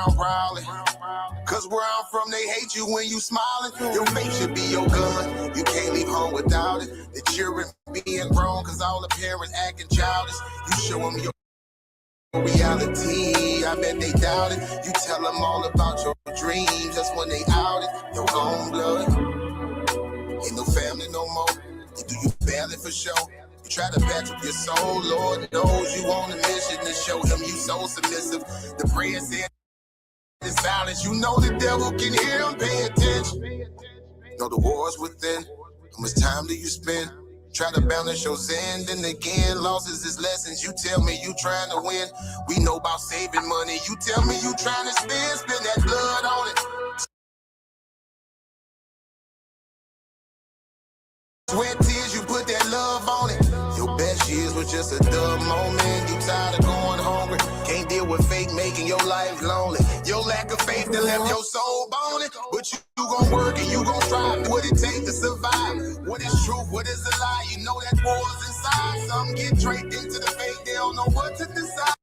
round proudly. Cause where I'm from, they hate you when you smiling. Your face should be your gun. You can't leave home without it. The children being grown, cause all the parents acting childish. You show them your reality, I bet they doubt it. You tell them all about your dreams, that's when they out it. Your own blood, ain't no family no more. You do you barely for show. You try to patch up your soul, Lord knows you on a mission to show him you so submissive. The prayer said it's silence, you know the devil can hear him, pay attention. Know the war's within, how much time do you spend? Try to balance your sin, then again, losses is lessons. You tell me you trying to win, we know about saving money. You tell me you trying to spend that blood on it. Sweat tears, you put that love on it. Your best years was just a dumb moment. You tired of going hungry, can't deal with fake making your life lonely. Your lack of faith that left your soul boning. But you gon' work and you gon' strive. What it takes to survive. What is truth, what is a lie? You know that war's inside. Some get draped into the fake, they don't know what to decide.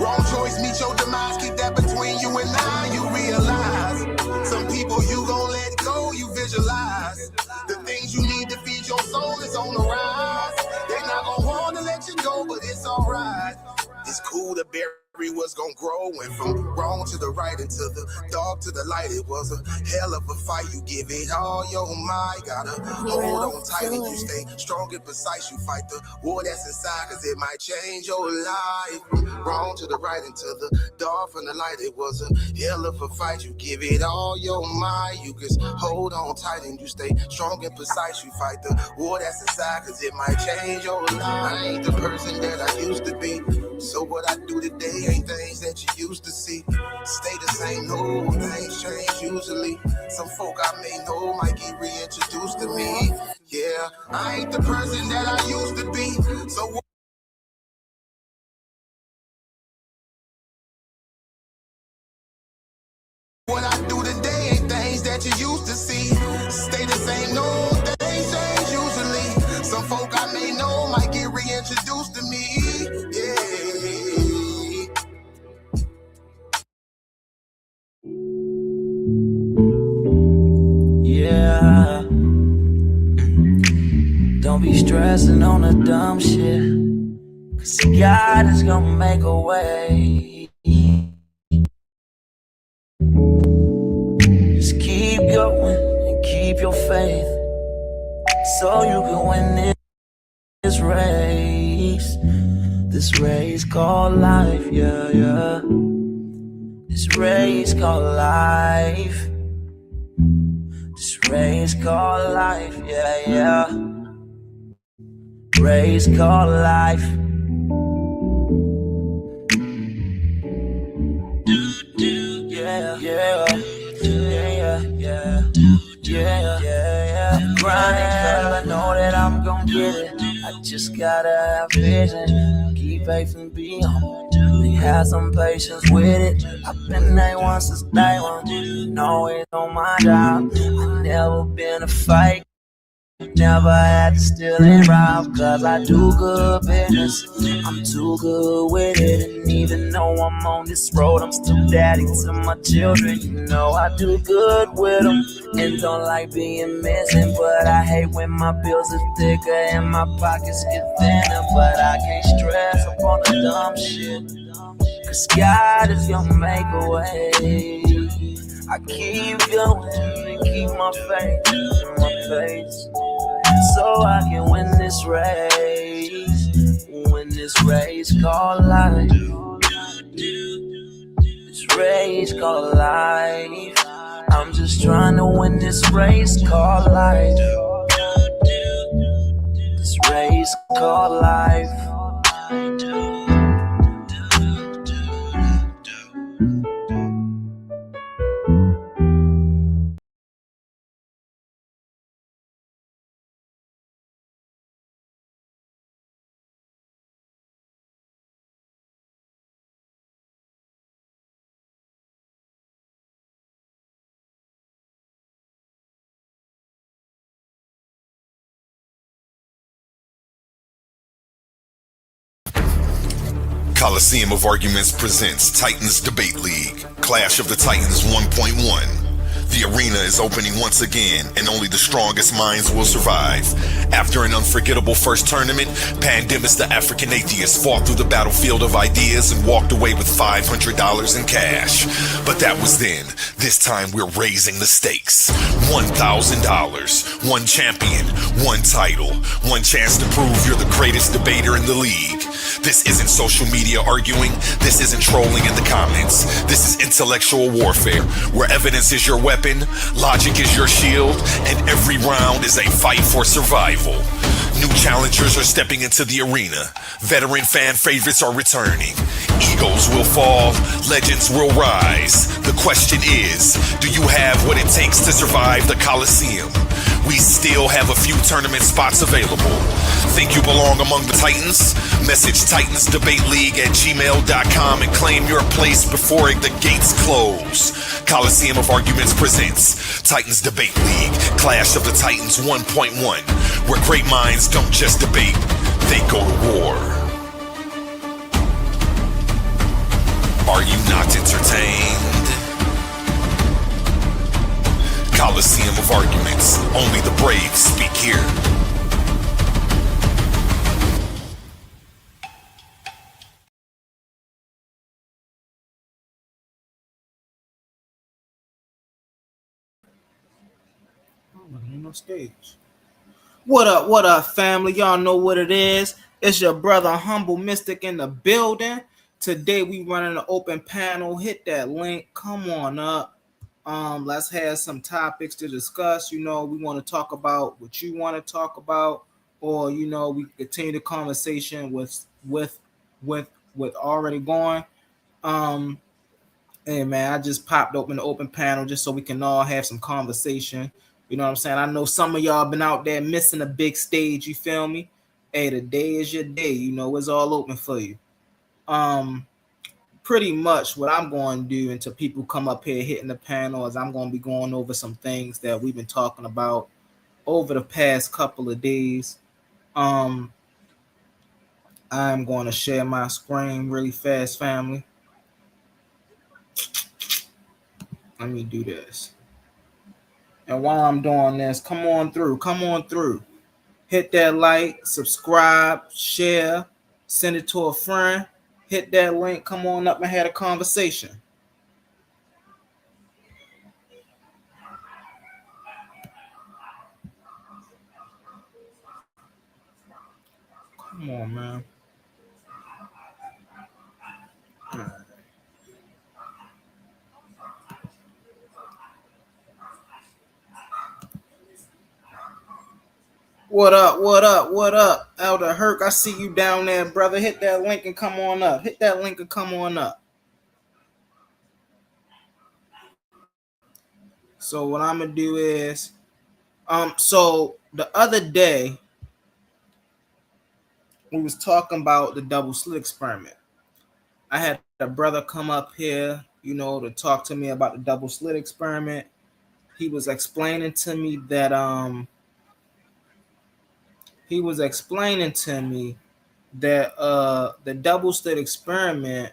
Wrong choice, meet your demise. Keep that between you and I. You realize some people you gon' let go. You visualize the things you need to feed your soul is on the rise. They not gon' wanna let you go, but it's alright. It's cool to bury what's gonna grow. Went from wrong to the right and to the dark to the light. It was a hell of a fight. You give it all your might. Gotta hold on tight and you stay strong and precise. You fight the war that's inside, cause it might change your life. Wrong to the right and to the dark from the light. It was a hell of a fight. You give it all your might. You just hold on tight and you stay strong and precise. You fight the war that's inside, cause it might change your life. I ain't the person that I used to be. So what I do today ain't things that you used to see. Stay the same, no, things change usually. Some folk I may know might get reintroduced to me. Yeah, I ain't the person that I used to be. So what I do today ain't things that you used to see. Stay the same, no, things change usually. Some folk I may know might get reintroduced to me. Yeah. Yeah, don't be stressing on the dumb shit, cause God is gonna make a way. Just keep going and keep your faith, so you can win this race. This race called life, yeah, yeah. This race called life. This race called life, yeah, yeah. Race called life. Yeah, yeah, yeah, yeah, yeah, yeah. Grinding 'cause I know that I'm gon' get it. I just gotta have vision. Keep faith and be humble. And have some patience with it. I've been A1 since day one. Always on my job. I've never been a fight. Never had to steal and rob, cause I do good business. I'm too good with it. And even though I'm on this road, I'm still daddy to my children. You know I do good with them and don't like being missing. But I hate when my bills are thicker and my pockets get thinner. But I can't stress up on the dumb shit, cause God is gonna make a way. I keep going and keep my faith in my face, so I can win this race called life. This race called life. I'm just trying to win this race called life. This race called life. Coliseum of Arguments presents Titans Debate League, Clash of the Titans 1.1. The arena is opening once again, and only the strongest minds will survive. After an unforgettable first tournament, Pandemus the African Atheist fought through the battlefield of ideas and walked away with $500 in cash. But that was then. This time we're raising the stakes. $1,000, one champion, one title, one chance to prove you're the greatest debater in the league. This isn't social media arguing. This isn't trolling in the comments. This is intellectual warfare, where evidence is your weapon, logic is your shield, and every round is a fight for survival. New challengers are stepping into the arena. Veteran fan favorites are returning. Egos will fall, legends will rise. The question is, do you have what it takes to survive the Coliseum? We still have a few tournament spots available. Think you belong among the Titans? Message titansdebateleague@gmail.com and claim your place before the gates close. Coliseum of Arguments presents Titans Debate League, Clash of the Titans 1.1, where great minds don't just debate, they go to war. Are you not entertained? Coliseum of Arguments. Only the brave speak here. No stage. What up, family? Y'all know what it is. It's your brother Humble Mystik in the building. Today we running an open panel. Hit that link. Come on up. Let's have some topics to discuss. We want to talk about what you want to talk about, or we continue the conversation with already going. Hey man, I just popped open the open panel just so we can all have some conversation. You know what I'm saying? I know some of y'all been out there missing a big stage. You feel me? Hey, today is your day. It's all open for you. Pretty much what I'm going to do until people come up here hitting the panel is I'm going to be going over some things that we've been talking about over the past couple of days. I'm going to share my screen really fast, family. Let me do this. And while I'm doing this, come on through. Hit that like, subscribe, share, send it to a friend. Hit that link, come on up and have a conversation. Come on, man. All right. What up? Elder Herc, I see you down there, brother. Hit that link and come on up. So what I'm going to do is, so the other day, we was talking about the double slit experiment. I had a brother come up here, to talk to me about the double slit experiment. He was explaining to me that, the double slit experiment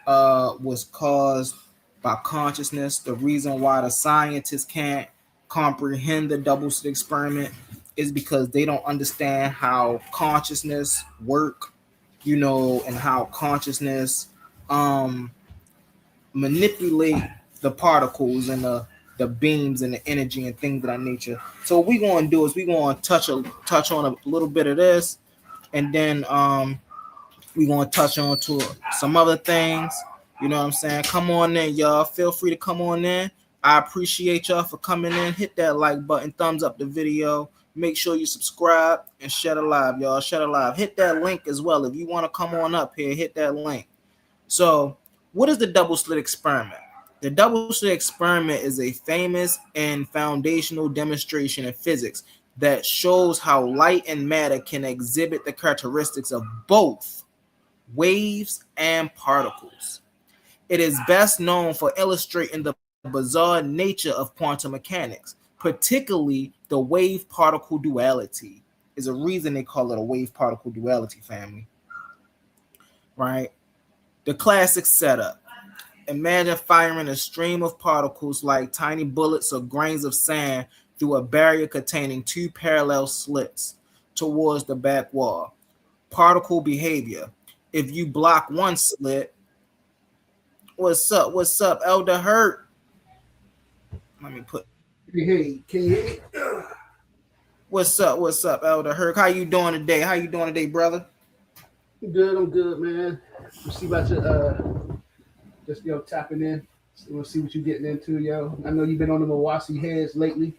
was caused by consciousness. The reason why the scientists can't comprehend the double slit experiment is because they don't understand how consciousness work, and how consciousness manipulate the particles and the beams and the energy and things of that nature. So what we're going to do is we're going to touch on a little bit of this, and then we're going to touch on to some other things. You know what I'm saying? Come on in, y'all. Feel free to come on in. I appreciate y'all for coming in. Hit that like button, thumbs up the video. Make sure you subscribe and share it live, y'all. Share it live. Hit that link as well. If you want to come on up here, hit that link. So what is the double slit experiment? The double slit experiment is a famous and foundational demonstration in physics that shows how light and matter can exhibit the characteristics of both waves and particles. It is best known for illustrating the bizarre nature of quantum mechanics, particularly the wave-particle duality. Is a reason they call it a wave-particle duality, family. right? The classic setup. Imagine firing a stream of particles like tiny bullets or grains of sand through a barrier containing two parallel slits towards the back wall. Particle behavior. If you block one slit, what's up? What's up, Elder Hurt? Let me put. Hey, can you hear me? What's up? What's up, Elder Hurt? How you doing today? How you doing today, brother? I'm good, man. We'll see about your just tapping in. We'll see what you're getting into, yo. I know you've been on the Mawasi heads lately.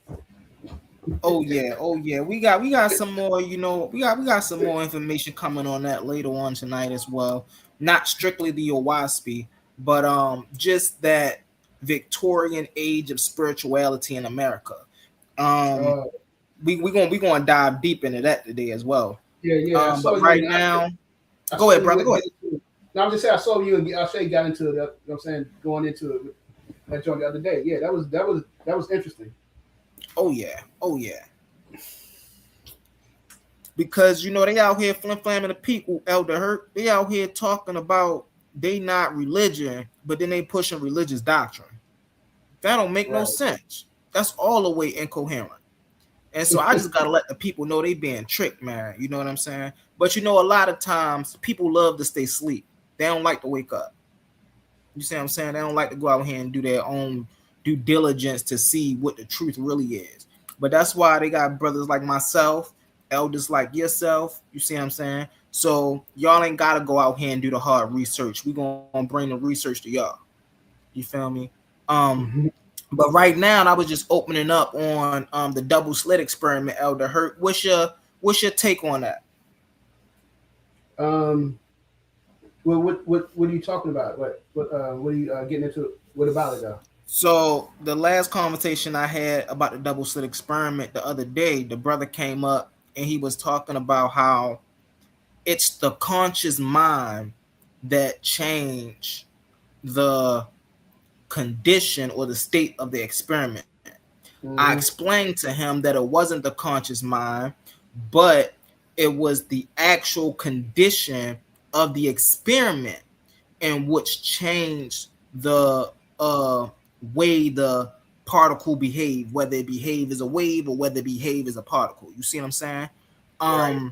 Oh yeah. We got some more, we got some more information coming on that later on tonight as well. Not strictly the Owaspi, but just that Victorian age of spirituality in America. We gonna dive deep into that today as well. Yeah. But right now, go ahead, brother. Go ahead. No, I'm just saying I saw you and I say you got into it. You know what I'm saying, going into it that joint the other day. Yeah, that was interesting. Oh yeah. Because they out here flamming the people, Elder Hurt. They out here talking about they not religion, but then they pushing religious doctrine. That don't make no sense. That's all the way incoherent. And so I just gotta let the people know they being tricked, man. You know what I'm saying? But a lot of times people love to stay asleep. They don't like to wake up. You see what I'm saying? They don't like to go out here and do their own due diligence to see what the truth really is. But that's why they got brothers like myself, elders like yourself. You see what I'm saying? So y'all ain't gotta go out here and do the hard research. We gonna bring the research to y'all. You feel me? But right now, I was just opening up on the double slit experiment, Elder Hurt. What's your take on that? Well, what are you talking about? What are you getting into? What about it though? So the last conversation I had about the double slit experiment the other day, the brother came up and he was talking about how it's the conscious mind that change the condition or the state of the experiment. I explained to him that it wasn't the conscious mind, but it was the actual condition of the experiment in which changed the way the particle behave, whether it behave as a wave or whether it behave as a particle. You see what I'm saying? Right.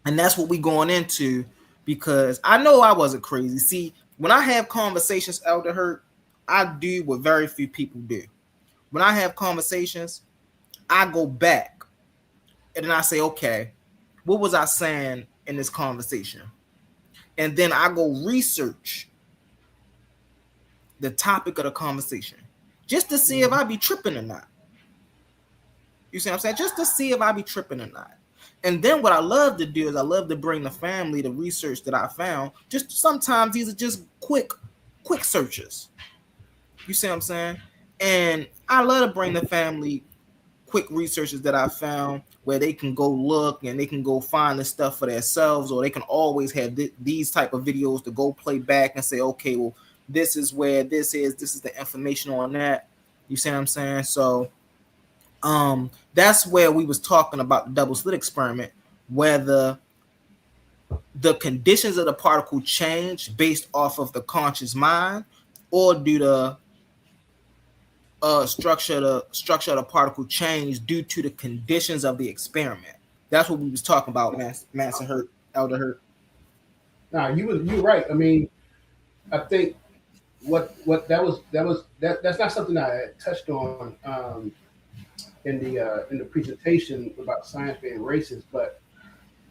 And that's what we going into, because I know I wasn't crazy. See, when I have conversations, Elder Hurt, I do what very few people do. When I have conversations, I go back and then I say, okay, what was I saying in this conversation? And then I go research the topic of the conversation just to see if I be tripping or not. You see what I'm saying? Just to see if I be tripping or not. And then what I love to do is I love to bring the family the research that I found. Just sometimes these are just quick searches. You see what I'm saying? And I love to bring the family quick researches that I found where they can go look and they can go find the stuff for themselves, or they can always have these type of videos to go play back and say, okay, well, this is where this is the information on that. You see what I'm saying? So that's where we was talking about the double slit experiment, whether the conditions of the particle change based off of the conscious mind, or do the structure of the particle change due to the conditions of the experiment. That's what we was talking about, Master Hurt, Elder Hurt. Nah, you right. I mean, I think that's not something I touched on in the presentation about science being racist. But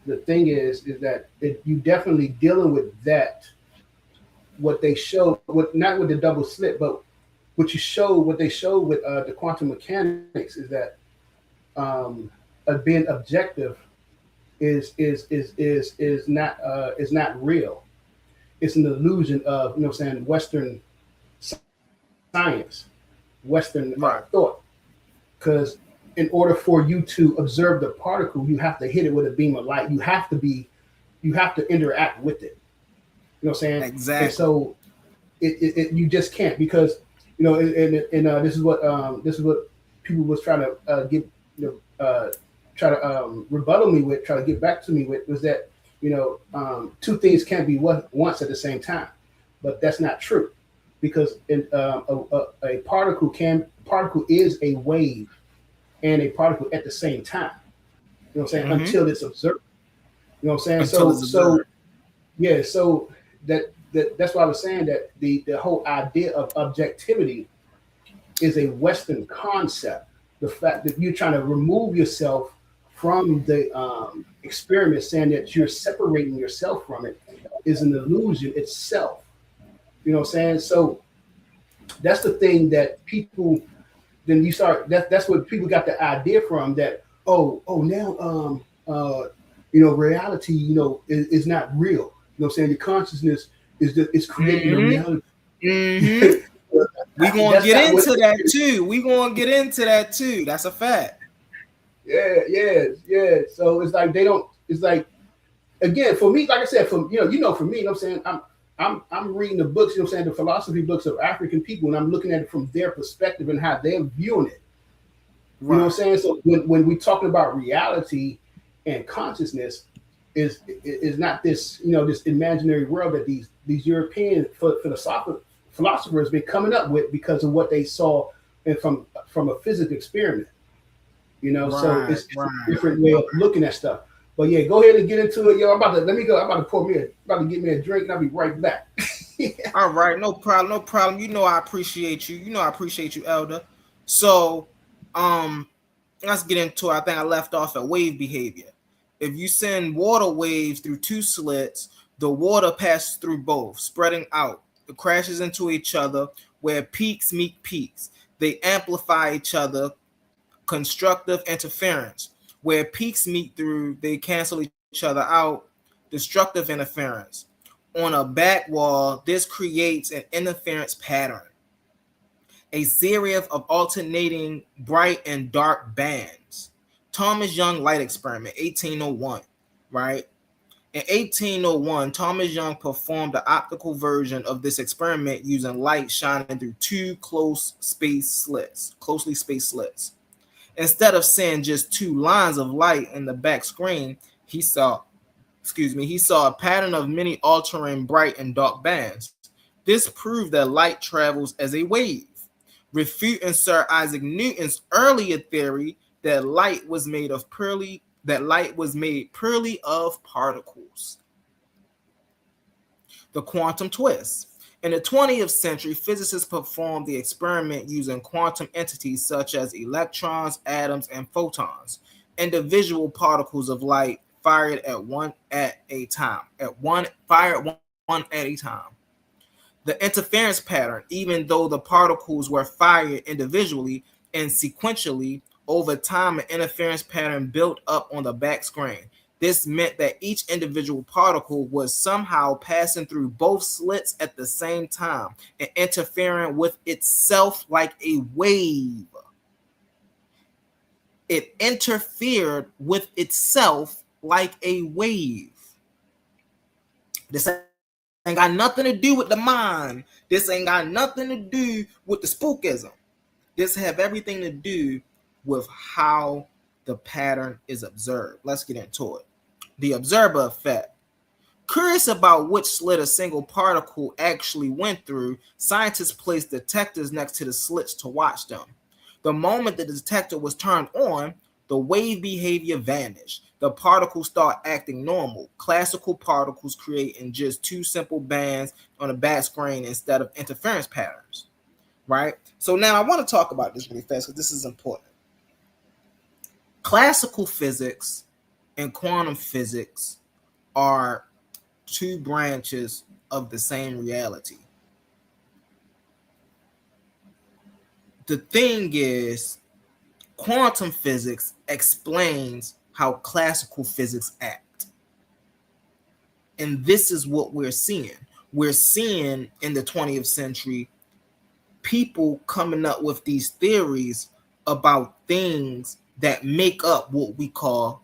the thing is that you definitely dealing with that. What they show, not with the double slit, but what they show with the quantum mechanics is that being objective is not real. It's an illusion of, Western science, Western thought. Because in order for you to observe the particle, you have to hit it with a beam of light. You have to interact with it. You know what I'm saying? Exactly. And so you just can't, because this is what people was trying to try to rebuttal me with, try to get back to me with, was that two things can't be once at the same time, but that's not true because a particle is a wave and a particle at the same time. You know what I'm saying? Until it's observed. You know what I'm saying? So yeah, so that's why I was saying that the whole idea of objectivity is a Western concept. The fact that you're trying to remove yourself from the experiment, saying that you're separating yourself from it, is an illusion itself. You know what I'm saying? So that's the thing that people then you start. That's what people got the idea from. That now reality is not real. You know what I'm saying? Your consciousness is creating a reality. Mm-hmm. We're gonna get into that too. We're gonna get into that too. That's a fact. Yeah. So it's like they don't. It's like again for me, like I said, for me, you know what I'm saying. I'm reading the books. You know what I'm saying, the philosophy books of African people, and I'm looking at it from their perspective and how they're viewing it. Right. You know what I'm saying. So when we're talking about reality and consciousness, is not this this imaginary world that these European philosophers been coming up with because of what they saw and from a physical experiment. So it's a different way of looking at stuff. But yeah, go ahead and get into it. Yo, I'm about to get me a drink and I'll be right back. All right, no problem. I appreciate you. I appreciate you, Elder. So let's get into it. I think I left off at wave behavior. If you send water waves through two slits, the water passes through both, spreading out. It crashes into each other where peaks meet peaks. They amplify each other, constructive interference. Where peaks meet through, they cancel each other out, destructive interference. On a back wall, this creates an interference pattern, a series of alternating bright and dark bands. Thomas Young light experiment, 1801, right? In 1801, Thomas Young performed the optical version of this experiment using light shining through two closely spaced slits. Instead of seeing just two lines of light in the back screen, he saw a pattern of many altering bright and dark bands. This proved that light travels as a wave, refuting Sir Isaac Newton's earlier theory that light was made purely of particles. The quantum twist. In the 20th century, physicists performed the experiment using quantum entities such as electrons, atoms, and photons, individual particles of light fired one at a time. The interference pattern, even though the particles were fired individually and sequentially, over time, an interference pattern built up on the back screen. This meant that each individual particle was somehow passing through both slits at the same time and interfering with itself like a wave. It interfered with itself like a wave. This ain't got nothing to do with the mind. This ain't got nothing to do with the spookism. This have everything to do with how the pattern is observed. Let's get into it. The observer effect. Curious about which slit a single particle actually went through, scientists placed detectors next to the slits to watch them. The moment the detector was turned on, the wave behavior vanished. The particles start acting normal. Classical particles creating just two simple bands on the back screen instead of interference patterns. Right? So now I want to talk about this really fast because this is important. Classical physics and quantum physics are two branches of the same reality. The thing is, quantum physics explains how classical physics act. And this is what we're seeing. We're seeing in the 20th century people coming up with these theories about things that make up what we call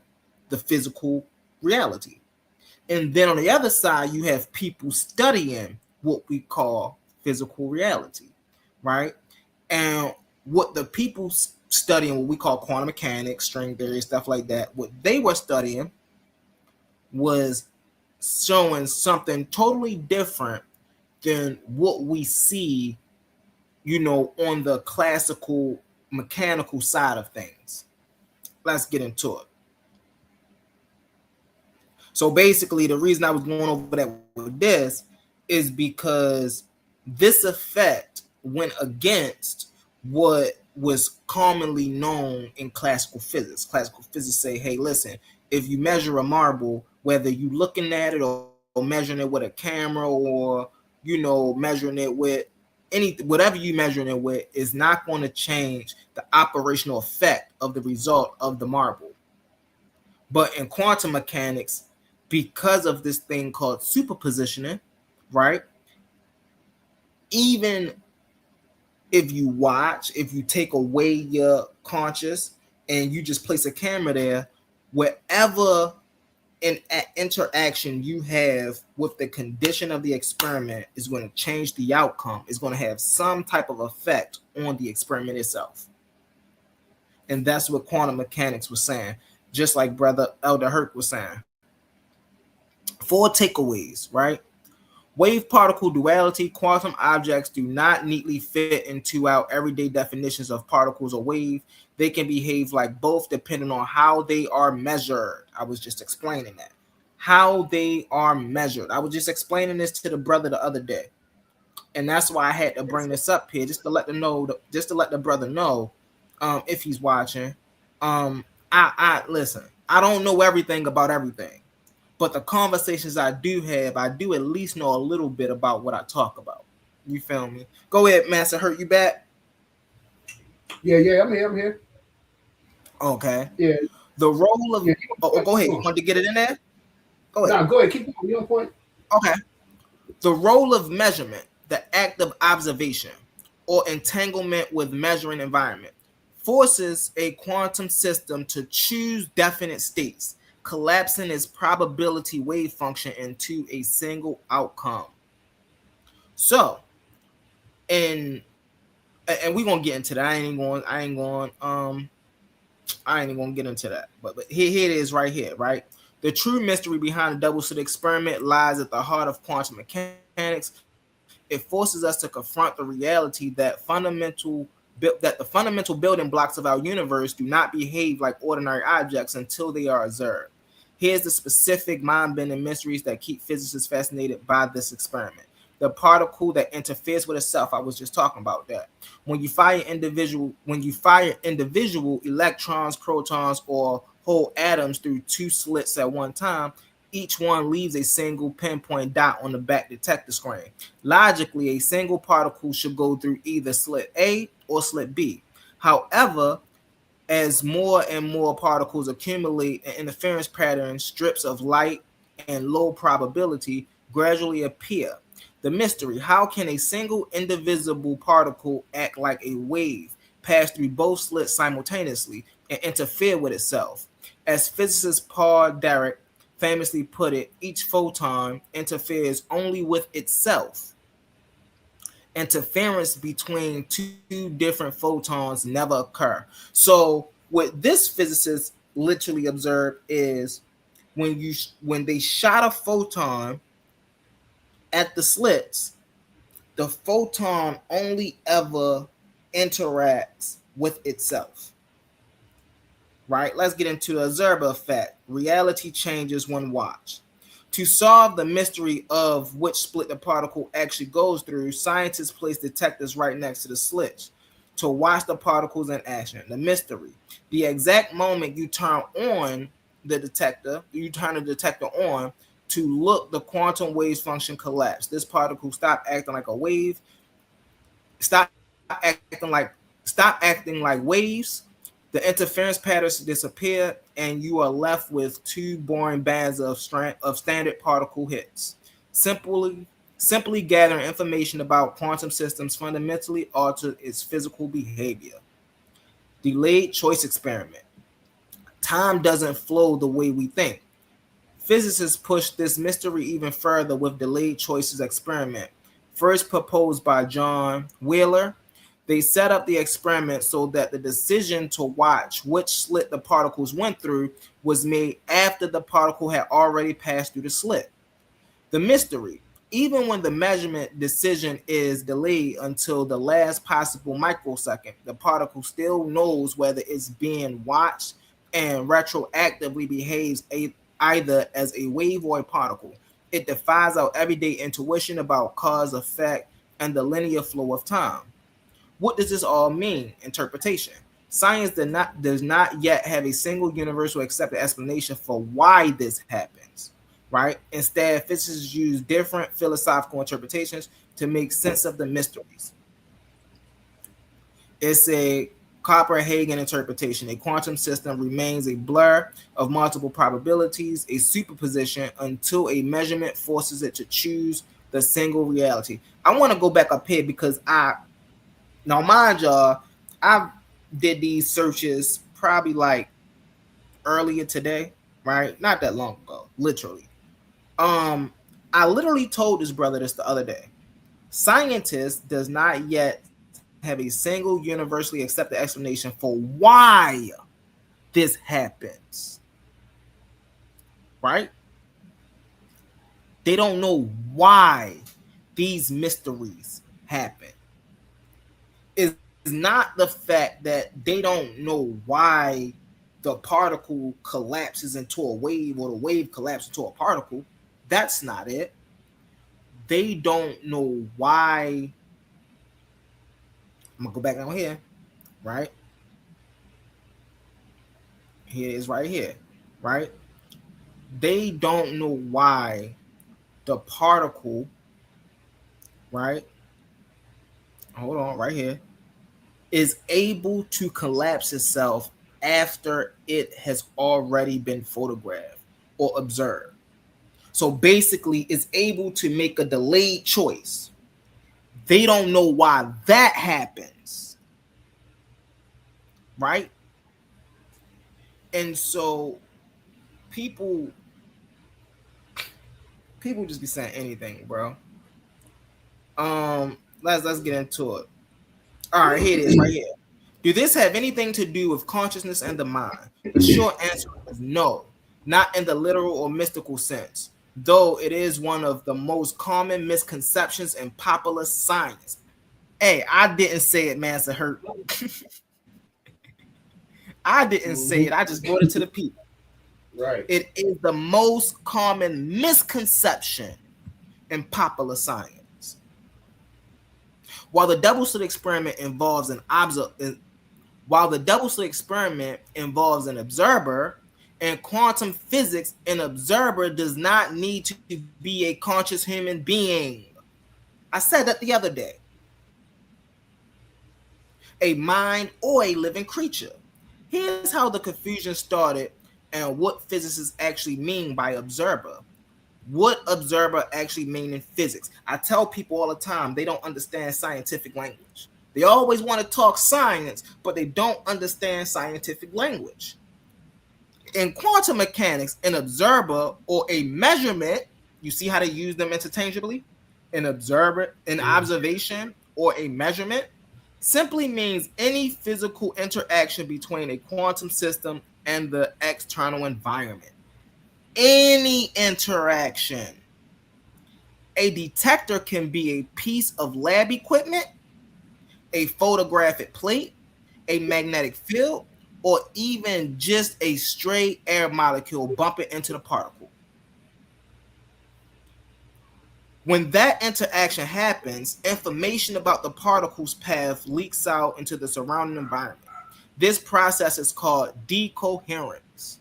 the physical reality. And then on the other side, you have people studying what we call physical reality, right? And what the people studying, what we call quantum mechanics, string theory, stuff like that, what they were studying was showing something totally different than what we see, on the classical mechanical side of things. Let's get into it. So basically, the reason I was going over that with this is because this effect went against what was commonly known in classical physics. Classical physics say, hey, listen, if you measure a marble, whether you looking at it or measuring it with a camera or, measuring it with whatever you measuring it with, is not going to change the operational effect of the result of the marble. But in quantum mechanics, because of this thing called superpositioning, right? Even if you take away your conscious and you just place a camera there, whatever interaction you have with the condition of the experiment is going to change the outcome. It's going to have some type of effect on the experiment itself. And that's what quantum mechanics was saying, just like Brother Elder Hurt was saying. 4 takeaways, right? Wave particle duality. Quantum objects do not neatly fit into our everyday definitions of particles or wave. They can behave like both depending on how they are measured. I was just explaining that. How they are measured. I was just explaining this to the brother the other day. And that's why I had to bring this up here, just to let the brother know, if he's watching. I listen, I don't know everything about everything. But the conversations I do have, I do at least know a little bit about what I talk about. You feel me? Go ahead, Master Hurt. You back? Yeah, I'm here. Okay. Yeah. The role of go ahead. You want to get it in there? Go ahead. No, go ahead. Keep going. You on point? Okay. The role of measurement, the act of observation, or entanglement with measuring environment, forces a quantum system to choose definite states, collapsing its probability wave function into a single outcome. So, and we're gonna get into that. I ain't gonna get into that. But here it is right here, right? The true mystery behind the double slit experiment lies at the heart of quantum mechanics. It forces us to confront the reality that the fundamental building blocks of our universe do not behave like ordinary objects until they are observed. Here's the specific mind-bending mysteries that keep physicists fascinated by this experiment. The particle that interferes with itself. I was just talking about that. When you fire individual electrons, protons, or whole atoms through 2 slits at one time, each one leaves a single pinpoint dot on the back detector screen. Logically, a single particle should go through either slit A or slit B. However, as more and more particles accumulate, an interference pattern, strips of light and low probability gradually appear. The mystery: how can a single indivisible particle act like a wave, pass through both slits simultaneously, and interfere with itself? As physicist Paul Dirac famously put it, each photon interferes only with itself. Interference between 2 different photons never occur. So what this physicist literally observed is when they shot a photon at the slits, the photon only ever interacts with itself. Right? Let's get into the observer effect. Reality changes when watched. To solve the mystery of which split the particle actually goes through, scientists place detectors right next to the slits to watch the particles in action. The mystery: the exact moment you turn the detector on to look, the quantum waves function collapse. This particle stop acting like a wave, stop acting like waves. The interference patterns disappear, and you are left with 2 boring bands of standard particle hits. Simply gathering information about quantum systems fundamentally alter its physical behavior. Delayed choice experiment. Time doesn't flow the way we think. Physicists push this mystery even further with delayed choices experiment, first proposed by John Wheeler. They set up the experiment so that the decision to watch which slit the particles went through was made after the particle had already passed through the slit. The mystery. Even when the measurement decision is delayed until the last possible microsecond, the particle still knows whether it's being watched and retroactively behaves either as a wave or a particle. It defies our everyday intuition about cause, effect, and the linear flow of time. What does this all mean? Interpretation. Science does not yet have a single universal accepted explanation for why this happens, right? Instead, physicists use different philosophical interpretations to make sense of the mysteries. It's a Copenhagen interpretation. A quantum system remains a blur of multiple probabilities, a superposition, until a measurement forces it to choose the single reality. I want to go back up here because now mind y'all, I did these searches probably like earlier today, right? Not that long ago, literally. I literally told this brother this the other day. Scientists does not yet have a single universally accepted explanation for why this happens. Right? They don't know why these mysteries happen. It's not the fact that they don't know why the particle collapses into a wave or the wave collapses into a particle. That's not it. They don't know why. I'm gonna go back down here, right? Here it is right here, right? They don't know why the particle, right? Hold on, right here, is able to collapse itself after it has already been photographed or observed. So basically, it's able to make a delayed choice. They don't know why that happens, right? And so people just be saying anything, bro. Let's get into it. All right, here it is, right here. Do this have anything to do with consciousness and the mind? The short answer is no, not in the literal or mystical sense, though it is one of the most common misconceptions in popular science. Hey, I didn't say it, man, to hurt. I didn't say it. I just brought it to the people. Right. It is the most common misconception in popular science. While the double slit experiment involves an observer, in quantum physics, an observer does not need to be a conscious human being. I said that the other day. A mind or a living creature. Here's how the confusion started and what physicists actually mean by observer. What observer actually mean in physics? I tell people all the time they don't understand scientific language. They always want to talk science, but they don't understand scientific language. In quantum mechanics, an observer or a measurement, you see how they use them interchangeably? An observer, an observation, or a measurement simply means any physical interaction between a quantum system and the external environment. Any interaction. A detector can be a piece of lab equipment, a photographic plate, a magnetic field, or even just a stray air molecule bumping into the particle. When that interaction happens, information about the particle's path leaks out into the surrounding environment. This process is called decoherence.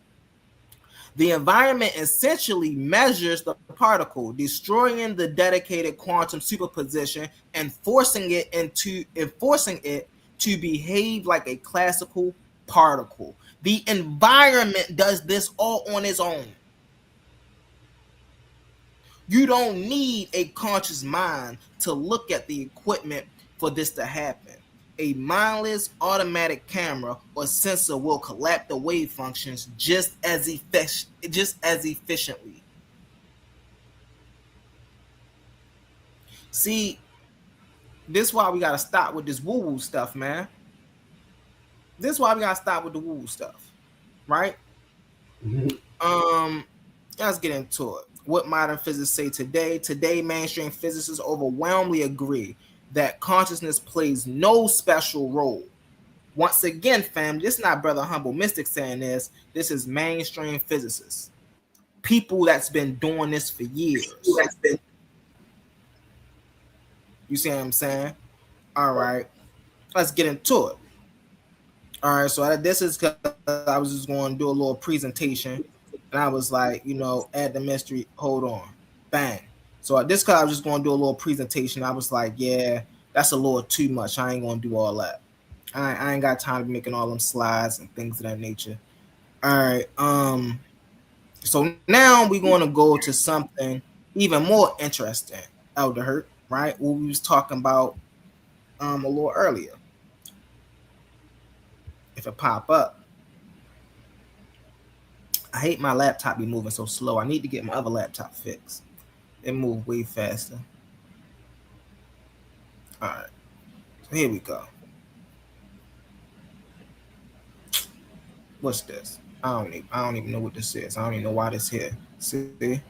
The environment essentially measures the particle, destroying the dedicated quantum superposition and forcing it to behave like a classical particle. The environment does this all on its own. You don't need a conscious mind to look at the equipment for this to happen. A mindless automatic camera or sensor will collapse the wave functions just as efficiently. See, this is why we gotta stop with this woo-woo stuff, man. This is why we gotta stop with the woo-woo stuff, right? Let's get into it. what modern physicists say today. Today, mainstream physicists overwhelmingly agree that consciousness plays no special role. Once again, fam, this is not Brother Humble Mystic saying this. This is mainstream physicists. People that's been doing this for years. You see what I'm saying? All right. Let's get into it. All right. So this is because I was just going to do a little presentation. And I was like, add the mystery. Hold on. Bang. So this because I was just going to do a little presentation. I was like, yeah, that's a little too much. I ain't going to do all that. I ain't got time to be making all them slides and things of that nature. All right. So now we're going to go to something even more interesting, Elder Hurt, right? What we was talking about a little earlier. If it pop up, I hate my laptop be moving so slow. I need to get my other laptop fixed. It moves way faster. All right. So here we go. What's this? I don't even know what this is. I don't even know why this here. See?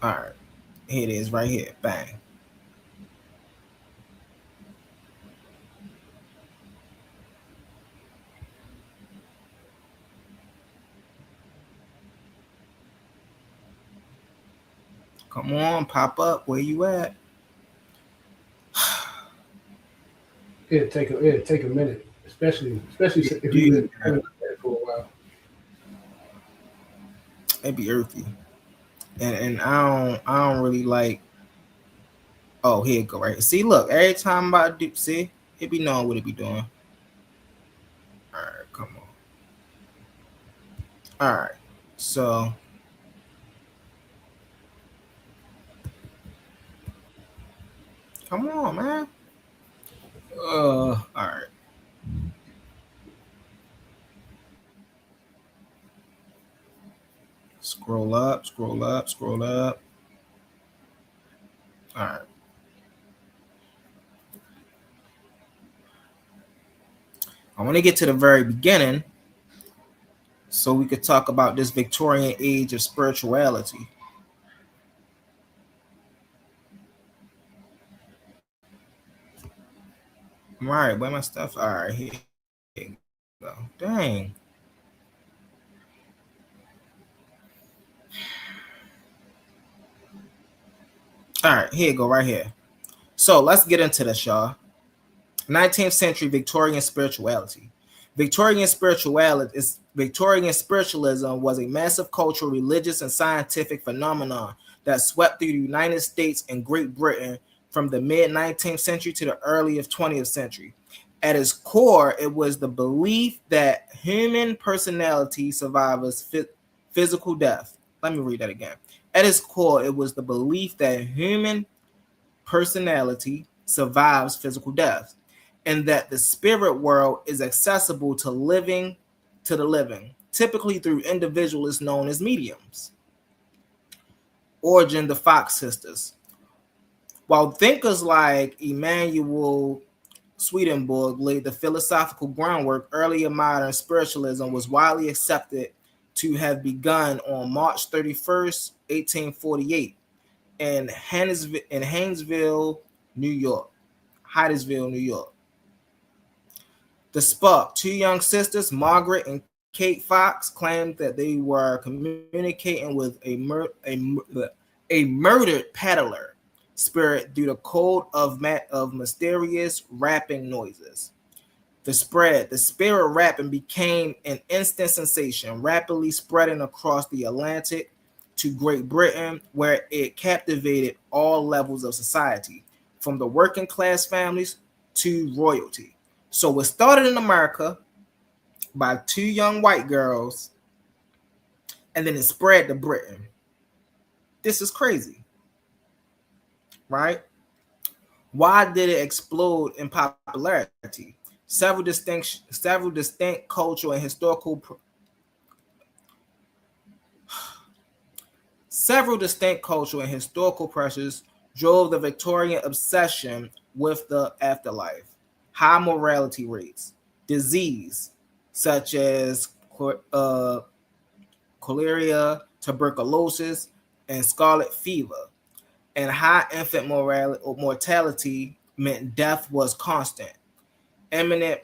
All right. Here it is right here. Bang. Come on, pop up. Where you at? It'd take a minute, especially if you haven't looked at it for a while. It'd be earthy. And I don't really like. Oh, here it go right. See, look, every time I do, see, it be knowing what it be doing. All right, come on. All right, so come on, man. All right. Scroll up, scroll up, scroll up. All right. I want to get to the very beginning so we could talk about this Victorian age of spirituality. All right, where my stuff? All right, here you go. Dang. All right, here you go, right here. So let's get into this, y'all. 19th century Victorian spirituality. Victorian spiritualism was a massive cultural, religious, and scientific phenomenon that swept through the United States and Great Britain from the mid-19th century to the early 20th century. At its core, it was the belief that human personality survives physical death. Let me read that again. At its core, it was the belief that human personality survives physical death, and that the spirit world is accessible to the living, typically through individuals known as mediums. Origin: the Fox sisters. While thinkers like Emanuel Swedenborg laid the philosophical groundwork, earlier modern spiritualism was widely accepted to have begun on March 31st, 1848 in Hydesville, New York. The spark: two young sisters, Margaret and Kate Fox, claimed that they were communicating with a murdered peddler spirit through the code of mysterious rapping noises. The spirit rapping became an instant sensation, rapidly spreading across the Atlantic to Great Britain, where it captivated all levels of society, from the working class families to royalty. So it started in America by two young white girls, and then it spread to Britain. This is crazy, right? Why did it explode in popularity? Several distinct cultural and historical pressures drove the Victorian obsession with the afterlife. High mortality rates, disease such as cholera, tuberculosis, and scarlet fever. And high infant mortality meant death was constant. Eminent,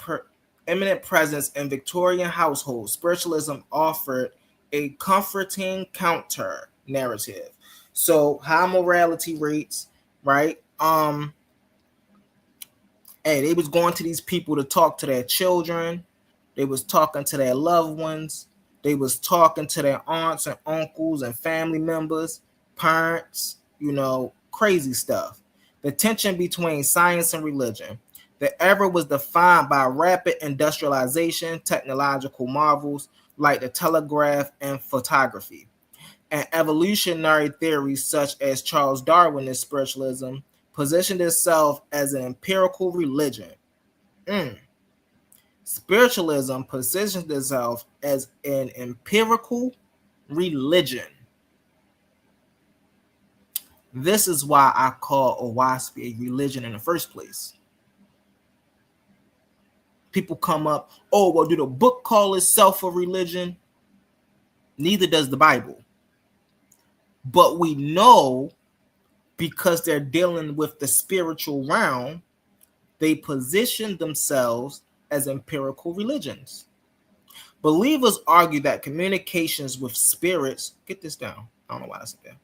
eminent presence in Victorian households, spiritualism offered a comforting counter narrative. So high morality rates, right? Hey, they was going to these people to talk to their children. They was talking to their loved ones. They was talking to their aunts and uncles and family members, parents, crazy stuff. The tension between science and religion. The era was defined by rapid industrialization, technological marvels like the telegraph and photography, and evolutionary theories such as Charles Darwin's spiritualism positioned itself as an empirical religion. Spiritualism positions itself as an empirical religion. This is why I call Owaski a religion in the first place. People come up, oh, well, do the book call itself a religion? Neither does the Bible. But we know, because they're dealing with the spiritual realm, they position themselves as empirical religions. Believers argue that communications with spirits, get this down, I don't know why that's there.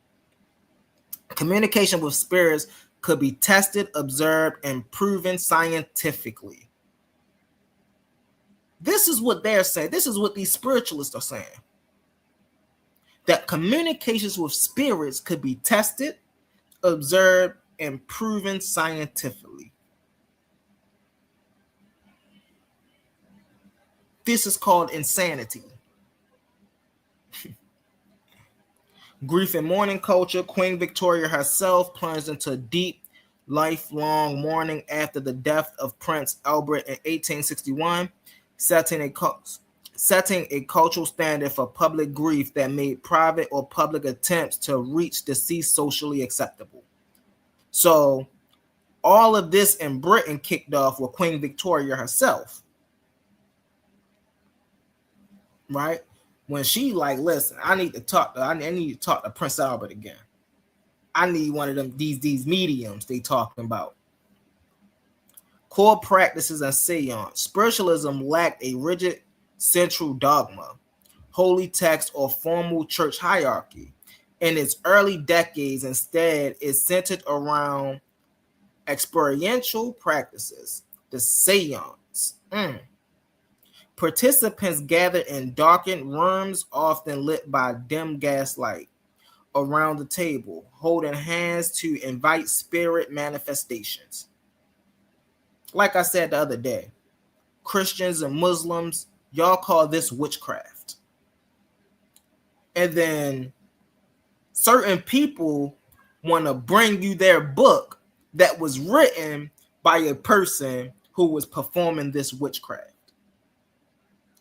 Communication with spirits could be tested, observed, and proven scientifically. This is what they're saying. This is what these spiritualists are saying. That communications with spirits could be tested, observed, and proven scientifically. This is called insanity. Grief and mourning culture. Queen Victoria herself plunged into deep, lifelong mourning after the death of Prince Albert in 1861, setting a cultural standard for public grief that made private or public attempts to reach deceased socially acceptable. So all of this in Britain kicked off with Queen Victoria herself. Right? When she like, listen, I need to talk to Prince Albert again. I need one of them, these mediums they talking about. Core practices and seance. Spiritualism lacked a rigid central dogma, holy text, or formal church hierarchy. In its early decades, instead, it centered around experiential practices, the seance. Participants gathered in darkened rooms, often lit by dim gaslight, around the table, holding hands to invite spirit manifestations. Like I said the other day, Christians and Muslims, y'all call this witchcraft. And then certain people want to bring you their book that was written by a person who was performing this witchcraft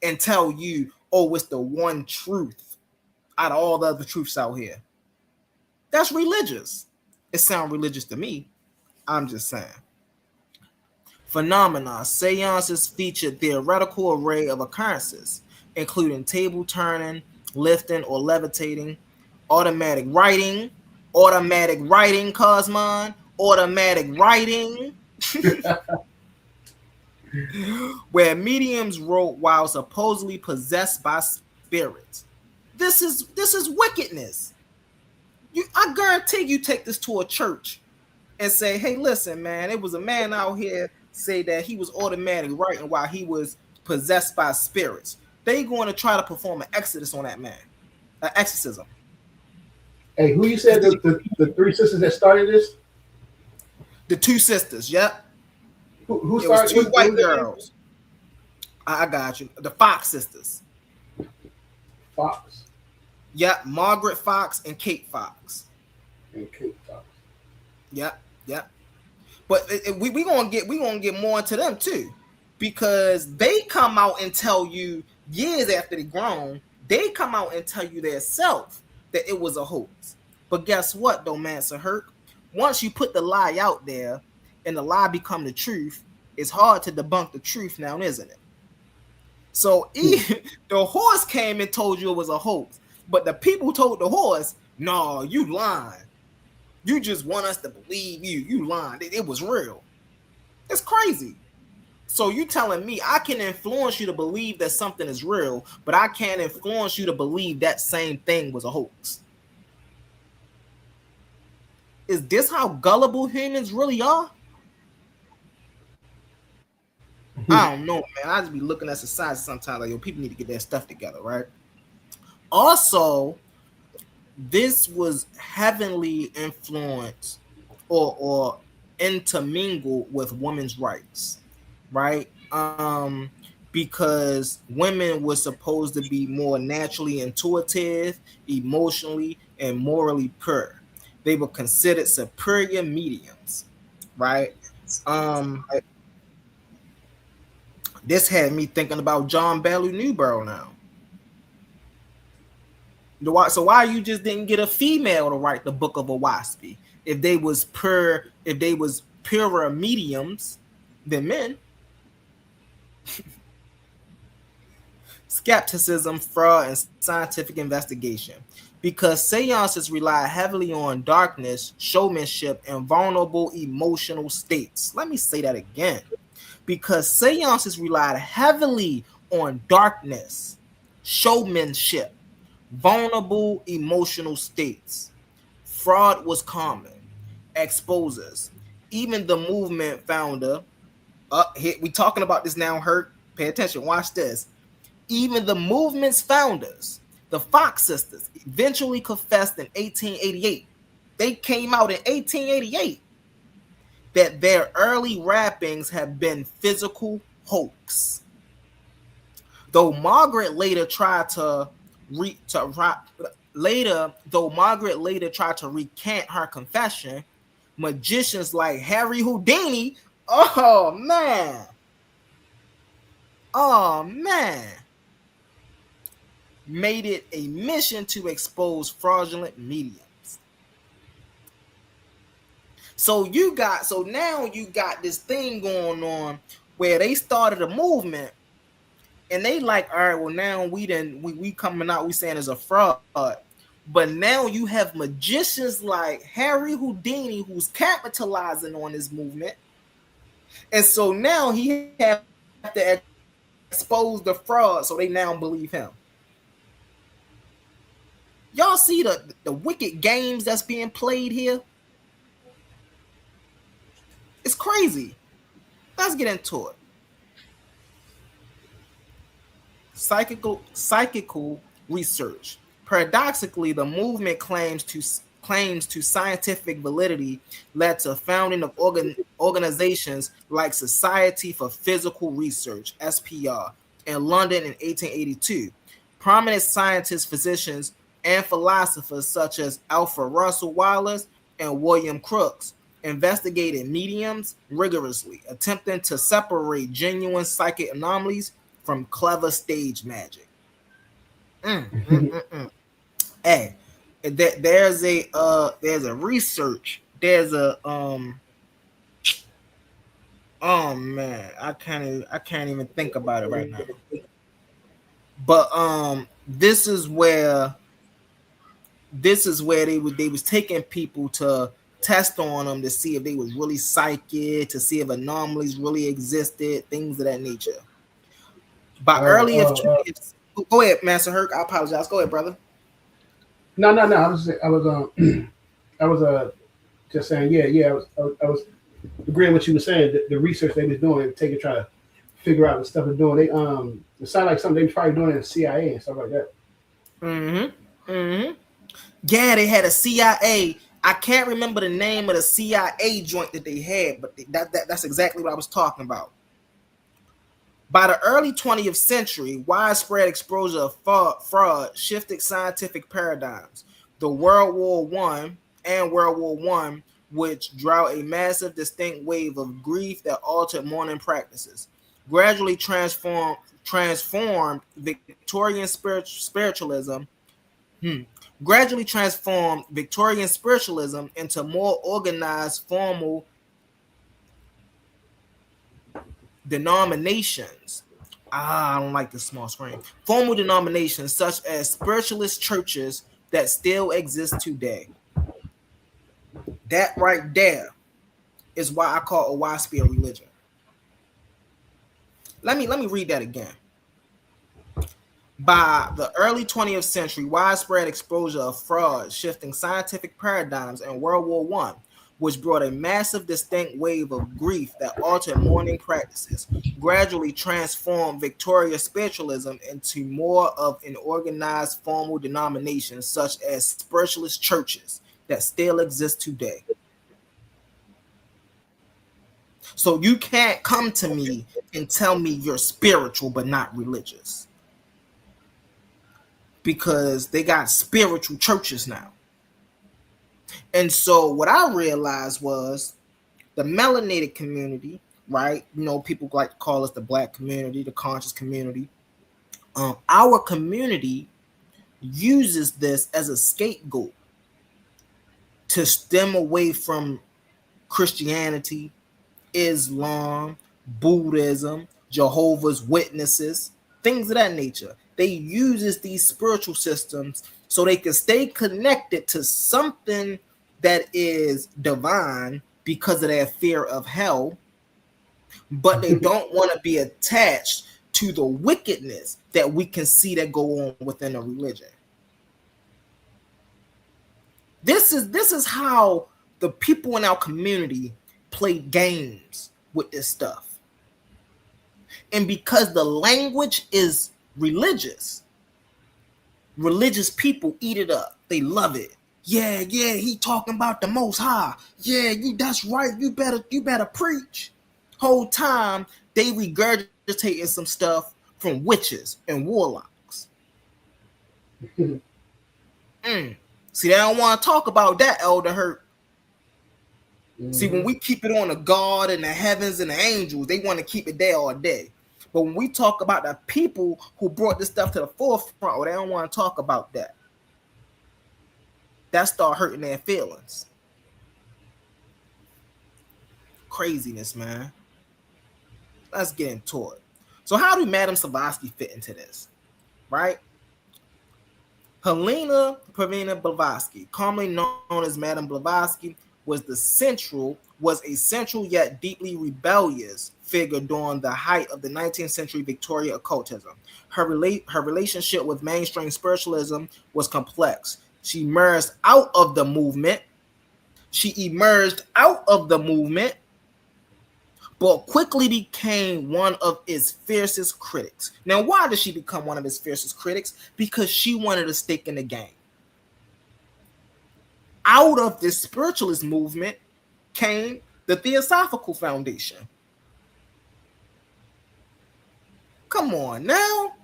and tell you, oh, it's the one truth out of all the other truths out here. That's religious. It sounds religious to me. I'm just saying. Phenomena. Seances featured theoretical array of occurrences, including table turning, lifting or levitating, automatic writing, Cosmon, automatic writing, where mediums wrote while supposedly possessed by spirits. This is wickedness. I guarantee you take this to a church and say, hey, listen, man, it was a man out here say that he was automatic writing while he was possessed by spirits. They going to try to perform an exorcism on that man. An exorcism. Hey, who you said the three sisters that started this? The two sisters, yep. Who it started? was two white girls. I got you. The Fox sisters. Fox. Yep, Margaret Fox and Kate Fox. And Kate Fox. Yep. But we gonna get more into them too, because they come out and tell you years after they grown, they come out and tell you themselves that it was a hoax. But guess what, though, Mansa Herc? Once you put the lie out there and the lie become the truth, it's hard to debunk the truth now, isn't it? So the horse came and told you it was a hoax. But the people told the horse, no, you lying. You just want us to believe you. You lying. It was real. It's crazy. So you telling me I can influence you to believe that something is real, but I can't influence you to believe that same thing was a hoax. Is this how gullible humans really are? I don't know, man. I just be looking at society sometimes like, yo, people need to get their stuff together, right? Also, this was heavily influenced or intermingled with women's rights, right? Because women were supposed to be more naturally intuitive, emotionally, and morally pure. They were considered superior mediums, right? This had me thinking about John Bailey Newborough now. So why you just didn't get a female to write the Book of Owaspy if they was purer mediums than men? Skepticism, fraud, and scientific investigation. Because seances rely heavily on darkness, showmanship, and vulnerable emotional states. Let me say that again. Because seances relied heavily on darkness, showmanship, vulnerable emotional states. Fraud was common. Exposers. Even the movement founder, we talking about this now, Hurt. Pay attention, watch this. Even the movement's founders, the Fox sisters, eventually confessed in 1888. They came out in 1888 that their early rappings have been physical hoax. Though Margaret later tried to recant her confession, magicians like Harry Houdini, oh man, made it a mission to expose fraudulent mediums. So now you got this thing going on where they started a movement and they like, all right, well now we coming out, we saying it's a fraud. But now you have magicians like Harry Houdini who's capitalizing on this movement. And so now he have to expose the fraud, so they now believe him. Y'all see the wicked games that's being played here? It's crazy. Let's get into it. Psychical research. Paradoxically, the movement claims to scientific validity led to founding of organizations like Society for Physical Research, SPR, in London in 1882. Prominent scientists, physicians, and philosophers such as Alfred Russel Wallace and William Crookes investigated mediums rigorously, attempting to separate genuine psychic anomalies from clever stage magic. Hey, there's a research. There's a oh man, I can't even think about it right now. But this is where they was taking people to test on them to see if they was really psychic, to see if anomalies really existed, things of that nature. By go ahead, Master Herc. I apologize. Go ahead, brother. No. I was just saying, yeah. I was agreeing with what you were saying. The research they was doing, trying to figure out what stuff they're doing. It sounded like something they were probably doing in the CIA and stuff like that. Yeah, they had a CIA. I can't remember the name of the CIA joint that they had, but that's exactly what I was talking about. By the early 20th century, widespread exposure of fraud shifted scientific paradigms. The World War I, which drew a massive, distinct wave of grief that altered mourning practices, gradually transformed Victorian spiritualism into more organized, formal denominations. I don't like the small screen. Formal denominations such as spiritualist churches that still exist today. That right there is why I call Owaspia a religion. Let me read that again. By the early 20th century, widespread exposure of fraud, shifting scientific paradigms, and World War I, which brought a massive distinct wave of grief that altered mourning practices, gradually transformed Victoria's spiritualism into more of an organized formal denomination such as spiritualist churches that still exist today. So you can't come to me and tell me you're spiritual but not religious. Because they got spiritual churches now. And so what I realized was the melanated community, right? You know, people like to call us the black community, the conscious community. Our community uses this as a scapegoat to stem away from Christianity, Islam, Buddhism, Jehovah's Witnesses, things of that nature. They uses these spiritual systems so they can stay connected to something that is divine because of their fear of hell, but they don't want to be attached to the wickedness that we can see that go on within a religion. This is how the people in our community play games with this stuff. And because the language is religious people eat it up. They love it. Yeah, he talking about the Most High. Yeah, that's right. You better preach. Whole time they regurgitating some stuff from witches and warlocks. See, they don't want to talk about that, Elder Hurt. See, when we keep it on the God and the heavens and the angels, they want to keep it there all day. But when we talk about the people who brought this stuff to the forefront, they don't want to talk about that. That start hurting their feelings. Craziness, man. Let's get into it. So how do Madame Blavatsky fit into this? Right? Helena Pavlina Blavatsky, commonly known as Madame Blavatsky, was a central yet deeply rebellious figure during the height of the 19th century Victoria occultism. Her relationship with mainstream spiritualism was complex. She emerged out of the movement, but quickly became one of its fiercest critics. Now, why did she become one of its fiercest critics? Because she wanted a stake in the game. Out of this spiritualist movement came the Theosophical Foundation. Come on now.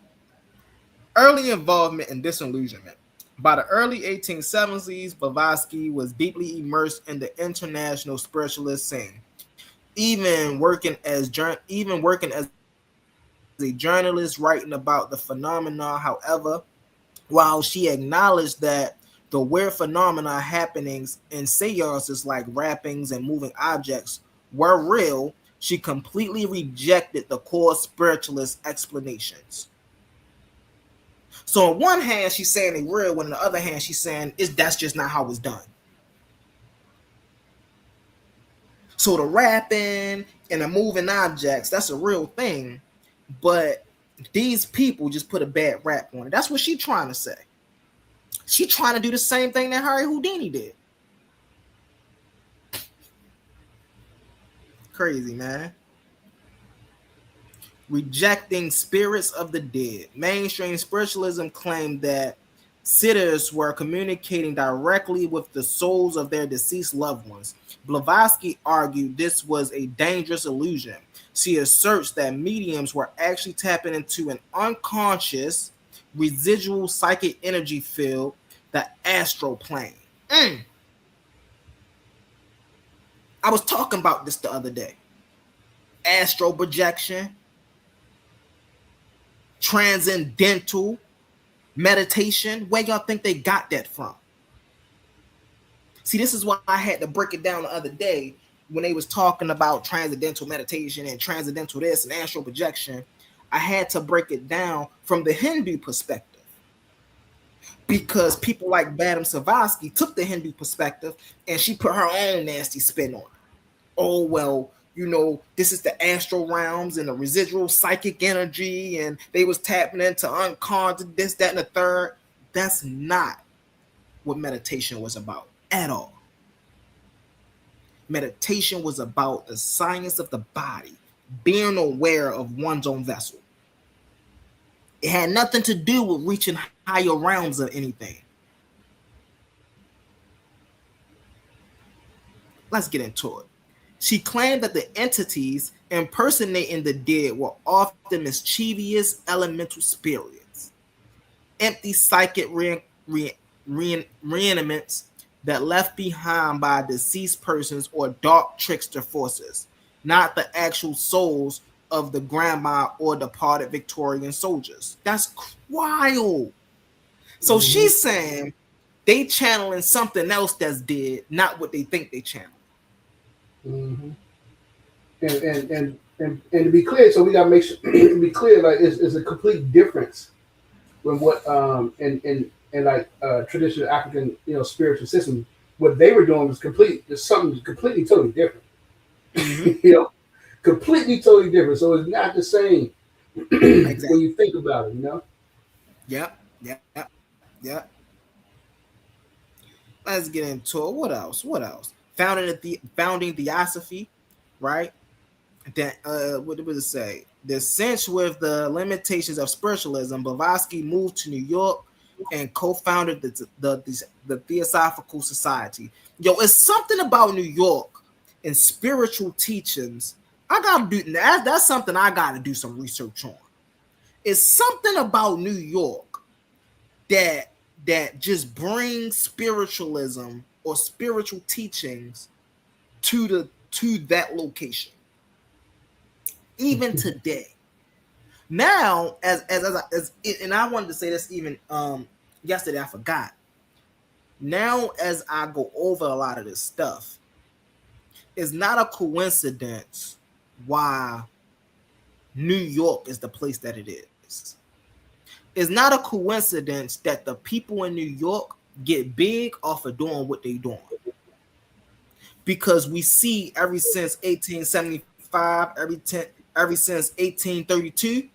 Early involvement and disillusionment. By the early 1870s, Blavatsky was deeply immersed in the international spiritualist scene, even working as a journalist writing about the phenomena. However, while she acknowledged that the weird phenomena happenings in seances like rappings and moving objects were real, she completely rejected the core spiritualist explanations. So on one hand, she's saying they real, when on the other hand, she's saying that's just not how it's done. So the rapping and the moving objects, that's a real thing, but these people just put a bad rap on it. That's what she's trying to say. She's trying to do the same thing that Harry Houdini did. Crazy, man. Rejecting spirits of the dead. Mainstream spiritualism claimed that sitters were communicating directly with the souls of their deceased loved ones. Blavatsky argued this was a dangerous illusion. She asserts that mediums were actually tapping into an unconscious residual psychic energy field, the astral plane. I was talking about this the other day. Astral projection, transcendental meditation. Where y'all think they got that from? See, this is why I had to break it down the other day when they was talking about transcendental meditation and transcendental this and astral projection. I had to break it down from the Hindu perspective because people like Madame Blavatsky took the Hindu perspective and she put her own nasty spin on it. Oh, well, this is the astral realms and the residual psychic energy, and they was tapping into unconscious, this, that, and the third. That's not what meditation was about at all. Meditation was about the science of the body, being aware of one's own vessel. It had nothing to do with reaching higher realms or anything. Let's get into it. She claimed that the entities impersonating the dead were often mischievous elemental spirits, empty psychic reanimates that left behind by deceased persons or dark trickster forces, not the actual souls of the grandma or departed Victorian soldiers. That's wild. So she's saying they channeling something else that's dead, not what they think they channel. Mm-hmm. And to be clear, so we gotta make sure to be clear, like it's a complete difference from what and like traditional African spiritual system. What they were doing was something completely totally different. Mm-hmm. Completely totally different. So it's not the same Exactly. when you think about it. Yep. Let's get into it. What else? Founding Theosophy, right? That what did it say? The cinch with the limitations of spiritualism, Blavatsky moved to New York and co-founded the Theosophical Society. It's something about New York and spiritual teachings. I gotta do that. That's something I gotta do some research on. It's something about New York that just brings spiritualism or spiritual teachings to that location. Even today. Now, as and I wanted to say this even yesterday, I forgot. Now, as I go over a lot of this stuff, it's not a coincidence why New York is the place that it is. It's not a coincidence that the people in New York get big off of doing what they're doing. Because we see ever since 1875, ever since 1832,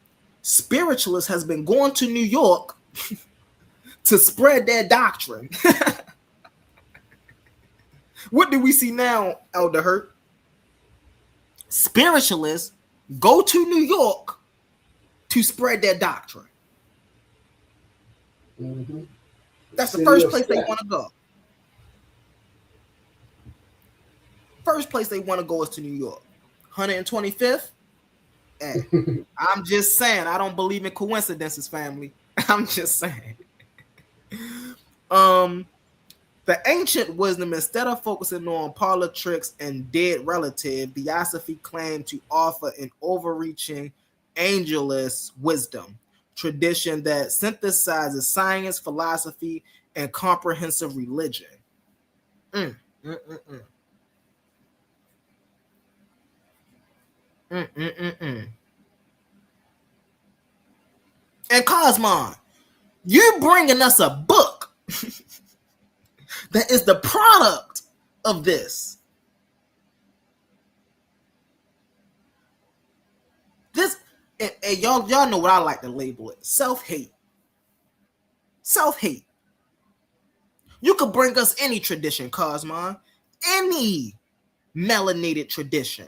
spiritualists has been going to New York to spread their doctrine. What do we see now, Elder Hurt? Spiritualists go to New York to spread their doctrine. Mm-hmm. That's the first place they want to go. First place they want to go is to New York. 125th? Hey, I'm just saying, I don't believe in coincidences, family. I'm just saying. The ancient wisdom, instead of focusing on parlor tricks and dead relative, Theosophy claimed to offer an overreaching angelist wisdom tradition that synthesizes science, philosophy, and comprehensive religion. And Cosmon, you bringing us a book that is the product of this. This and y'all know what I like to label it: self-hate. Self-hate. You could bring us any tradition, Cosmon, any melanated tradition,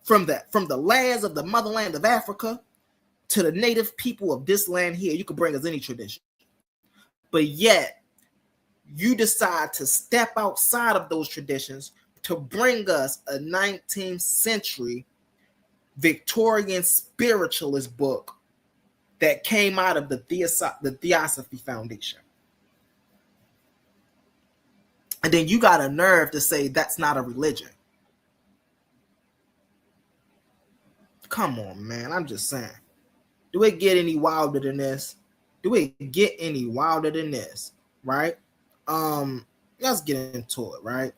from the lands of the motherland of Africa to the native people of this land here. You could bring us any tradition, but yet you decide to step outside of those traditions to bring us a 19th century Victorian spiritualist book that came out of the Theosophy Foundation. And then you got a nerve to say that's not a religion. Come on, man. I'm just saying. Do it get any wilder than this? Right? Let's get into it, right?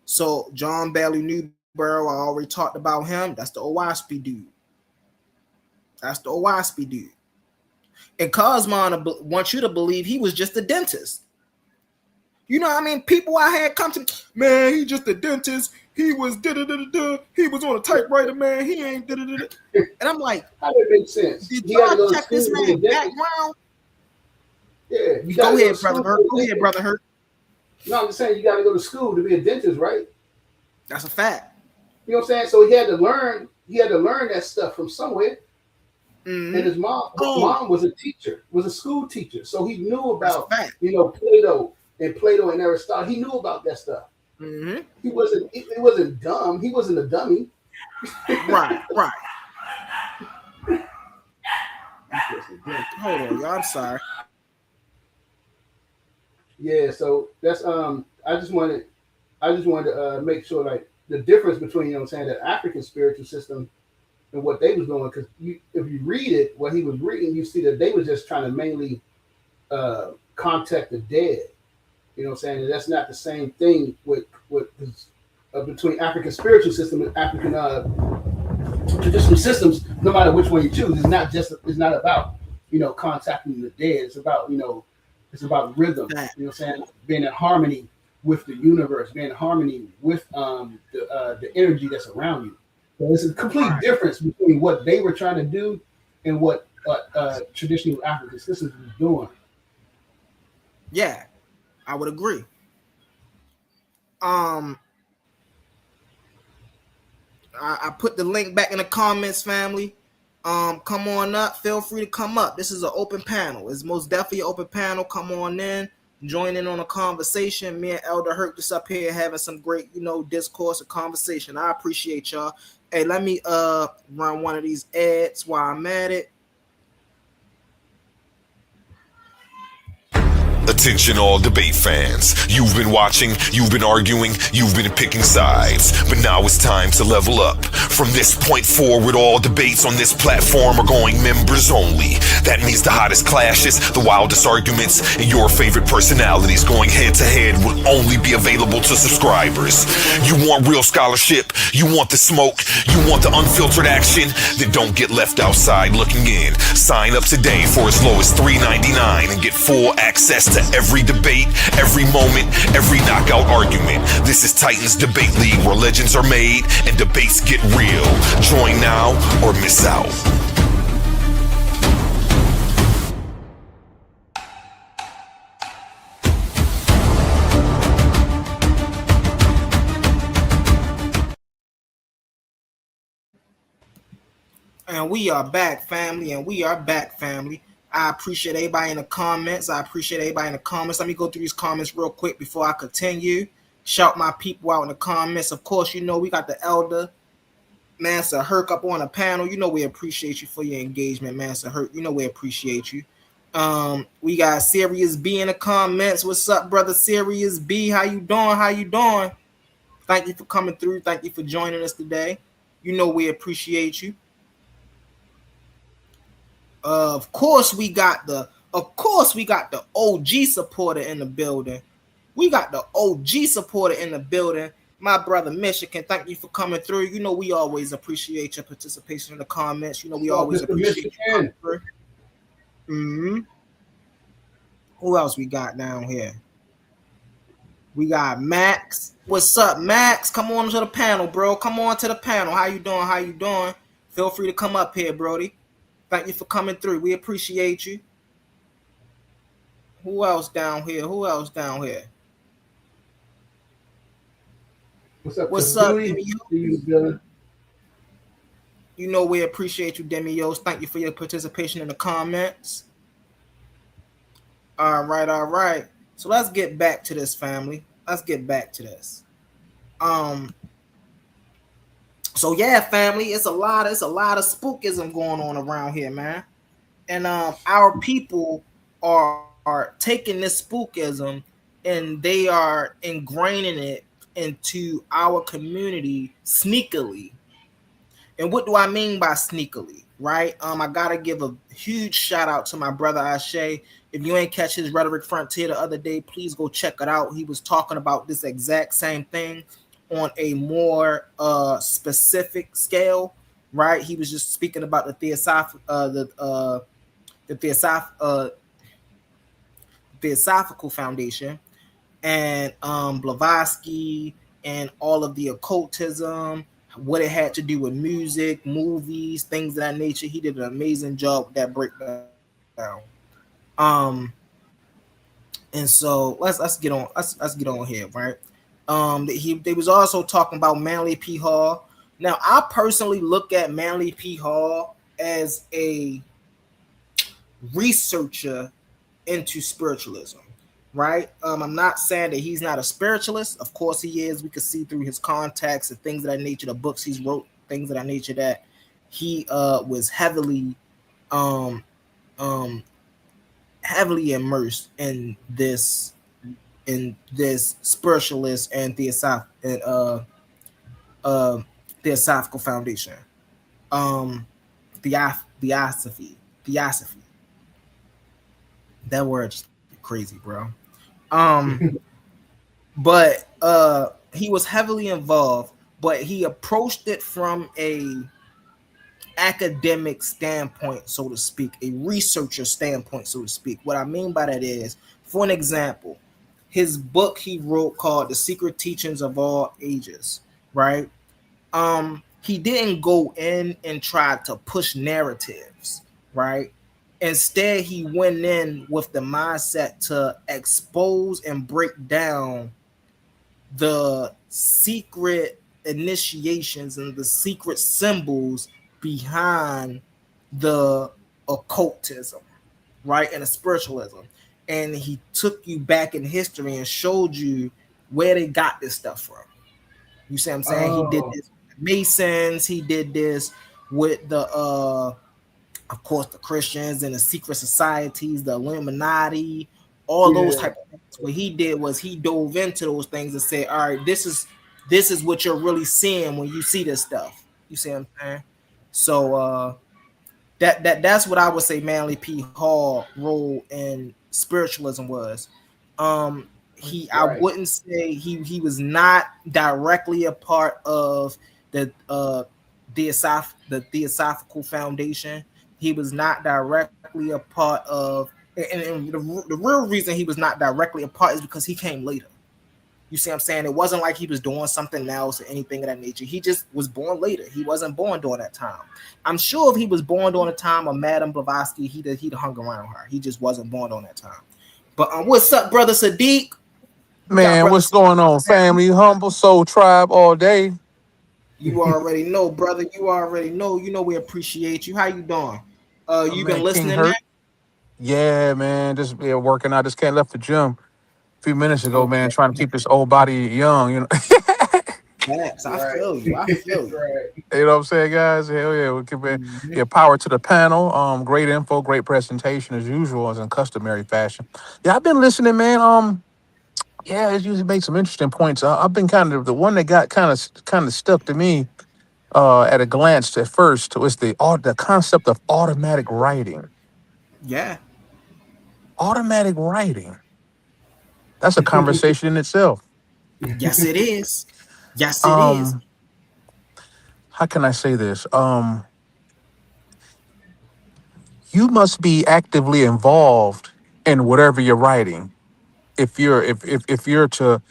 So John Bailey Newborough, I already talked about him. That's the Owaspy dude. That's the Owaspy dude. And Cosmon wants you to believe he was just a dentist. You know what I mean? People I had come to, man, he just a dentist. He was da-da-da-da-da. He was on a typewriter, man. He ain't da-da-da-da. And I'm like, how did it make sense? Did y'all check this man's background? Yeah. Go ahead, brother Hurt. Go ahead, brother Hurt. No, I'm just saying you got to go to school to be a dentist, right? That's a fact. You know what I'm saying? So he had to learn that stuff from somewhere. Mm-hmm. And his mom was a teacher, was a school teacher. So he knew about, Plato and Aristotle. He knew about that stuff. Mm-hmm. It wasn't dumb. He wasn't a dummy. Right. Hold on, y'all. I'm sorry. Yeah, so that's I just wanted to make sure, like, the difference between, you know what I'm saying, the African spiritual system and what they was doing, because if you read it, what he was reading, you see that they was just trying to mainly contact the dead. You know what I'm saying? And that's not the same thing with between African spiritual system and African traditional systems. No matter which one you choose, it's not about contacting the dead. It's about it's about rhythm. You know what I'm saying? Being in harmony with the universe, being in harmony with the energy that's around you. So it's a complete difference between what they were trying to do and what traditional African systems was doing. Yeah, I would agree. I put the link back in the comments, family. Come on up. Feel free to come up. This is an open panel. It's most definitely an open panel. Come on in. Join in on a conversation. Me and Elder Hurt just up here having some great, discourse and conversation. I appreciate y'all. Hey, let me run one of these ads while I'm at it. Attention all debate fans. You've been watching, you've been arguing, you've been picking sides. But now it's time to level up. From this point forward, all debates on this platform are going members only. That means the hottest clashes, the wildest arguments, and your favorite personalities going head to head will only be available to subscribers. You want real scholarship, you want the smoke, you want the unfiltered action, then don't get left outside looking in. Sign up today for as low as $3.99 and get full access to every debate, every moment, every knockout argument. This is Titans Debate League, where legends are made and debates get real. Join now or miss out. And we are back, family. I appreciate everybody in the comments. Let me go through these comments real quick before I continue. Shout my people out in the comments. Of course, we got the Elder, Master Herc, up on the panel. We appreciate you for your engagement, Master Herc. We appreciate you. We got Sirius B in the comments. What's up, brother Sirius B? How you doing? Thank you for coming through. Thank you for joining us today. We appreciate you. Of course, we got the OG supporter in the building. My brother Michigan, thank you for coming through. We always appreciate your participation in the comments. We always appreciate you coming through. Mm-hmm. Who else we got down here? We got Max. What's up, Max? Come on to the panel, bro. Come on to the panel. How you doing? Feel free to come up here, Brody. Thank you for coming through. We appreciate you. Who else down here? What's up, Demios? We appreciate you, Demios. Thank you for your participation in the comments. All right. So let's get back to this, family. So yeah, family, it's a lot of spookism going on around here, man. And our people are taking this spookism and they are ingraining it into our community sneakily. And what do I mean by sneakily, right? I gotta give a huge shout out to my brother Ashe. If you ain't catch his Rhetoric Frontier the other day, please go check it out. He was talking about this exact same thing on a more specific scale. right? He was just speaking about the Theosophical Foundation, and Blavatsky, and all of the occultism, what it had to do with music, movies, things of that nature. He did an amazing job with that breakdown. Um, and so let's get on here, right? They was also talking about Manly P. Hall. Now, I personally look at Manly P. Hall as a researcher into spiritualism, right? I'm not saying that he's not a spiritualist. Of course he is. We could see through his contacts and things of that nature, the books he's wrote, things of that nature, that he was um um heavily immersed in this spiritualist and uh theosophical foundation. Um Theosophy. That word's crazy, bro. Um but he was heavily involved, but he approached it from a academic standpoint, so to speak, a researcher standpoint, so to speak. What I mean by that is, for an example, his book he wrote called The Secret Teachings of All Ages, right? He didn't go in and try to push narratives, right? Instead, he went in with the mindset to expose and break down the secret initiations and the secret symbols behind the occultism, right? And the spiritualism. And he took you back in history and showed you where they got this stuff from. You see what I'm saying? He did this with the Masons, he did this with the of course the Christians and the secret societies, the Illuminati, all those type of things. What he did was he dove into those things and said, all right, this is what you're really seeing when you see this stuff. You see what I'm saying? So that's what I would say Manly P. Hall role in spiritualism was. I Right. wouldn't say he was not directly a part of the the Theosophical Foundation. He was not directly a part of, and the real reason he was not directly a part is because he came later. You see what I'm saying? It wasn't like he was doing something else or anything of that nature. He just was born later. He wasn't born during that time. I'm sure if he was born during the time of Madame Blavatsky, he'd hung around her. He just wasn't born during that time. But what's up, brother Sadiq? We got Man, brother what's Sadiq. going on, family? Humble Soul Tribe all day. You already know, brother. You already know. You know we appreciate you. How you doing? You been Man, King listening, man? Hurt. Yeah, man, just working out. Just can't left the gym a few minutes ago, man. Okay. Trying to keep this old body young. Facts. I Right. feel you. I feel you. Right. You know what I'm saying, guys? Hell yeah, we give it. Mhm. Yeah, power to the panel. Great info, great presentation as usual, as in customary fashion. Yeah, I've been listening, man. Yeah, it usually makes some interesting points. I've been kind of the one that got kind of stuck to me. At a glance, at first, was the concept of automatic writing. Yeah. Automatic writing. That's a conversation in itself. Yes, it is. Yes, it is. Um, how can I say this? You must be actively involved in whatever you're writing. If you're to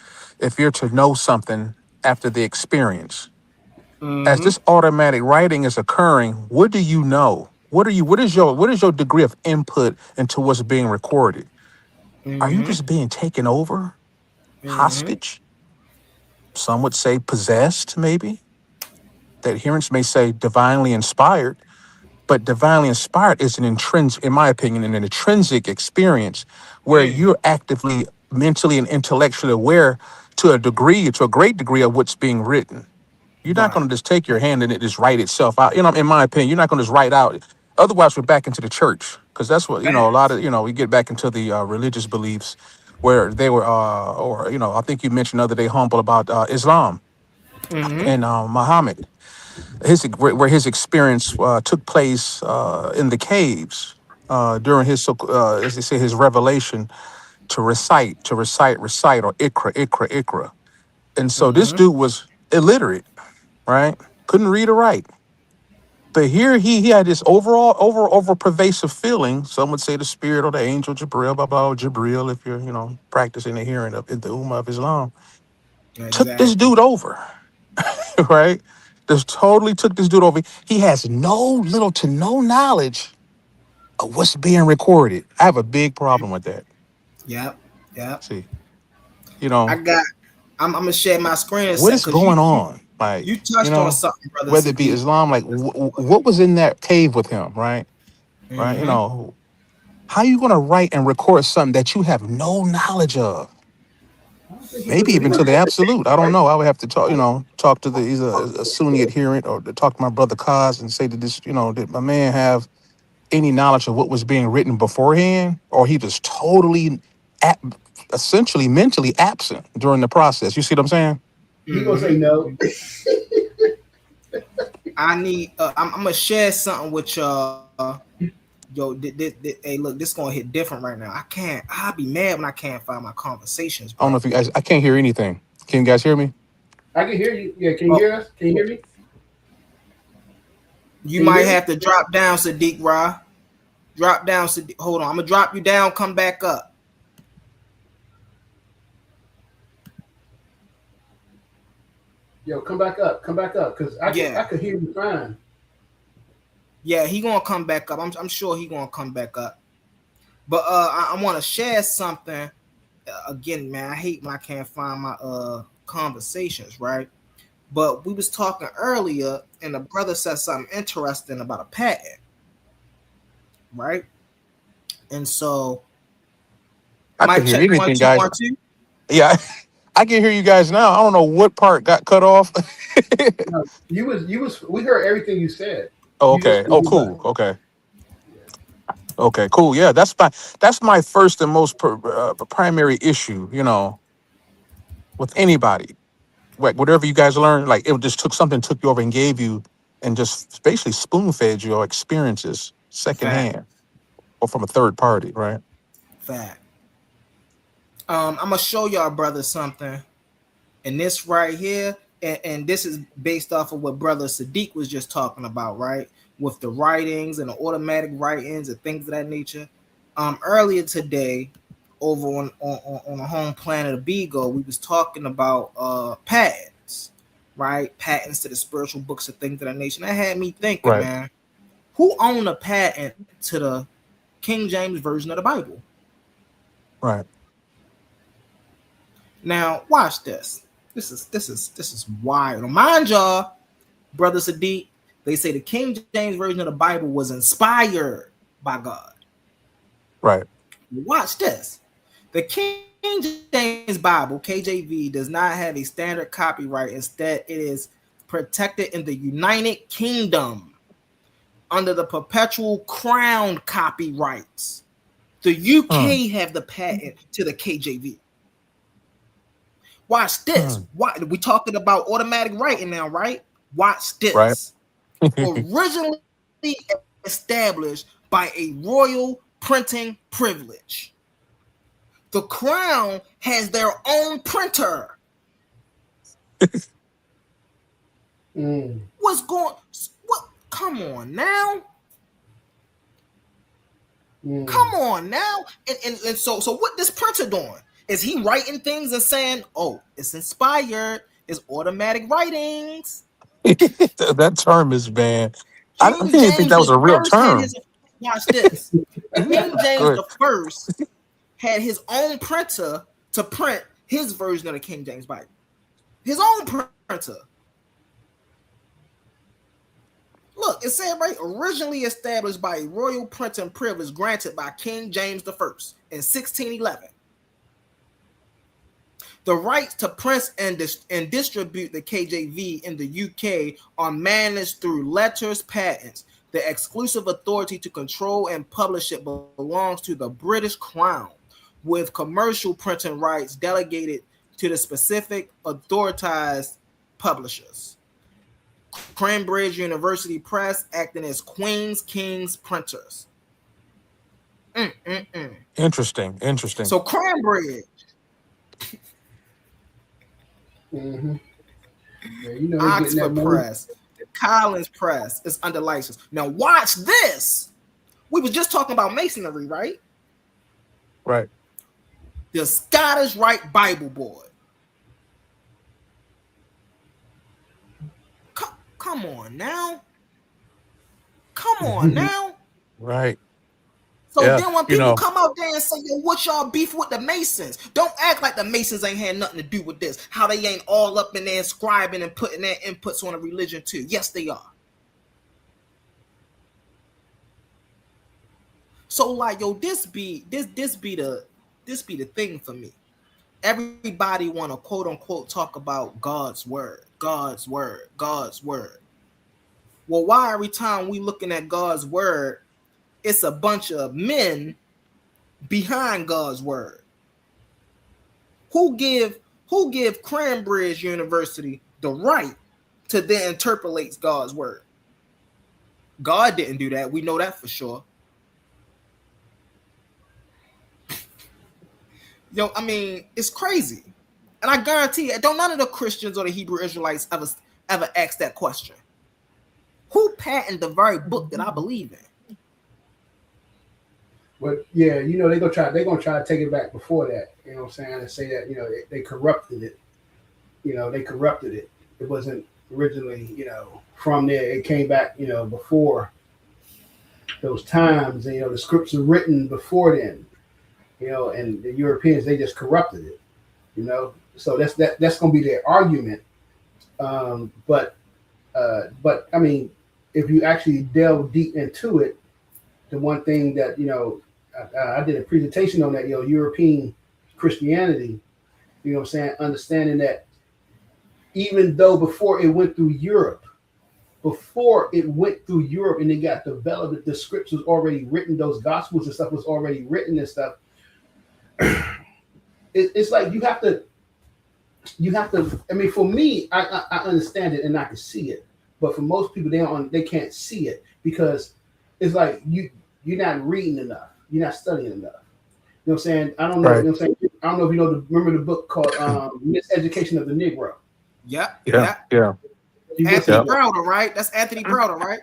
know something after the experience. As Mm-hmm. this automatic writing is occurring, what do you know? What is your degree of input into what's being recorded? Are you Mm-hmm. just being taken over? Mm-hmm. Hostage? Some would say possessed, maybe. The adherents may say divinely inspired, but divinely inspired is an intrinsic, in my opinion, an intrinsic experience where Mm. you're actively mentally and intellectually aware to a great degree of what's being written. You're not Right. going to just take your hand and it just write itself out. In my opinion, you're not going to just write out. Otherwise, we're back into the church because that's what, a lot Facts. of, we get back into the religious beliefs where they were, or, I think you mentioned the other day, Humble, about Islam Mm-hmm. and Muhammad, where his experience took place in the caves during as they say, his revelation to recite, or Ikra. And so this Mm-hmm. dude was illiterate, right? Couldn't read or write. But here he had this overall over pervasive feeling. Some would say the spirit or the angel Jibril, blah blah Jibril, if you're practicing the hearing of in the Ummah of Islam, took this Exactly. dude over, right? This totally took this dude over. He has no little to no knowledge of what's being recorded. I have a big problem with that. Yep. Yep. See, I got. I'm gonna share my screen a what sec is because you, going you on? Like, you touched on something, brother whether it be Sadiq. Islam, like what was in that cave with him, right? Right? Mm-hmm. How you gonna write and record something that you have no knowledge of? I don't think he was Maybe in even to the the absolute. I don't right. know. I would have to talk, talk to he's a Sunni adherent, or to talk to my brother Kaz and say that this, did my man have any knowledge of what was being written beforehand, or he was totally, ap- essentially mentally absent during the process. You see what I'm saying? He gonna Mm-hmm. say no. I need. I'm gonna share something with y'all. Yo, hey, look, this gonna hit different right now. I can't. I'll be mad when I can't find my conversations, I don't know bro. if you guys. I can't hear anything. Can you guys hear me? I can hear you. Yeah, can you Oh, hear us? Can you hear me? you Can you might hear me? have to drop down, Sadiq Ra. Drop down, Sadiq. Hold on, I'm gonna drop you down. Come back up. Yo, come back up. Come back up. Cause I Yeah, could hear you fine. yeah, he gonna come back up. I'm sure he gonna come back up. But I want to share something again, man. I hate when I can't find my conversations, right? But we was talking earlier, and the brother said something interesting about a patent, right? And so, I mic can hear check one anything, two guys. one two. Yeah, I can hear you guys now. I don't know what part got cut off. No, you was we heard everything you said. Oh, You just okay. Oh, couldn't hear us. cool. Okay. Okay. Cool. Yeah, that's my first and most primary issue. With anybody, whatever you guys learn, like it just took you over and gave you, and just basically spoon fed your experiences Fact, secondhand or from a third party, right? fact. I'm gonna show y'all brother something, and this right here, and this is based off of what brother Sadiq was just talking about, right? With the writings and the automatic writings and things of that nature. Earlier today, over on the home planet of Beagle, we was talking about patents, right? Patents to the spiritual books and things of that nature. That had me thinking, Right. man, who owned a patent to the King James version of the Bible? Right. Now, watch this. This is wild. Mind y'all, brother Sadiq, they say the King James version of the Bible was inspired by God. Right. Watch this. The King James Bible, KJV, does not have a standard copyright. Instead, it is protected in the United Kingdom under the perpetual crown copyrights. The Hmm. UK have the patent to the KJV. Watch this. Hmm. Why we talking about automatic writing now, right? Watch Right. this. Originally established by a royal printing privilege. The crown has their own printer. Mm, What's going? What? Come on now. mm. Come on now. And so what this printer doing? Is he writing things and saying, "Oh, it's inspired. It's automatic writings." That term is banned. I King didn't even think James that was the a real first had term. his. Watch this. King James Good. the first had his own printer to print his version of the King James Bible. His own printer. Look, it said right, originally established by a royal printing privilege granted by King James the First in 1611. The rights to print and distribute the KJV in the UK are managed through letters patents. The exclusive authority to control and publish it belongs to the British Crown, with commercial printing rights delegated to the specific authorized publishers. Cambridge University Press acting as Queen's King's printers. Interesting. Interesting. So Cambridge, Mm-hmm. Yeah, you know he getting that Oxford money. Press, Collins Press is under license. Now watch this. We was just talking about masonry, right? Right. The Scottish Rite Bible Board. Come on now. Come on now. Right. So Yeah. then when You people know. come out there and say, yo, what y'all beef with the Masons? Don't act like the Masons ain't had nothing to do with this. How they ain't all up in there scribing and putting their inputs on a religion too. Yes, they are. So like, yo, this be the thing for me. Everybody want to quote unquote talk about God's word, God's word, God's word. Well, why every time we looking at God's word, it's a bunch of men behind God's word? Who give Cambridge University the right to then interpolate God's word? God didn't do that. We know that for sure. Yo, I mean, it's crazy. And I guarantee you, don't none of the Christians or the Hebrew Israelites ever ask that question. Who patented the very book that I believe in? But yeah, they're gonna try to take it back before that, you know what I'm saying, and say that, they corrupted it. They corrupted it. It wasn't originally, from there. It came back, before those times, and the scripts are written before then. And the Europeans, they just corrupted it, So that's going to be their argument. But I mean, if you actually delve deep into it, the one thing that I did a presentation on that, European Christianity, what I'm saying, understanding that even though before it went through Europe and it got developed, the scripts was already written, those gospels and stuff was already written and stuff. It's like you have to. I mean, for me, I understand it and I can see it, but for most people, they can't see it because it's like you're not reading enough, you're not studying enough. You know what I'm saying? I don't know. Right. You know what I'm saying? I don't know if you remember the book called "Miseducation of the Negro." Yeah. Anthony Browder, right? That's Anthony Browder, right?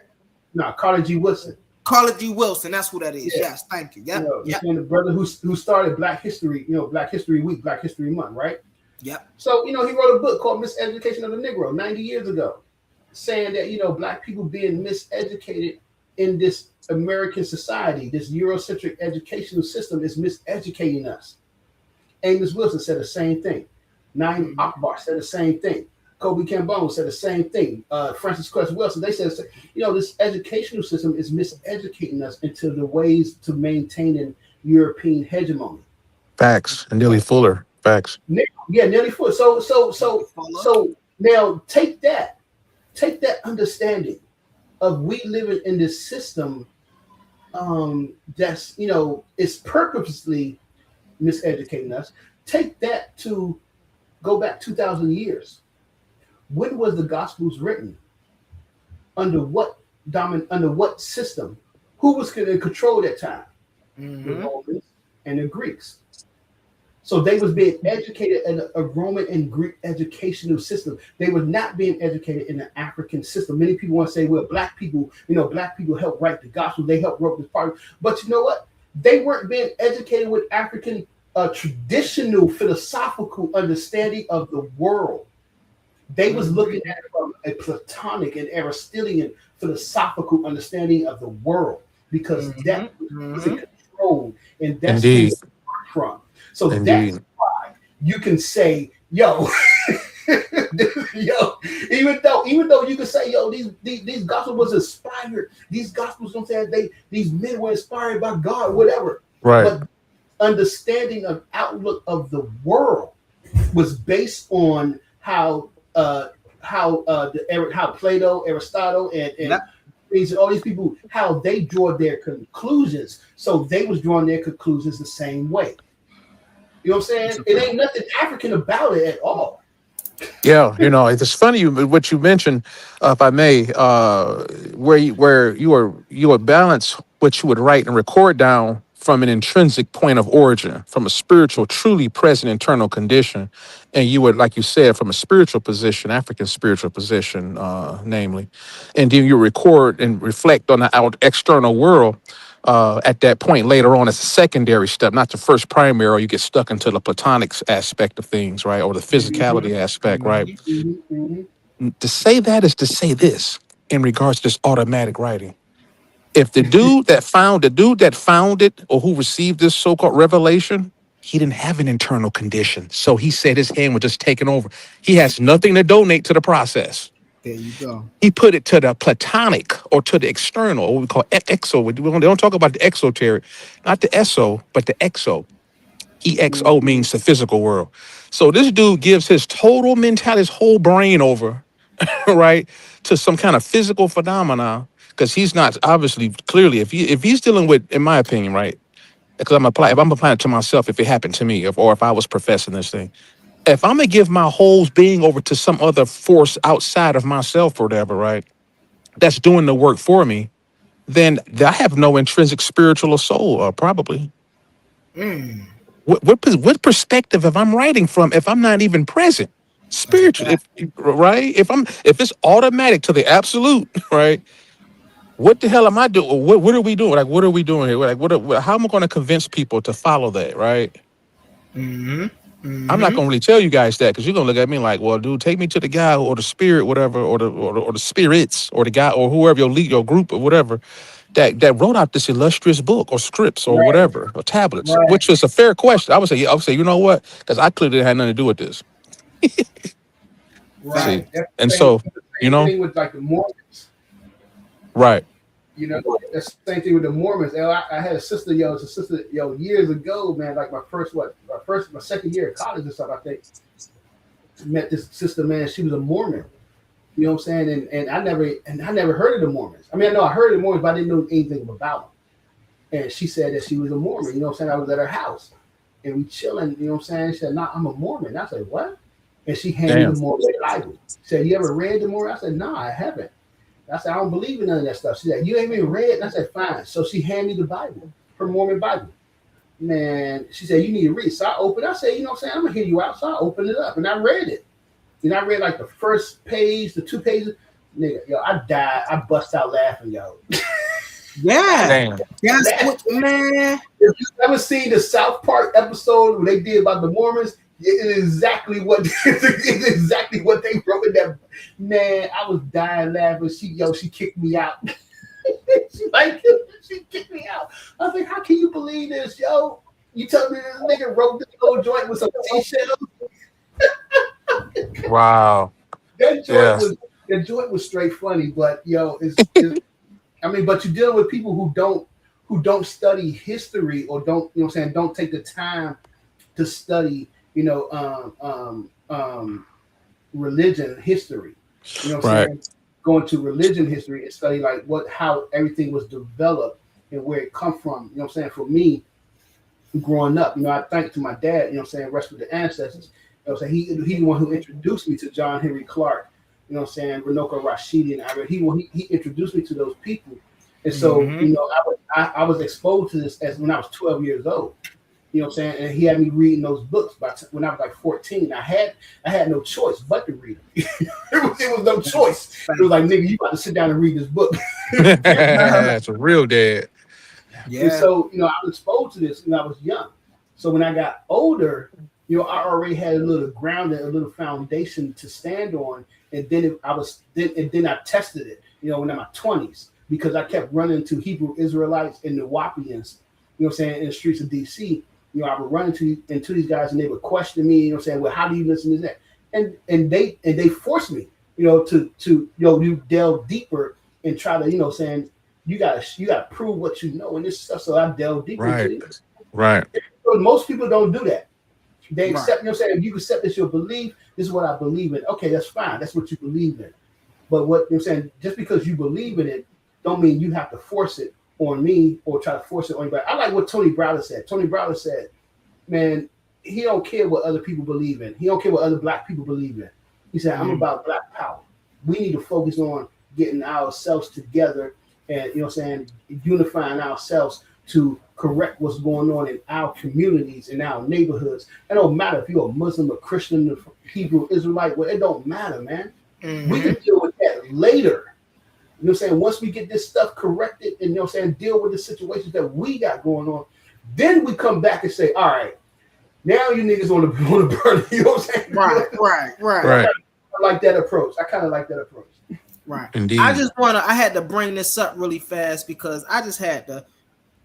No, Carter G. Wilson. Carter G. Wilson, that's who that is. Yeah. Yes, thank you. Yeah, And the brother who started Black History, Black History Week, Black History Month, right? Yep. So, he wrote a book called Miseducation of the Negro 90 years ago, saying that, Black people being miseducated in this American society, this Eurocentric educational system is miseducating us. Amos Wilson said the same thing. Naim Akbar said the same thing. Kobe Cambone said the same thing. Francis Cress Wilson, they said, this educational system is miseducating us into the ways to maintaining European hegemony. Facts. And Neely Fuller. Facts. Yeah, nearly full. So now take that understanding of we living in this system that's is purposely miseducating us. Take that to go back 2,000 years. When was the Gospels written? Under what system? Who was in control at that time? The Romans and the Greeks. So they was being educated in a Roman and Greek educational system. They were not being educated in the African system. Many people want to say, well, Black people helped write the gospel. They helped write this part. But you know what? They weren't being educated with African traditional philosophical understanding of the world. They was looking at it from a Platonic and Aristotelian philosophical understanding of the world because that was in control, and that's where it from. So that's why you can say, yo, even though you can say, yo, these gospels was inspired. These gospels, I'm saying, these men were inspired by God, whatever. Right. But understanding of outlook of the world was based on how Plato, Aristotle, and all these people, how they draw their conclusions. So they was drawing their conclusions the same way. You know what I'm saying? It ain't nothing African about it at all. Yeah, it's funny what you mentioned, if I may, where you would balance what you would write and record down from an intrinsic point of origin, from a spiritual, truly present internal condition. And you would, like you said, from a spiritual position, African spiritual position, namely. And then you record and reflect on the external world at that point later on as a secondary step, not the first primary, or you get stuck into the platonic aspect of things, right? Or the physicality aspect, right? To say that is to say this in regards to this automatic writing. If the dude that found it or who received this so-called revelation, he didn't have an internal condition. So he said his hand was just taken over. He has nothing to donate to the process. There you go. He put it to the platonic or to the external, or what we call exo. They don't talk about the exoteric, not the eso, but the exo. EXO means the physical world. So this dude gives his total mentality, his whole brain over, right, to some kind of physical phenomena, because he's not obviously clearly if he's dealing with, in my opinion, right, because if I'm applying it to myself, if it happened to me, or if I was professing this thing, if I'm gonna give my whole being over to some other force outside of myself or whatever, right, that's doing the work for me, then I have no intrinsic spiritual or soul, probably. What perspective if I'm writing from if I'm not even present spiritual, right? If it's automatic to the absolute, right? What the hell am I doing? What are we doing? Like, what are we doing here? Like, how am I going to convince people to follow that, right? I'm not going to really tell you guys that, because you're going to look at me like, well, dude, take me to the guy or the spirit, whatever, or the spirits, or the guy or whoever your group or whatever that wrote out this illustrious book or scripts or whatever or tablets, which was a fair question. I would say, you know what? Because I clearly had nothing to do with this. See? That's And the so, same thing with like the Mormons. right. You know, that's the same thing with the Mormons. And I had a sister, years ago, man, like my second year of college or something, I think. Met this sister, man. She was a Mormon. You know what I'm saying? And I never heard of the Mormons. I mean, I know I heard of the Mormons, but I didn't know anything about them. And she said that she was a Mormon. You know what I'm saying? I was at her house and we chilling. You know what I'm saying? She said, "No, I'm a Mormon." I said, "What?" And she handed me the Mormon Bible. She said, "You ever read the Mormon?" I said, "No, I haven't." I said, "I don't believe in none of that stuff." She said, "You ain't even read?" And I said, "Fine." So she handed me the Bible, her Mormon Bible. Man, she said, "You need to read." So I opened it. I said, "You know what I'm saying? I'm going to hear you out." So I opened it up and I read it. And I read like the first page, the 2 pages. Nigga, yo, I died. I bust out laughing, yo. Yeah. Damn. That's what, man. If you ever seen the South Park episode where they did about the Mormons, it is exactly what they wrote in that. Man, I was dying laughing. She kicked me out. She kicked me out. I was like, how can you believe this, yo? You tell me this nigga wrote this little joint with some seashells? Wow. That joint was straight funny, but yo, but you're dealing with people who don't study history or don't, you know what I'm saying, don't take the time to study, religion history. You know what I'm saying? Going to religion history and study like how everything was developed and where it come from. You know what I'm saying? For me, growing up, I thank to my dad, you know what I'm saying, rest with the ancestors. You know what I'm saying? He the one who introduced me to John Henry Clark, you know what I'm saying, Runoko Rashidi, and he introduced me to those people. And so, I was exposed to this when I was 12 years old. You know what I'm saying? And he had me reading those books when I was like 14. I had no choice but to read them. it was no choice. It was like, nigga, you got to sit down and read this book. That's a real dad. Yeah. And so, I was exposed to this when I was young. So when I got older, I already had a little grounding, a little foundation to stand on. And then I tested it, when in my 20s, because I kept running to Hebrew Israelites and the Wapians, you know what I'm saying, in the streets of DC. I would run into these guys and they would question me, saying, well, how do you listen to that? And they forced me, to you delve deeper and try to, saying, you gotta prove what you know and this stuff. So I delve deeper into it. Right. So most people don't do that. They accept, saying, you accept this your belief, this is what I believe in. Okay, that's fine. That's what you believe in. But what I'm saying, just because you believe in it, don't mean you have to force it on me or try to force it on anybody. I like what Tony Browder said. Tony Browder said, man, he don't care what other people believe in. He don't care what other black people believe in. He said, I'm about black power. We need to focus on getting ourselves together and, unifying ourselves to correct what's going on in our communities, in our neighborhoods. It don't matter if you're a Muslim, a Christian, a Hebrew, Israelite. Well, it don't matter, man. We can deal with that later. You know what I'm saying? Once we get this stuff corrected and, you know what I'm saying, deal with the situations that we got going on, then we come back and say, all right, now you niggas on the burn. You know what I'm saying? Right. I like that approach. I kind of like that approach. Right. Indeed. I had to bring this up really fast because I just had to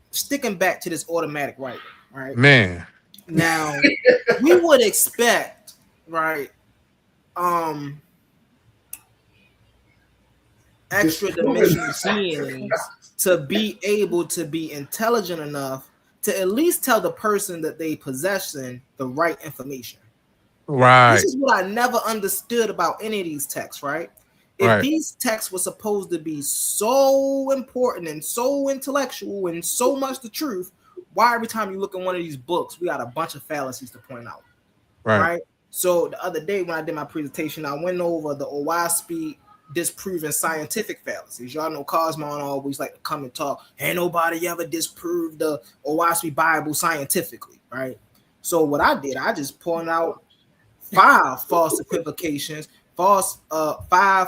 sticking back to this automatic writing, right? Man. Now we would expect, right? Extra dimensional beings to be able to be intelligent enough to at least tell the person that they possessing the right information. Right. This is what I never understood about any of these texts, right? If these texts were supposed to be so important and so intellectual and so much the truth, why every time you look at one of these books, we got a bunch of fallacies to point out, right? So the other day when I did my presentation, I went over the Owaspy disproving scientific fallacies. Y'all know Cosmo always like to come and talk. Ain't nobody ever disproved the Owaspy Bible scientifically, right? So what I did, I just pointed out 5 false equivocations, five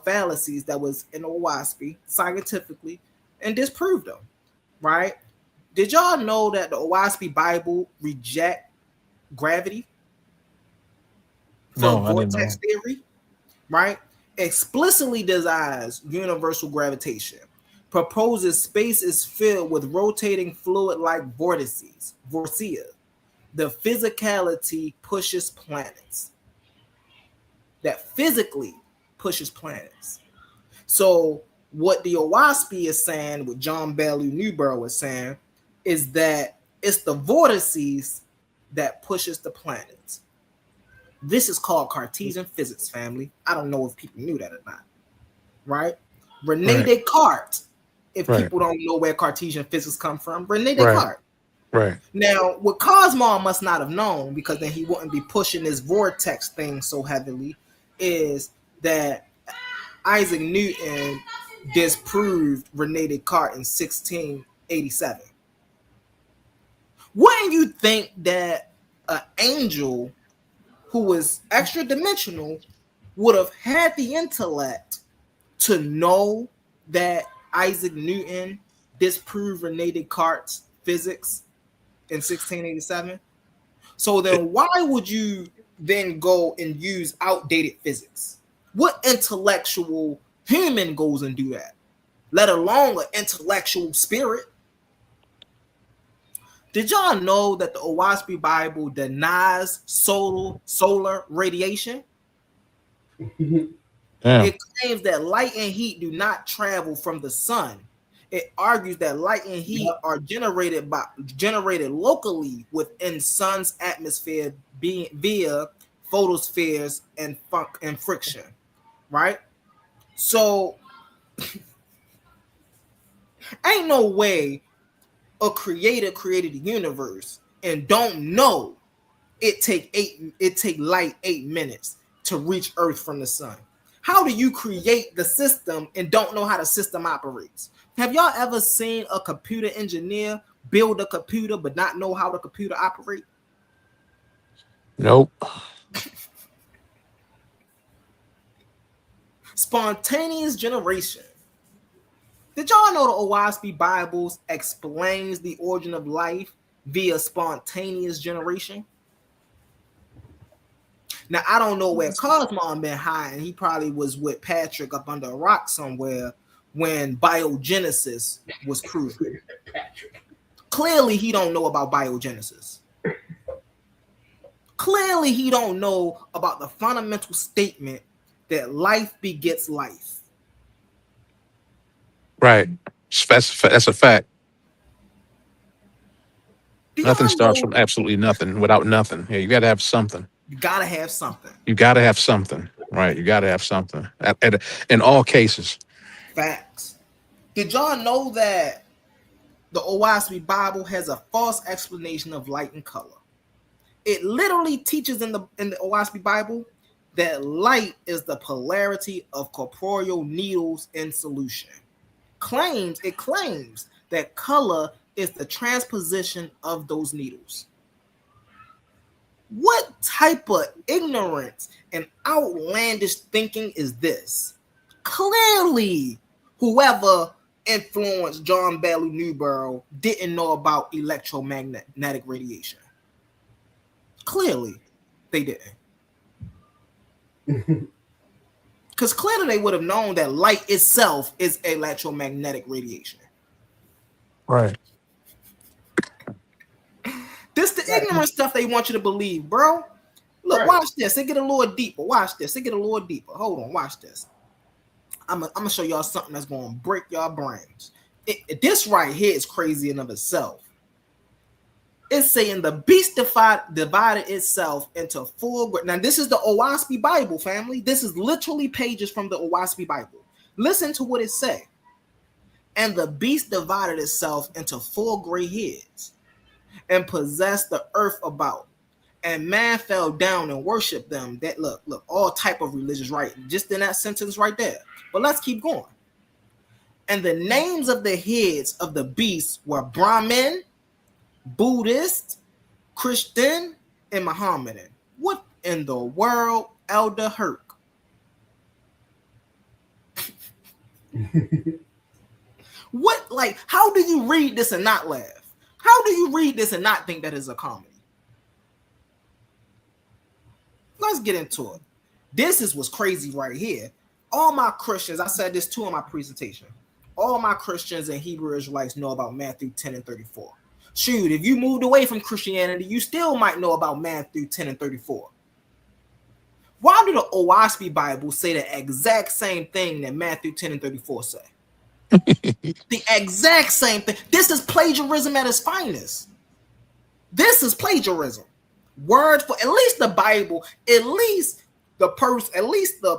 fallacies that was in Owaspy scientifically and disproved them, right? Did y'all know that the Owaspy Bible reject gravity for vortex theory, right? Explicitly desires universal gravitation, proposes space is filled with rotating fluid like vortices, vorsia. The physicality pushes planets. That physically pushes planets. So what the Owaspy is saying, what John Bailey Newborough is saying, is that it's the vortices that pushes the planets. This is called Cartesian physics, family. I don't know if people knew that or not, right? Rene Descartes, if people don't know where Cartesian physics come from, Rene Descartes. Right. Now, what Cosmo must not have known, because then he wouldn't be pushing this vortex thing so heavily, is that Isaac Newton disproved Rene Descartes in 1687. Wouldn't you think that an angel who was extra dimensional would have had the intellect to know that Isaac Newton disproved Rene Descartes' physics in 1687? So then why would you then go and use outdated physics? What intellectual human goes and do that? Let alone an intellectual spirit. Did y'all know that the Owaspy Bible denies solar radiation? It claims that light and heat do not travel from the sun. It argues that light and heat are generated locally within sun's atmosphere via photospheres and friction, right? So ain't no way a creator created the universe and don't know it take light 8 minutes to reach Earth from the sun. How do you create the system and don't know how the system operates? Have y'all ever seen a computer engineer build a computer but not know how the computer operates? Nope. Spontaneous generation. Did y'all know the Owaspy Bibles explains the origin of life via spontaneous generation? Now, I don't know where Cosmo been hiding. He probably was with Patrick up under a rock somewhere when biogenesis was proven. Clearly, he don't know about biogenesis. Clearly, he don't know about the fundamental statement that life begets life. Right. That's a fact. Nothing starts from absolutely nothing without nothing. Yeah, you got to have something. You got to have something. You got to have something. Right. You got to have something. In all cases. Facts. Did y'all know that the Owaspy Bible has a false explanation of light and color? It literally teaches in the Owaspy Bible that light is the polarity of corporeal needles in solution. It claims that color is the transposition of those needles. What type of ignorance and outlandish thinking is this? Clearly, whoever influenced John Bailey Newborough didn't know about electromagnetic radiation. Clearly, they didn't. Because clearly they would have known that light itself is electromagnetic radiation. Right. This the ignorant stuff they want you to believe, bro. Look, watch this. It get a little deeper. Watch this. It get a little deeper. Hold on. Watch this. I'm gonna show y'all something that's gonna break y'all brains. This right here is crazy in of itself. It's saying the beast divided itself into 4. Now, this is the Owaspy Bible, family. This is literally pages from the Owaspy Bible. Listen to what it say. And the beast divided itself into 4 gray heads and possessed the earth about. And man fell down and worshiped them. That look, all type of religious right, just in that sentence right there. But let's keep going. And the names of the heads of the beasts were Brahmin, Buddhist, Christian, and Mohammedan. What in the world, Elder Herc? What, like, how do you read this and not laugh? How do you read this and not think that is a comedy? Let's get into it. This is what's crazy right here. All my Christians, I said this too in my presentation. All my Christians and Hebrew Israelites know about Matthew 10 and 34. Shoot, if you moved away from Christianity, you still might know about Matthew 10 and 34. Why do the Owaspy Bible say the exact same thing that Matthew 10 and 34 say? The exact same thing. This is plagiarism at its finest. This is plagiarism. Word for at least the Bible, at least the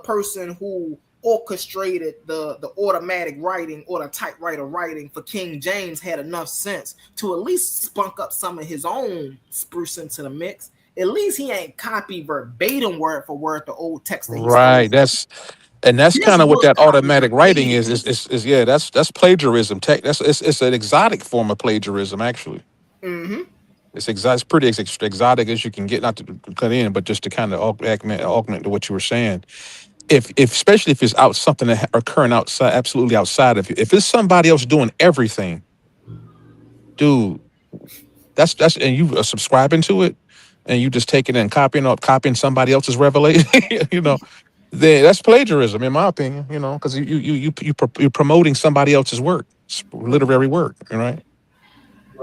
person who orchestrated the automatic writing or the typewriter writing for King James had enough sense to at least spunk up some of his own spruce into the mix. At least he ain't copy verbatim word for word the old text. Right. That's kind of what that automatic writing is. Yeah, that's plagiarism. It's an exotic form of plagiarism, actually. Mm-hmm. It's pretty exotic as you can get, not to cut in, but just to kind of augment to what you were saying. If especially if it's out something that occurring outside, absolutely outside of you. If it's somebody else doing everything, dude, that's and you are subscribing to it, and you just taking it and copying somebody else's revelation, then that's plagiarism, in my opinion. Because you're promoting somebody else's work, literary work, right?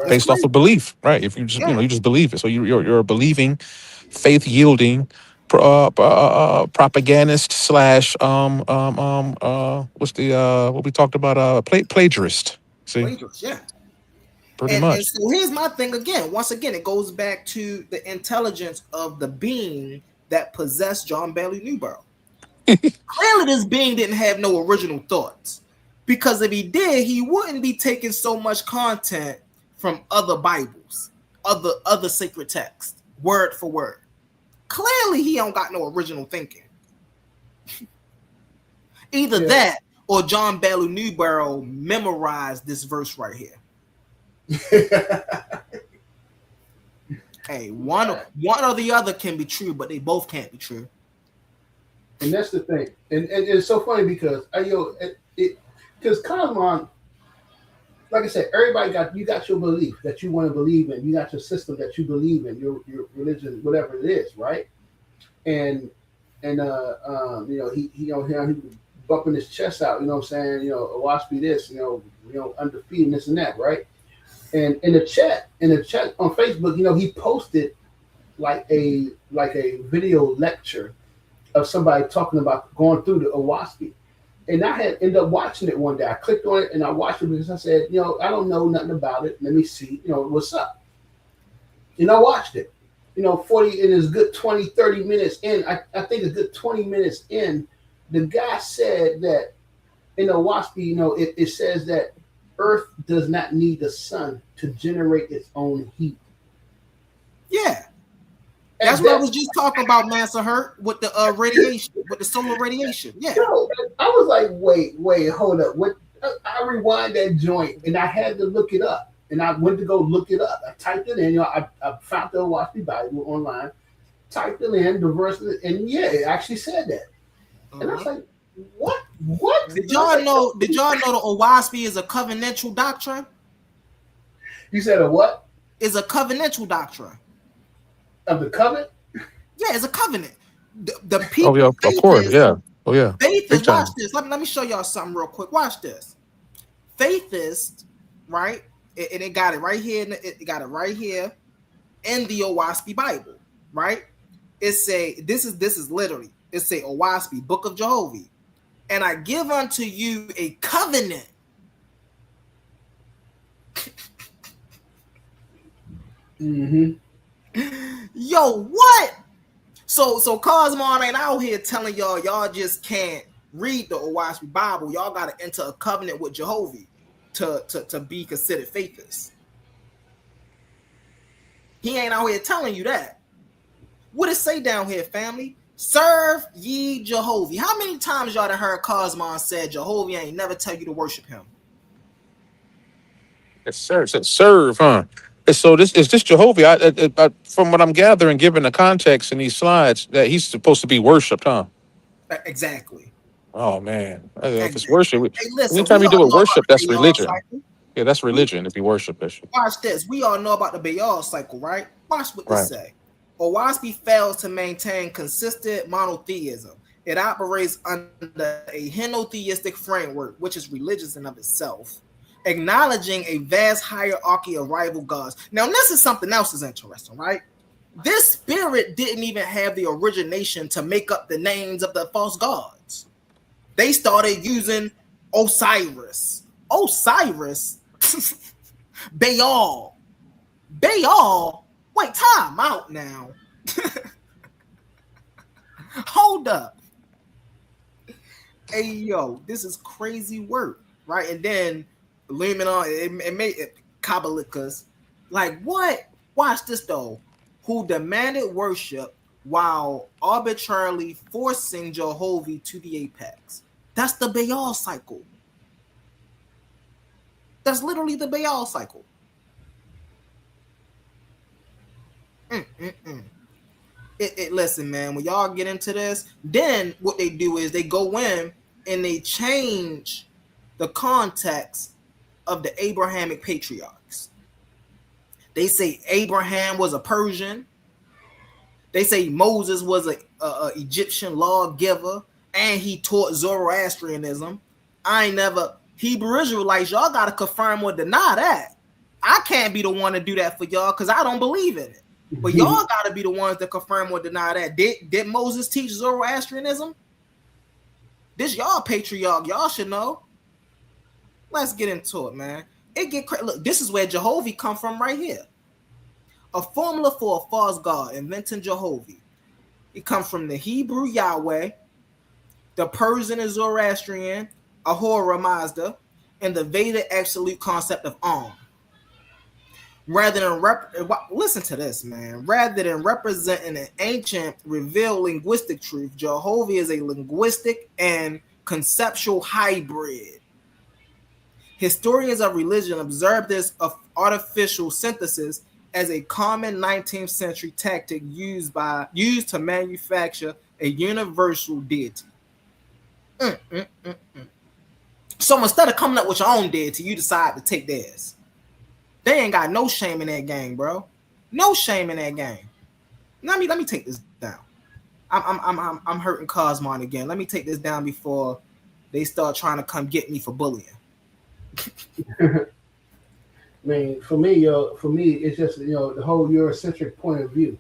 Based off of belief, right? If you just you just believe it, so you're a believing, faith yielding, propagandist / what's the what we talked about, plagiarist. See, plagiarist, yeah. Pretty much. And so here's my thing again. Once again, it goes back to the intelligence of the being that possessed John Bailey Newborough. Clearly, this being didn't have no original thoughts, because if he did, he wouldn't be taking so much content from other Bibles, other sacred texts, word for word. Clearly, he don't got no original thinking. Either that or John Bailey Newborough memorized this verse right here. Hey, one or the other can be true, but they both can't be true. And that's the thing. And it's so funny because because Kazman, like I said, everybody got your belief that you want to believe in. You got your system that you believe in, your religion, whatever it is, right? And he bumping his chest out, you know what I'm saying? Owaspy this, undefeated, this and that, right? And in the chat on Facebook, he posted like a video lecture of somebody talking about going through the Owaspy. And I had ended up watching it one day. I clicked on it and I watched it because I said, I don't know nothing about it. Let me see, what's up. And I watched it. 40 in his good 20, 30 minutes in. I think a good 20 minutes in, the guy said that in Owaspy, it says that Earth does not need the sun to generate its own heat. Yeah. That's what I was just talking about, Master Hurt, with the radiation, with the solar radiation. Yeah. I was like, wait, hold up. What? I rewind that joint and I had to look it up. And I went to go look it up. I typed it in. I found the Owaski Bible online, typed it in, the verse, and yeah, it actually said that. And I was like, what? What? Did y'all know the Owaski is a covenantal doctrine? You said a what? Is a covenantal doctrine. Of the covenant? Yeah, it's a covenant. The people. Oh yeah, of course, yeah. Oh yeah. Faith is, watch this. Let me show y'all something real quick. Watch this. Faithist, right? And it got it right here. It got it right here in the Owaski Bible, right? It say this is literally it say Owaski, Book of Jehovah, and I give unto you a covenant. Yo, what? So Cosmon ain't out here telling y'all just can't read the Owaski Bible. Y'all got to enter a covenant with Jehovah to be considered faithist. He ain't out here telling you that. What it say down here, family? Serve ye Jehovah. How many times y'all done heard Cosmon said Jehovah ain't never tell you to worship him? It serve, huh? So this Jehovah. From what I'm gathering, given the context in these slides, that he's supposed to be worshipped, huh? Exactly. Oh man, if it's worship, hey, listen, anytime you do it worship, that's religion. Cycle. Yeah, that's religion. If you worship that shit. Watch this. We all know about the Baal cycle, right? Watch what this say. Owaski fails to maintain consistent monotheism. It operates under a henotheistic framework, which is religious in of itself, acknowledging a vast hierarchy of rival gods. Now, this is something else is interesting, right? This spirit didn't even have the origination to make up the names of the false gods. They started using Osiris. Baal. Wait, time out now. Hold up. Hey, yo, this is crazy work, right? And then Luminon, it made it Kabbalikas. Like, what? Watch this, though. Who demanded worship while arbitrarily forcing Jehovah to the apex. That's the Baal cycle. That's literally the Baal cycle. Listen, man, when y'all get into this, then what they do is they go in and they change the context of the Abrahamic patriarchs. They say Abraham was a Persian. They say Moses was a Egyptian lawgiver, and he taught Zoroastrianism. Hebrew Israelites, y'all got to confirm or deny that. I can't be the one to do that for y'all because I don't believe in it. But y'all got to be the ones to confirm or deny that. Did Moses teach Zoroastrianism? This y'all patriarch. Y'all should know. Let's get into it, man. Look, this is where Jehovah come from right here. A formula for a false god, inventing Jehovah. It comes from the Hebrew Yahweh, the Persian and Zoroastrian, Ahura Mazda, and the Vedic absolute concept of Om. Listen to this, man. Rather than representing an ancient, revealed linguistic truth, Jehovah is a linguistic and conceptual hybrid. Historians of religion observe this artificial synthesis as a common 19th century tactic used to manufacture a universal deity. So instead of coming up with your own deity, you decide to take theirs. They ain't got no shame in that game, bro. No shame in that game. Let me take this down. I'm hurting Cosmon again. Let me take this down before they start trying to come get me for bullying. I mean, for me, it's just the whole Eurocentric point of view,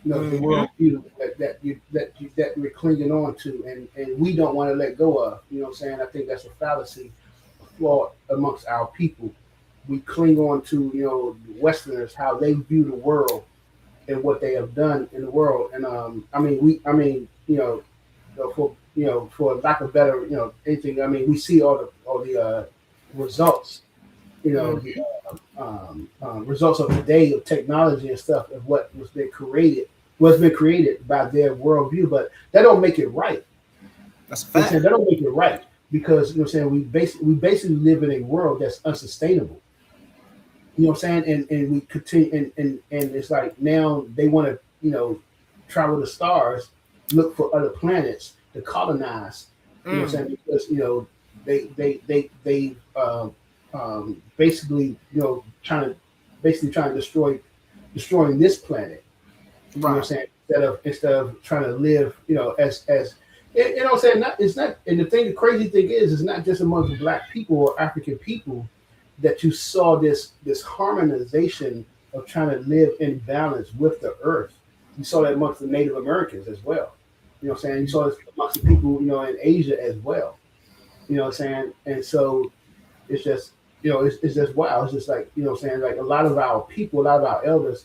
the world view that we're clinging on to, and we don't want to let go of. You know what I'm saying? I think that's a fallacy, a flaw amongst our people. We cling on to Westerners, how they view the world and what they have done in the world, and for lack of better anything. I mean, we see all the results. Results of the day of technology and stuff of what's been created by their worldview, but that don't make it right. That's a fact. That don't make it right because we basically live in a world that's unsustainable. You know what I'm saying? And we continue, and it's like now they want to, travel the stars, look for other planets to colonize. You know what I'm saying? Because they basically trying to destroying this planet. You know what I'm Right. saying? Instead of trying to live, as you know what I'm saying? It's not, and the crazy thing is, it's not just among the black people or African people that you saw this harmonization of trying to live in balance with the earth. You saw that amongst the Native Americans as well. You know what I'm saying? You saw this amongst the people, in Asia as well. You know what I'm saying? And so it's just, it's just wow. It's just like, what I'm saying? Like a lot of our people, a lot of our elders,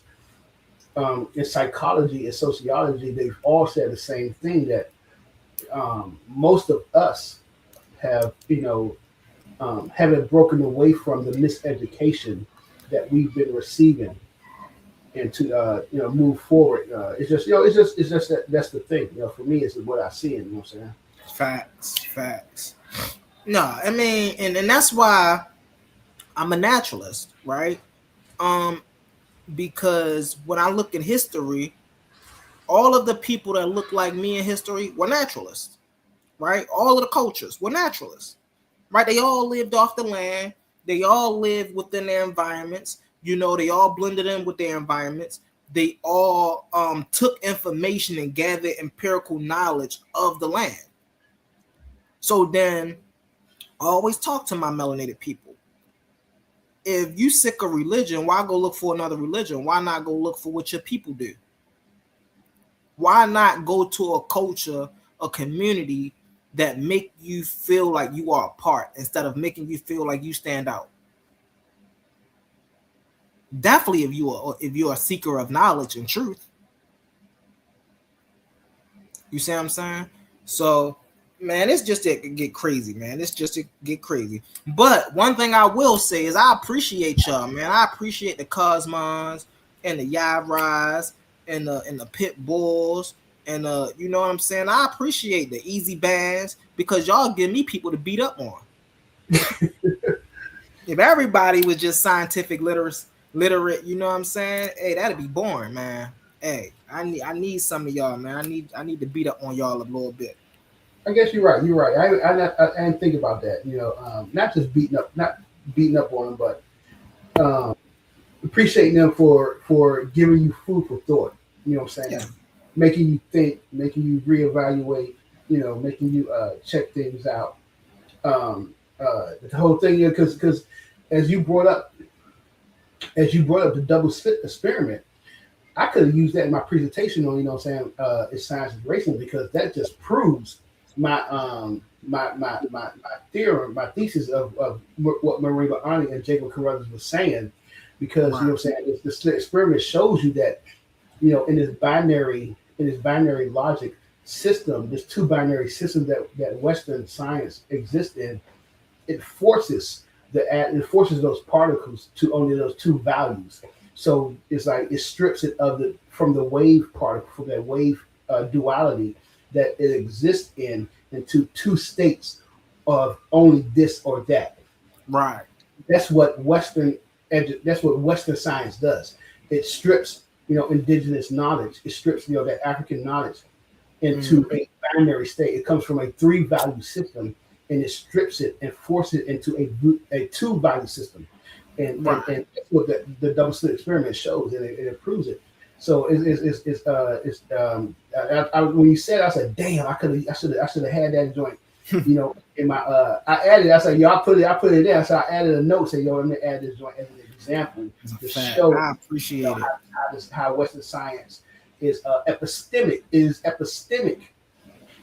in psychology and sociology, they've all said the same thing, that most of us have, haven't broken away from the miseducation that we've been receiving, and to move forward. It's just that's the thing. For me, it's what I see. You know what I'm saying? Facts. No, I mean, and that's why I'm a naturalist, right? Because when I look in history, all of the people that look like me in history were naturalists, right? All of the cultures were naturalists, right? They all lived off the land. They all lived within their environments. They all blended in with their environments. They all took information and gathered empirical knowledge of the land. So then I always talk to my melanated people. If you sick of religion, why go look for another religion? Why not go look for what your people do? Why not go to a culture, a community that make you feel like you are a part instead of making you feel like you stand out? Definitely if you're a seeker of knowledge and truth. You see what I'm saying? So, man, it's just to get crazy, man. It's just to get crazy. But one thing I will say is I appreciate y'all, man. I appreciate the Cosmons and the Yavras and the Pit Bulls and you know what I'm saying? I appreciate the Easy Bands because y'all give me people to beat up on. If everybody was just scientific literate, you know what I'm saying? Hey, that'd be boring, man. Hey, I need some of y'all, man. I need to beat up on y'all a little bit. I guess you're right. You're right. I didn't think about that. Not just beating up on them, but appreciating them for giving you food for thought. You know what I'm saying? Yeah. Making you think, making you reevaluate. Making you check things out. The whole thing, because as you brought up the double slit experiment, I could have used that in my presentation on, it's science is racing, because that just proves my theorem, my thesis of what Maringa Ani and Jacob Carruthers was saying, because Right. you know what I'm saying, the slit experiment shows you that, in this binary logic system, this two binary system that Western science exists in, it forces those particles to only those two values. So it's like it strips it from the wave particle, from that wave duality that it exists into two states of only this or that. Right. That's what Western science does. It strips indigenous knowledge. It strips that African knowledge into a binary state. It comes from a 3-value system, and it strips it and forces it into a 2-value system. And that's what the double slit experiment shows, and it proves it. So when you said, I said, damn, I should have had that joint, in my I added. I said, yo, I put it there. So I added a note, say, yo, let me add this joint as an example to show I appreciate it. how Western science is epistemic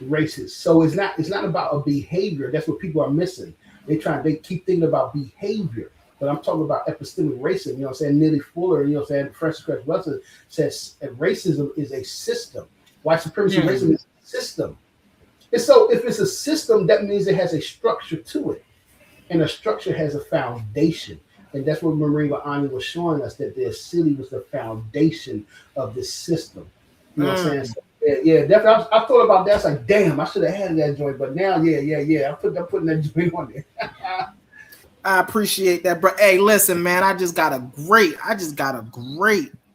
racist. So it's not about a behavior. That's what people are missing. They keep thinking about behavior. But I'm talking about epistemic racism. You know what I'm saying? Neely Fuller, you know what I'm saying? Francis Cress Welsing says racism is a system. White supremacy racism is a system. And so if it's a system, that means it has a structure to it. And a structure has a foundation. And that's what Maringa Ani was showing us, that their city was the foundation of this system. You know what I'm saying? So, yeah, definitely. I thought about that. I was like, damn, I should have had that joint. But now, yeah. I'm putting that joint on there. I appreciate that, bro. Hey, listen, man, I just got a great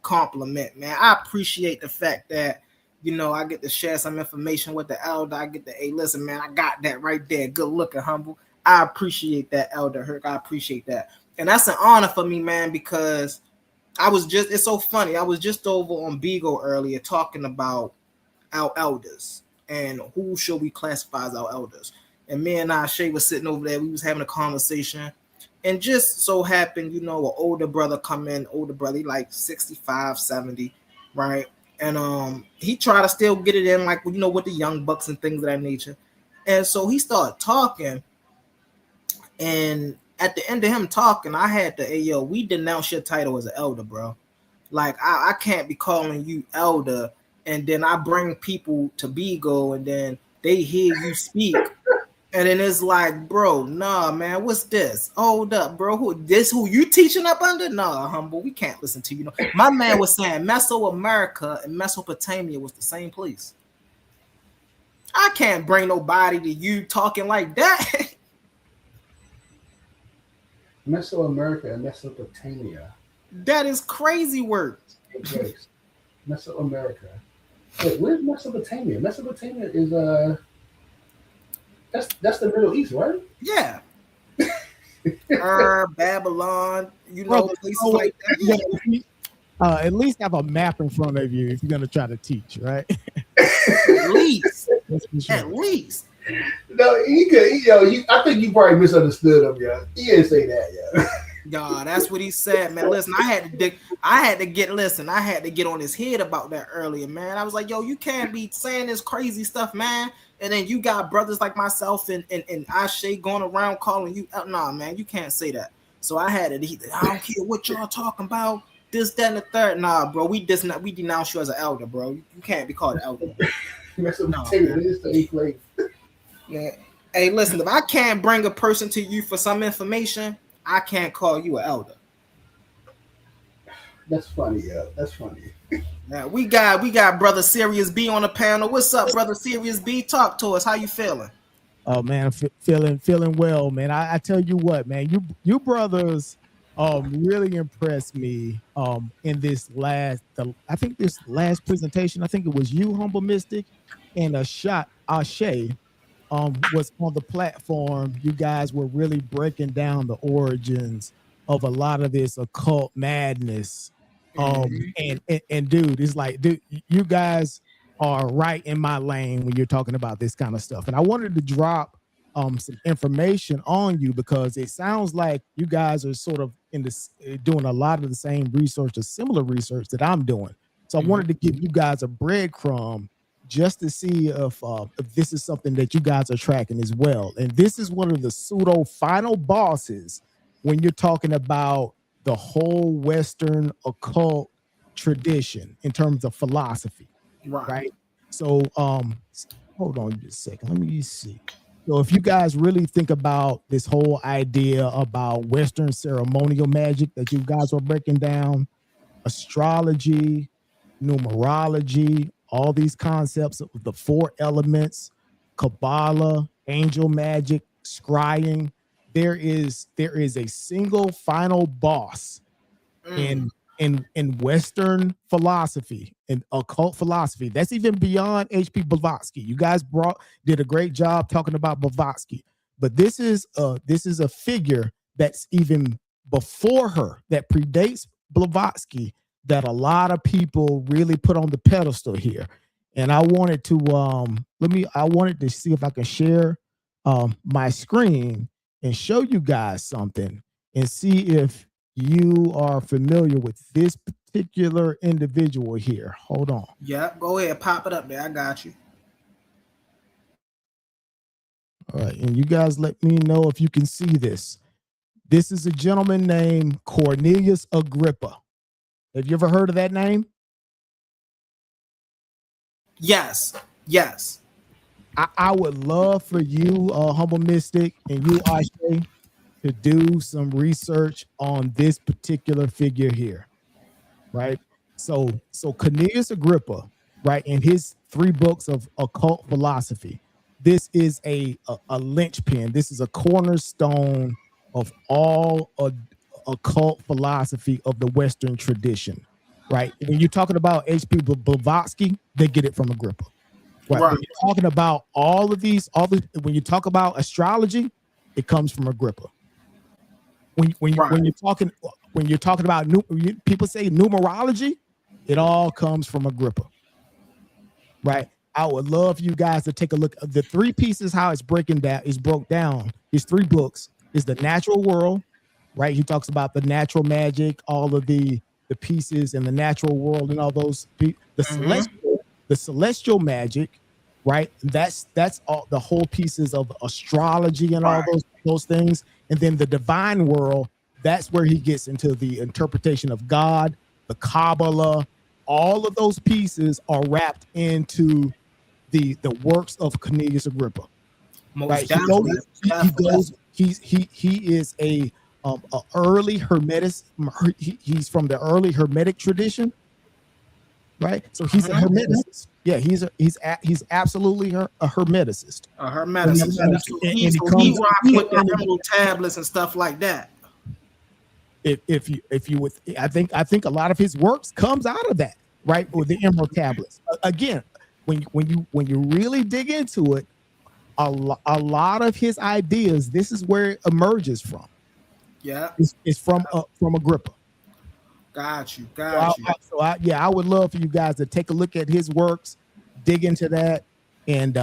compliment, man. I appreciate the fact that, I get to share some information with the elder. I get to, hey, listen, man, I got that right there. Good looking, humble. I appreciate that, Elder Herc. I appreciate that. And that's an honor for me, man, because it's so funny. I was just over on Beagle earlier talking about our elders and who should we classify as our elders. And me and Shay was sitting over there. We was having a conversation, and just so happened, an older brother come in. Older brother, he like 65, 70, right? And he tried to still get it in, like with the young bucks and things of that nature. And so he started talking, and at the end of him talking, I had to, hey yo, we denounce your title as an elder, bro. Like I can't be calling you elder, and then I bring people to Beagle, and then they hear you speak, and then it's like, bro, nah, man, what's this? Hold up, bro. Who you teaching up under? Nah, humble, we can't listen to you. My man was saying Mesoamerica and Mesopotamia was the same place. I can't bring nobody to you talking like that. Mesoamerica and Mesopotamia. That is crazy work. Mesoamerica. Wait, where's Mesopotamia? Mesopotamia is that's the Middle East, right? Yeah. Babylon, places like that. At least have a map in front of you if you're gonna try to teach, right? At least. Sure. At least. No, I think you probably misunderstood him, yeah. He didn't say that, yeah. Y'all, that's what he said, man. Listen, I had to get on his head about that earlier, man. I was like, yo, you can't be saying this crazy stuff, man. And then you got brothers like myself and Ashe going around calling you out. Nah, man, you can't say that. So I had it. I don't care what y'all talking about. This, that, and the third. Nah, bro, we denounce you as an elder, bro. You can't be called an elder. Yeah. Hey, listen, if I can't bring a person to you for some information, I can't call you an elder. That's funny, yeah. That's funny. Now we got brother Serious B on the panel. What's up, brother Serious B? Talk to us. How you feeling? Oh man, feeling well, man. I tell you what, man, you brothers really impressed me in this last presentation. I think it was you, Humble Mystic, and a shot Ashe was on the platform. You guys were really breaking down the origins of a lot of this occult madness. And dude, it's like, dude, you guys are right in my lane when you're talking about this kind of stuff. And I wanted to drop some information on you because it sounds like you guys are sort of doing a lot of the same research or similar research that I'm doing. So I wanted to give you guys a breadcrumb just to see if this is something that you guys are tracking as well. And this is one of the pseudo final bosses when you're talking about the whole Western occult tradition in terms of philosophy, right? So, hold on just a second. Let me see. So if you guys really think about this whole idea about Western ceremonial magic that you guys are breaking down, astrology, numerology, all these concepts of the four elements, Kabbalah, angel magic, scrying, there is a single final boss in Western philosophy and occult philosophy. That's even beyond H.P. Blavatsky. You guys did a great job talking about Blavatsky, but this is a figure that's even before her, that predates Blavatsky, that a lot of people really put on the pedestal here. And I wanted to see if I can share my screen and show you guys something and see if you are familiar with this particular individual here. Hold on. Yeah, go ahead. Pop it up there. I got you. All right. And you guys let me know if you can see this. This is a gentleman named Cornelius Agrippa. Have you ever heard of that name? Yes. I would love for you, Humble Mystic, and you, Ashe, to do some research on this particular figure here, right? So Cornelius Agrippa, right, in his 3 books of occult philosophy, this is a linchpin. This is a cornerstone of all occult philosophy of the Western tradition, right? When you're talking about H.P. Blavatsky, they get it from Agrippa. Right. Right. When you're talking about when you talk about astrology, it comes from Agrippa. When you're talking about people say numerology, it all comes from Agrippa. Right. I would love you guys to take a look at the three pieces, how it's broke down. His three books is the natural world, right? He talks about the natural magic, all of the pieces in the natural world and all those the celestial magic, right? That's all the whole pieces of astrology and all those things. And then the divine world, that's where he gets into the interpretation of God, the Kabbalah. All of those pieces are wrapped into the works of Cornelius Agrippa. Right? He is a early Hermetic. He's from the early Hermetic tradition, right? So he's a Hermeticist. Yeah, he's absolutely a Hermeticist. A Hermeticist. And he rocked with the emerald tablets and stuff like that. If you would, I think a lot of his works comes out of that, right? Or the emerald tablets. Again, when you really dig into it, a lot of his ideas, this is where it emerges from. Yeah, it's from Agrippa. Got you. I would love for you guys to take a look at his works, dig into that, and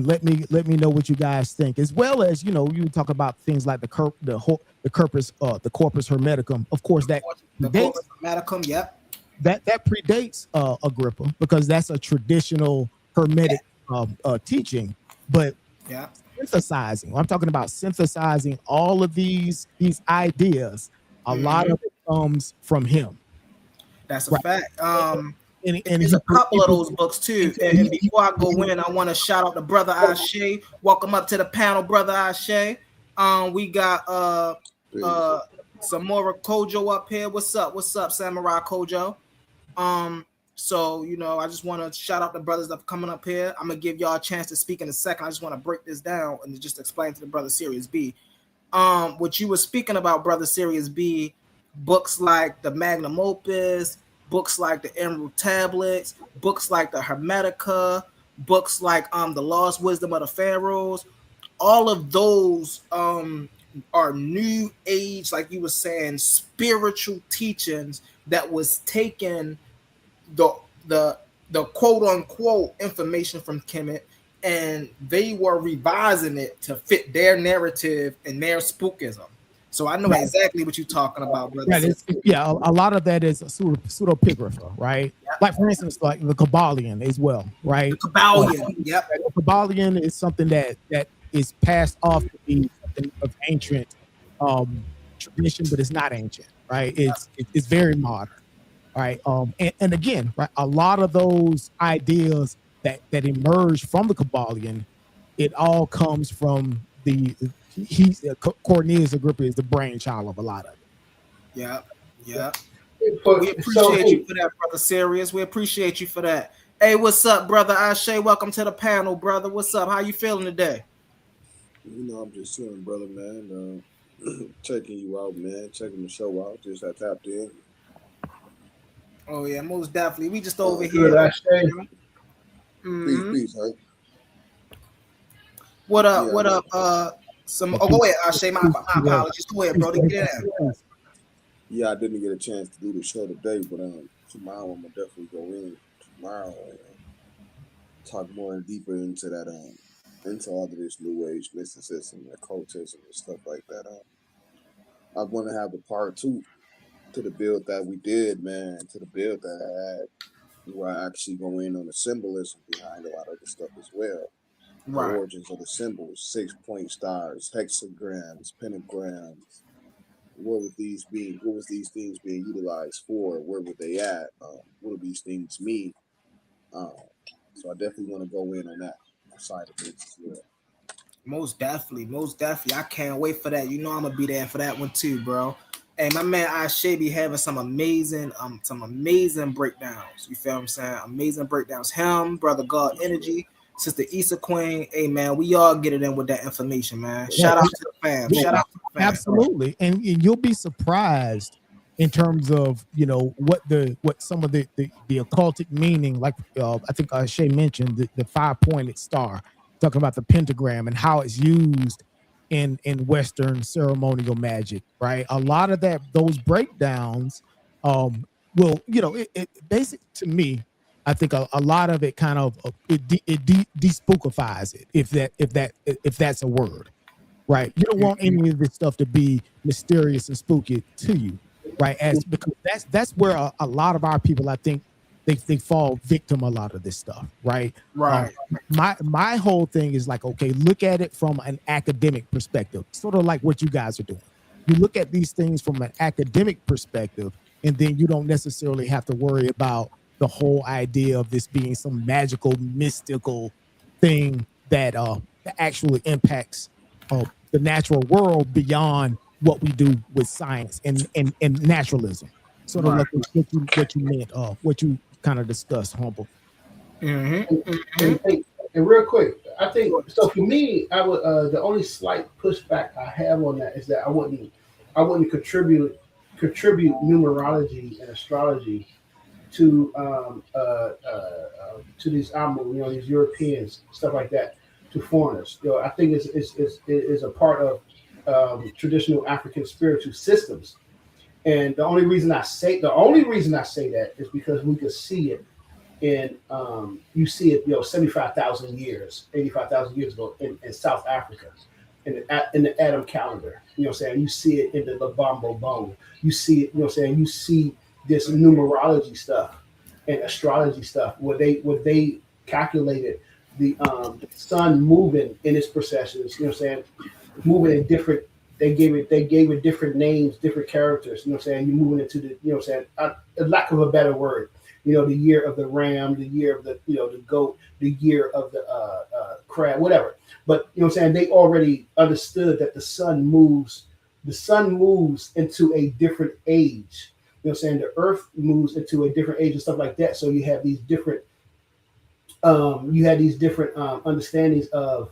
let me know what you guys think, as well as you talk about things like the corpus hermeticum. Of course, that the corpus hermeticum. Yep. That predates Agrippa, because that's a traditional Hermetic teaching. But I'm talking about synthesizing all of these ideas. A lot of it comes from him. That's a fact. And there's a couple of those books too. And before I go in, I want to shout out to Brother Ashe. Welcome up to the panel, Brother Ashe. We got Samora Kojo up here. What's up, Samurai Kojo? So I just want to shout out the brothers that are coming up here. I'm gonna give y'all a chance to speak in a second. I just want to break this down and just explain to the brother Sirius B. What you were speaking about, brother Sirius B, books like the Magnum Opus, books like the Emerald Tablets, books like the Hermetica, books like the Lost Wisdom of the Pharaohs. All of those are new age, like you were saying, spiritual teachings that was taken the quote unquote information from Kemet, and they were revising it to fit their narrative and their spookism. So I know exactly what you're talking about, brother. A lot of that is pseudepigrapha, right? Yeah. Like for instance, like the Kabbalion as well, right? The Kabbalion, yep. The Kabbalion is something that is passed off to be something of ancient tradition, but it's not ancient, right? It's very modern. Right. And again, right, a lot of those ideas that emerge from the Kabbalion, it all comes from Cornelius Agrippa is the brainchild of a lot of it. Yeah. We appreciate you for that, brother Sirius. We appreciate you for that. Hey, what's up, brother Ashe? Welcome to the panel, brother. What's up? How you feeling today? I'm just chilling, brother, man. Checking you out, man. Checking the show out. Just I tapped in. Oh yeah, most definitely. We just over here. Peace, huh? What up? Go ahead, Ashe. My apologies. Go ahead, bro. Get in. Yeah, I didn't get a chance to do the show today, but tomorrow I'm gonna definitely go in tomorrow and talk more deeper into that into all of this new age mysticism and occultism and stuff like that. I want to have a part 2 to the build that we did, man, to the build that I had, where I actually go in on the symbolism behind a lot of the stuff as well. Right. The origins of the symbols, 6-point stars, hexagrams, pentagrams. What would these be? What was these things being utilized for? Where were they at? What do these things mean? So I definitely want to go in on that side of things as well. Most definitely. I can't wait for that. I'm gonna be there for that one too, bro. Hey, my man Ashe be having some amazing breakdowns. You feel what I'm saying? Amazing breakdowns. Him, Brother God Energy. Sister Issa Queen. Hey man, we all get it in with that information, man. Shout out to the fam. Shout out to the fam. Absolutely, and you'll be surprised in terms of what some of the occultic meaning, like I think Shay mentioned the 5-pointed star, talking about the pentagram and how it's used in Western ceremonial magic, right? A lot of those breakdowns will it basic to me. I think a lot of it kind of despookifies it, if that's a word. Right. You don't want any of this stuff to be mysterious and spooky to you. Right. Because that's where a lot of our people, I think, they fall victim a lot of this stuff. Right. Right. My whole thing is like, okay, look at it from an academic perspective, sort of like what you guys are doing. You look at these things from an academic perspective, and then you don't necessarily have to worry about the whole idea of this being some magical, mystical thing that actually impacts the natural world beyond what we do with science and naturalism. Sort of like what you meant, what you kind of discussed, Humble. And real quick, I think so. For me, I would the only slight pushback I have on that is that I wouldn't contribute numerology and astrology to these these Europeans, stuff like that, to foreigners. I think it's a part of traditional African spiritual systems. And the only reason I say that is because we could see it you see it 75,000 years, 85,000 years ago in South Africa in the Adam calendar. You see it in the Lubombo bone. You see it, you see this numerology stuff and astrology stuff where they calculated the sun moving in its processions, moving in different. They gave it different names, different characters. You're moving into the, lack of a better word, the year of the ram, the year of the, the goat, the year of the crab, whatever. But they already understood that the sun moves into a different age. The earth moves into a different age and stuff like that. So you have these different understandings of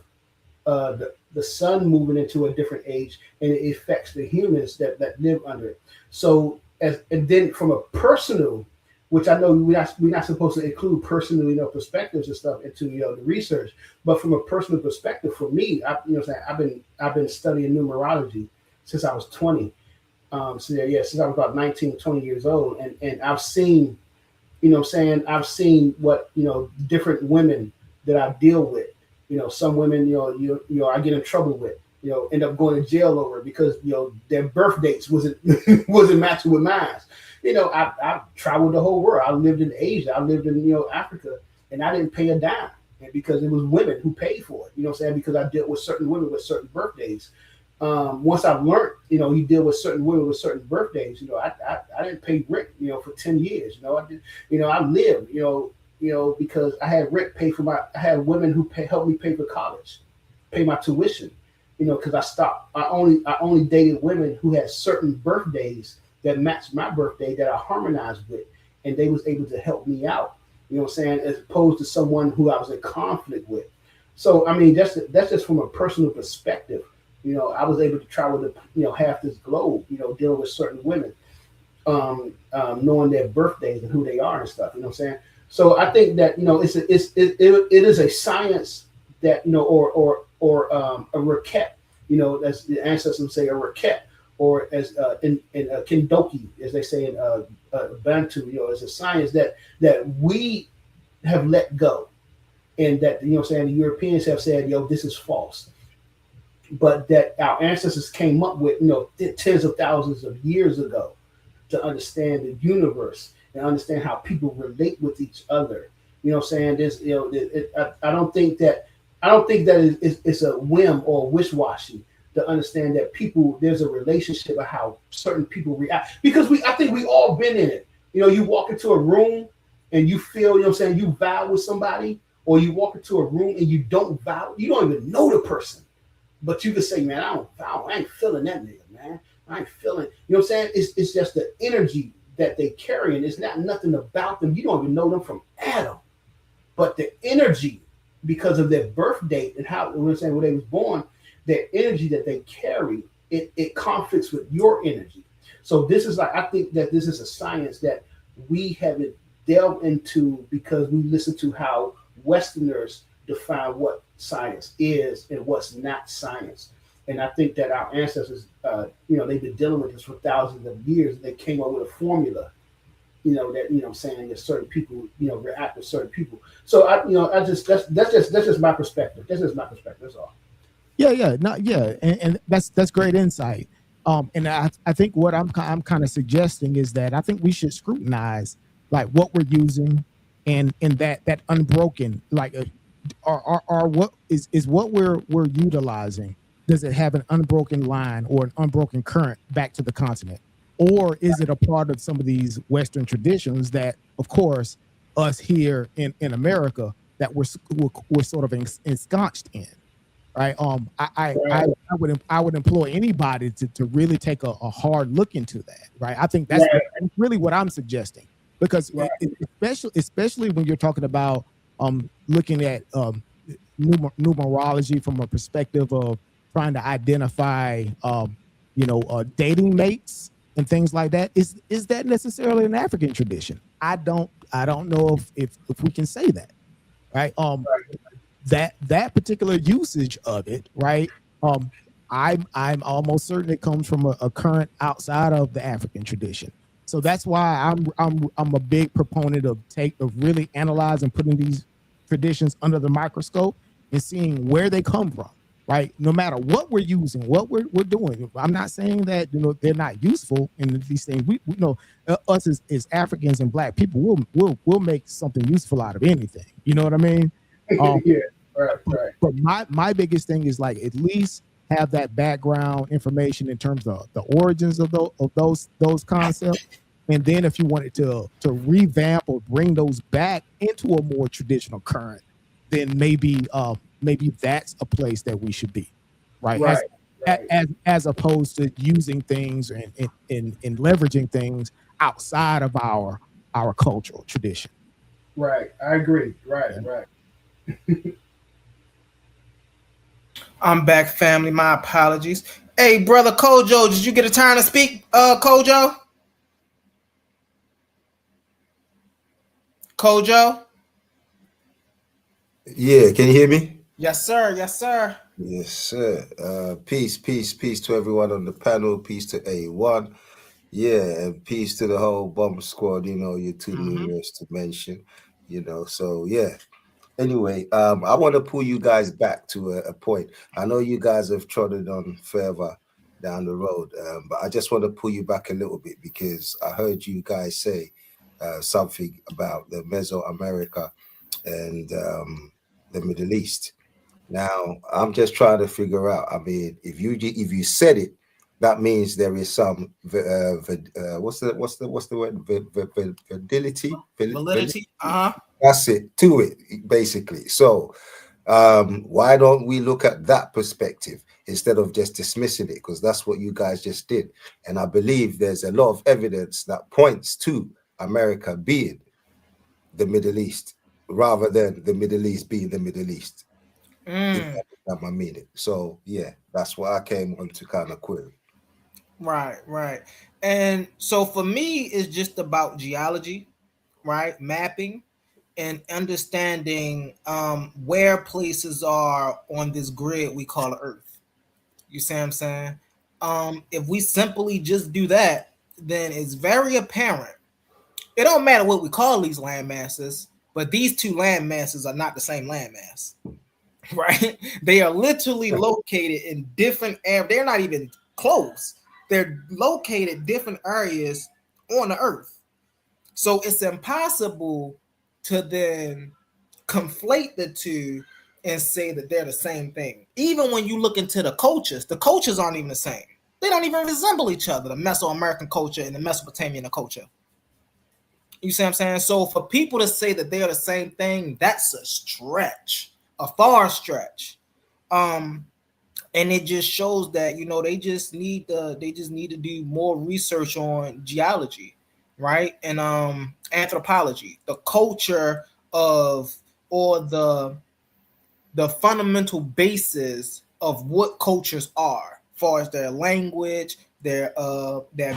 the sun moving into a different age, and it affects the humans that live under it. So and then from a personal, which I know we're not supposed to include personal perspectives and stuff into the research, but from a personal perspective, for me, I've been studying numerology since I was 20. Since I was about 19, 20 years old, and I've seen, I've seen what different women that I deal with. Some women, I get in trouble with, end up going to jail over it because their birth dates wasn't matching with mine. I've traveled the whole world. I lived in Asia. I lived in Africa, and I didn't pay a dime, and because it was women who paid for it. Because I dealt with certain women with certain birthdays. Once I've learned, you deal with certain women with certain birthdays. I didn't pay rent, for 10 years. I lived, because I had rent pay I had women who helped me pay for college, pay my tuition, because I only dated women who had certain birthdays that matched my birthday that I harmonized with, and they was able to help me out, as opposed to someone who I was in conflict with. So, that's just from a personal perspective. I was able to travel to, half this globe, dealing with certain women, knowing their birthdays and who they are and stuff, So I think that, it is a science that, or a raquette, as the ancestors say, a raquette, or as in Kindoki, as they say in Bantu, it's a science that we have let go, and that the Europeans have said, this is false, but that our ancestors came up with tens of thousands of years ago to understand the universe and understand how people relate with each other. There's I don't think that it's a whim or wish-washy to understand that there's a relationship of how certain people react, because I think we all been in it. You walk into a room and you feel, you vibe with somebody, or you walk into a room and you don't vibe, you don't even know the person, but you can say, man, I ain't feeling that nigga, man. I ain't feeling, it's just the energy that they carry, and it's not nothing about them. You don't even know them from Adam, but the energy because of their birth date and how we're saying when they was born, their energy that they carry, it conflicts with your energy. So this is like, I think that this is a science that we haven't delved into because we listen to how Westerners define what science is and what's not science. And I think that our ancestors, they've been dealing with this for thousands of years. They came up with a formula, that I'm saying that certain people, react with certain people. So that's just my perspective. That's just my perspective. That's all. And that's great insight. And I think what I'm kind of suggesting is that I think we should scrutinize like what we're using and that unbroken, like are what is what we're utilizing. Does it have an unbroken line or an unbroken current back to the continent? Or is it a part of some of these Western traditions that, of course, us here in America that we're sort of ensconced in, right? I would employ anybody to really take a hard look into that, right? I think that's really what I'm suggesting, because especially when you're talking about looking at numerology from a perspective of trying to identify dating mates and things like that. Is that necessarily an African tradition? I don't know if we can say that, right? That particular usage of it, right? I'm almost certain it comes from a current outside of the African tradition. So that's why I'm a big proponent of really analyzing, putting these traditions under the microscope and seeing where they come from. Right, no matter what we're using, what we're doing. I'm not saying that they're not useful in these things. We know us as Africans and Black people, we'll make something useful out of anything. You know what I mean? Right. But my biggest thing is like at least have that background information in terms of the origins of those concepts, and then if you wanted to revamp or bring those back into a more traditional current, then maybe that's a place that we should be, right? As opposed to using things and leveraging things outside of our cultural tradition. Right, I agree. Right. I'm back, family. My apologies. Hey, brother Kojo, did you get a time to speak, Kojo? Kojo? Yeah, can you hear me? Yes, sir. Yes, sir. Yes, sir. Peace to everyone on the panel. Peace to A1. Yeah, and peace to the whole bomber squad. You're too numerous to mention. So yeah. Anyway, I want to pull you guys back to a point. I know you guys have trodden on further down the road, but I just want to pull you back a little bit because I heard you guys say something about the Mesoamerica and the Middle East. Now, I'm just trying to figure out. I mean, if you said it, that means there is some what's the word? Validity. That's it, to it, basically. So why don't we look at that perspective instead of just dismissing it? Because that's what you guys just did. And I believe there's a lot of evidence that points to America being the Middle East rather than the Middle East being the Middle East. If that my meaning. So yeah, that's what I came on to kind of query. Right. And so for me, it's just about geology, right? Mapping and understanding where places are on this grid we call Earth. You see what I'm saying? If we simply just do that, then it's very apparent. It don't matter what we call these land masses, but these two land masses are not the same land mass, right? They are literally located in different areas. They're not even close. They're located different areas on the Earth. So it's impossible to then conflate the two and say that they're the same thing. Even when you look into the cultures aren't even the same. They don't even resemble each other, the Mesoamerican culture and the Mesopotamian culture. You see what I'm saying? So for people to say that they are the same thing, that's a stretch, a far stretch. And it just shows that they just need to do more research on geology, right? And anthropology, the culture of, or the the fundamental basis of what cultures are, as far as their language, their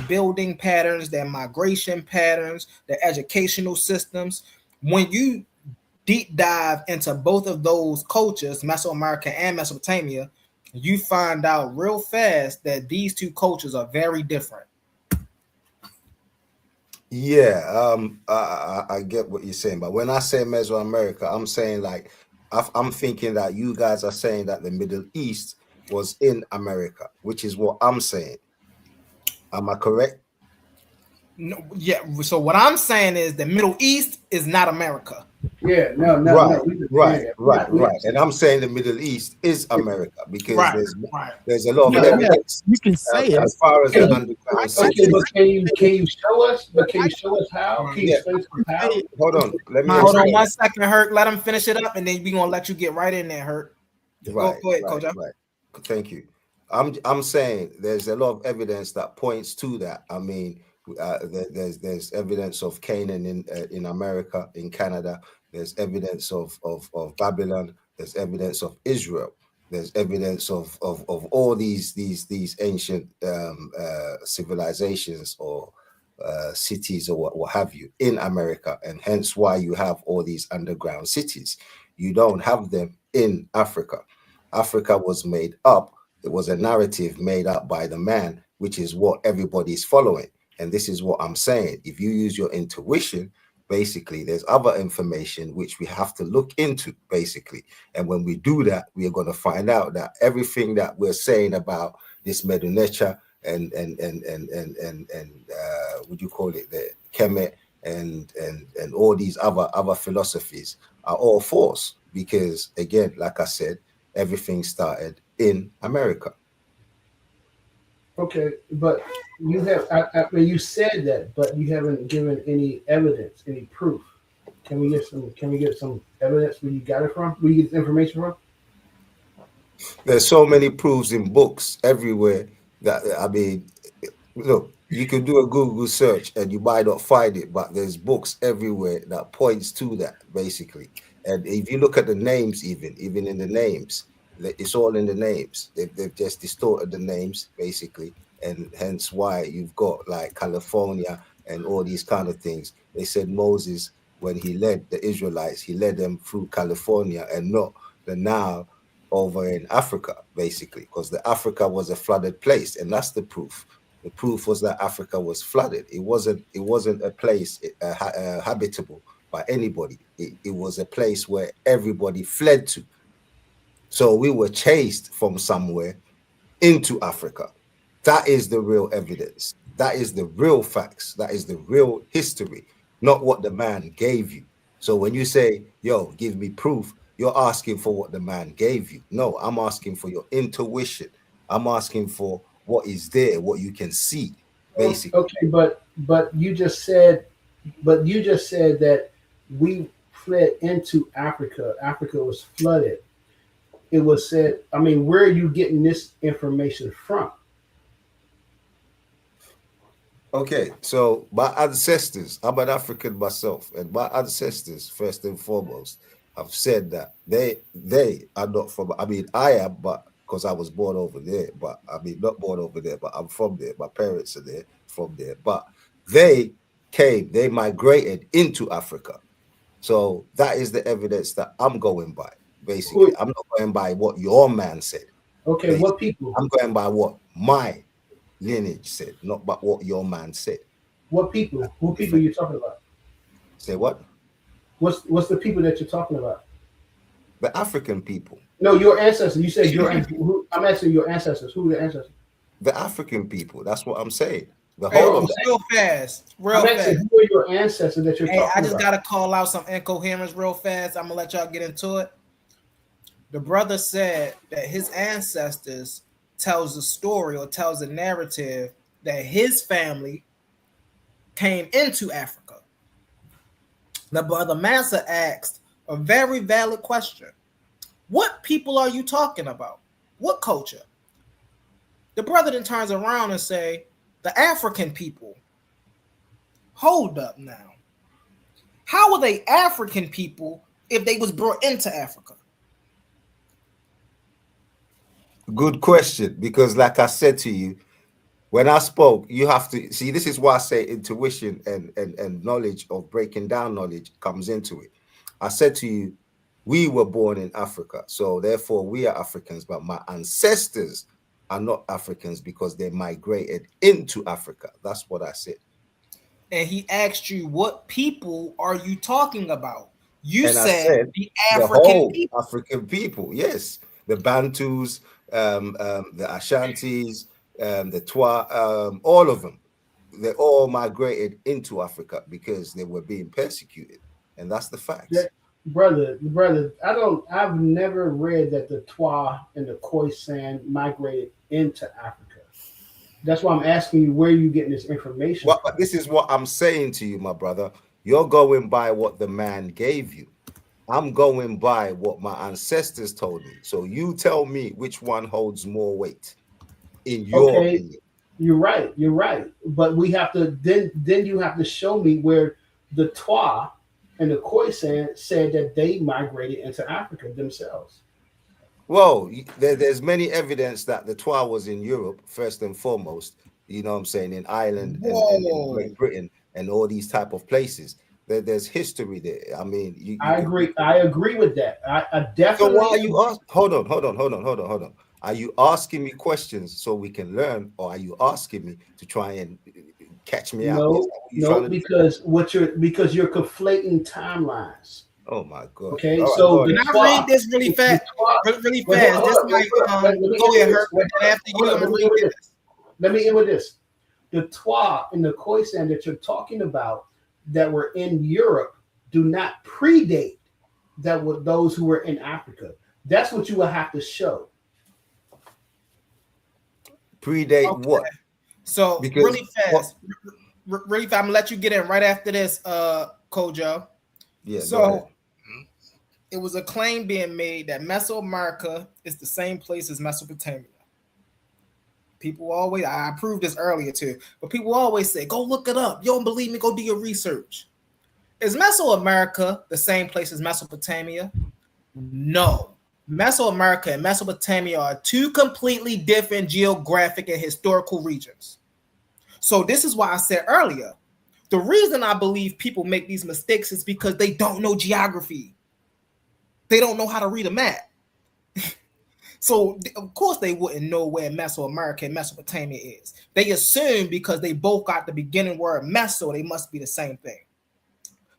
building patterns, their migration patterns, their educational systems. When you deep dive into both of those cultures, Mesoamerica and Mesopotamia, you find out real fast that these two cultures are very different. Yeah, I get what you're saying, but when I say Mesoamerica, I'm saying like I'm thinking that you guys are saying that the Middle East was in America, which is what I'm saying. Am I correct? No, yeah. So what I'm saying is the Middle East is not America. Yeah, no, no, Right, no. We've been saying right, that. right, We right. understand. And I'm saying the Middle East is America because Right, right. there's a lot of Yeah, yeah, evidence you can say it. as far as the Can you, underground I okay, can, but cities. can you show us? But can you show us how? Can you Yeah, explain to us say how? it. hold on. Let me Hold on explain. one second, Hurt. Let him finish it up, and then we're gonna let you get right in there, Hurt. Right, Go ahead, right, Coach. right. Thank you. I'm saying there's a lot of evidence that points to that. I mean, there's evidence of Canaan in America, in Canada. There's evidence of Babylon. There's evidence of Israel. There's evidence of all these ancient civilizations or cities or what have you in America, and hence why you have all these underground cities. You don't have them in Africa. Africa was made up. It was a narrative made up by the man, which is what everybody's following. And this is what I'm saying. If you use your intuition, basically, there's other information which we have to look into, basically. And when we do that, we are going to find out that everything that we're saying about this Medunecha and what do you call it, the Kemet and all these other philosophies are all false. Because again, like I said, everything started in America. Okay, but you have. I mean, you said that, but you haven't given any evidence, any proof. Can we get some? Can we get some evidence where you got it from? Where you get this information from? There's so many proofs in books everywhere that I mean, look, you can do a Google search and you might not find it, but there's books everywhere that points to that basically. And if you look at the names, even in the names, it's all in the names. They've just distorted the names basically, and hence why you've got like California and all these kind of things. They said Moses, when he led the Israelites, he led them through California and not the Nile over in Africa, basically, because the Africa was a flooded place, and that's the proof. The proof was that Africa was flooded. It wasn't a place habitable by anybody. It was a place where everybody fled to. So we were chased from somewhere into Africa. That is the real evidence. That is the real facts. That is the real history, not what the man gave you. So when you say, yo, give me proof, you're asking for what the man gave you. No, I'm asking for your intuition. I'm asking for what is there, what you can see, basically. Okay, but you just said that we fled into Africa. Africa was flooded. It was said. I mean, where are you getting this information from? Okay, so my ancestors, I'm an African myself, and my ancestors, first and foremost, have said that they are not from. I mean, I am, but because I was born over there, but I mean, not born over there, but I'm from there. My parents are there, from there, but they they migrated into Africa. So that is the evidence that I'm going by. Basically, Who? I'm not going by what your man said. Okay, Basically, what people? I'm going by what my lineage said, not but what your man said. What people? Who people Different. you talking about? Say what? What's the people that you're talking about? The African people. No, your ancestors. You said your. I'm asking your ancestors. Who are the ancestors? The African people. That's what I'm saying. The Hey, whole of that. real fast, I'm real asking fast. who are your ancestors that you're Hey, I talking just about? gotta call out some incoherence real fast. I'm gonna let y'all get into it. The brother said that his ancestors tells a story or tells a narrative that his family came into Africa. The brother Massa asked a very valid question. What people are you talking about? What culture? The brother then turns around and say, the African people. Hold up now. How are they African people if they was brought into Africa? Good question, because like I said to you, when I spoke, you have to see, this is why I say intuition and knowledge of breaking down knowledge comes into it. I said to you, we were born in Africa, so therefore we are Africans, but my ancestors are not Africans because they migrated into Africa. That's what I said. And he asked you, what people are you talking about? You And I said said the the African whole people. African people, yes, the Bantus, the Ashantis, the Twa, all of them, they all migrated into Africa because they were being persecuted, and that's the facts. That, brother, I've never read that the Twa and the Khoisan migrated into Africa. That's why I'm asking you where you getting this information Well, from. this is what I'm saying to you, my brother. You're going by what the man gave you. I'm going by what my ancestors told me. So you tell me which one holds more weight, in your Okay, opinion. you're right. But we have to then you have to show me where the Twa and the Khoisan said that they migrated into Africa themselves. Well, there's many evidence that the Twa was in Europe first and foremost. You know what I'm saying, in Ireland and Whoa. Great Britain and all these type of places. There's history there. I mean, you I could. agree. I agree with that. I So why definitely are you ask? Hold on. Are you asking me questions so we can learn, or are you asking me to try and catch me out? Is no, that what you're no, trying to do? because you're conflating timelines. Oh my God! Okay, All right, so go the ahead. Can I Twa, read this really the fast? Twa. Really Wait, fast. This hold might on, let me go end with ahead, this. Herc. And after you, Hold I'm on, gonna let me read end with this. this. Let me end with this. The Twa and the Khoisan that you're talking about that were in Europe do not predate that were those who were in Africa. That's what you will have to show. Predate Okay. what? So Because really what? fast, really fast. I'm gonna let you get in right after this, Kojo. Yeah, go ahead. So it was a claim being made that Mesoamerica is the same place as Mesopotamia. People always, I proved this earlier too, but people always say, go look it up. You don't believe me? Go do your research. Is Mesoamerica the same place as Mesopotamia? No. Mesoamerica and Mesopotamia are two completely different geographic and historical regions. So this is why I said earlier, the reason I believe people make these mistakes is because they don't know geography. They don't know how to read a map. So of course they wouldn't know where Mesoamerica and Mesopotamia is. They assume because they both got the beginning word Meso, they must be the same thing.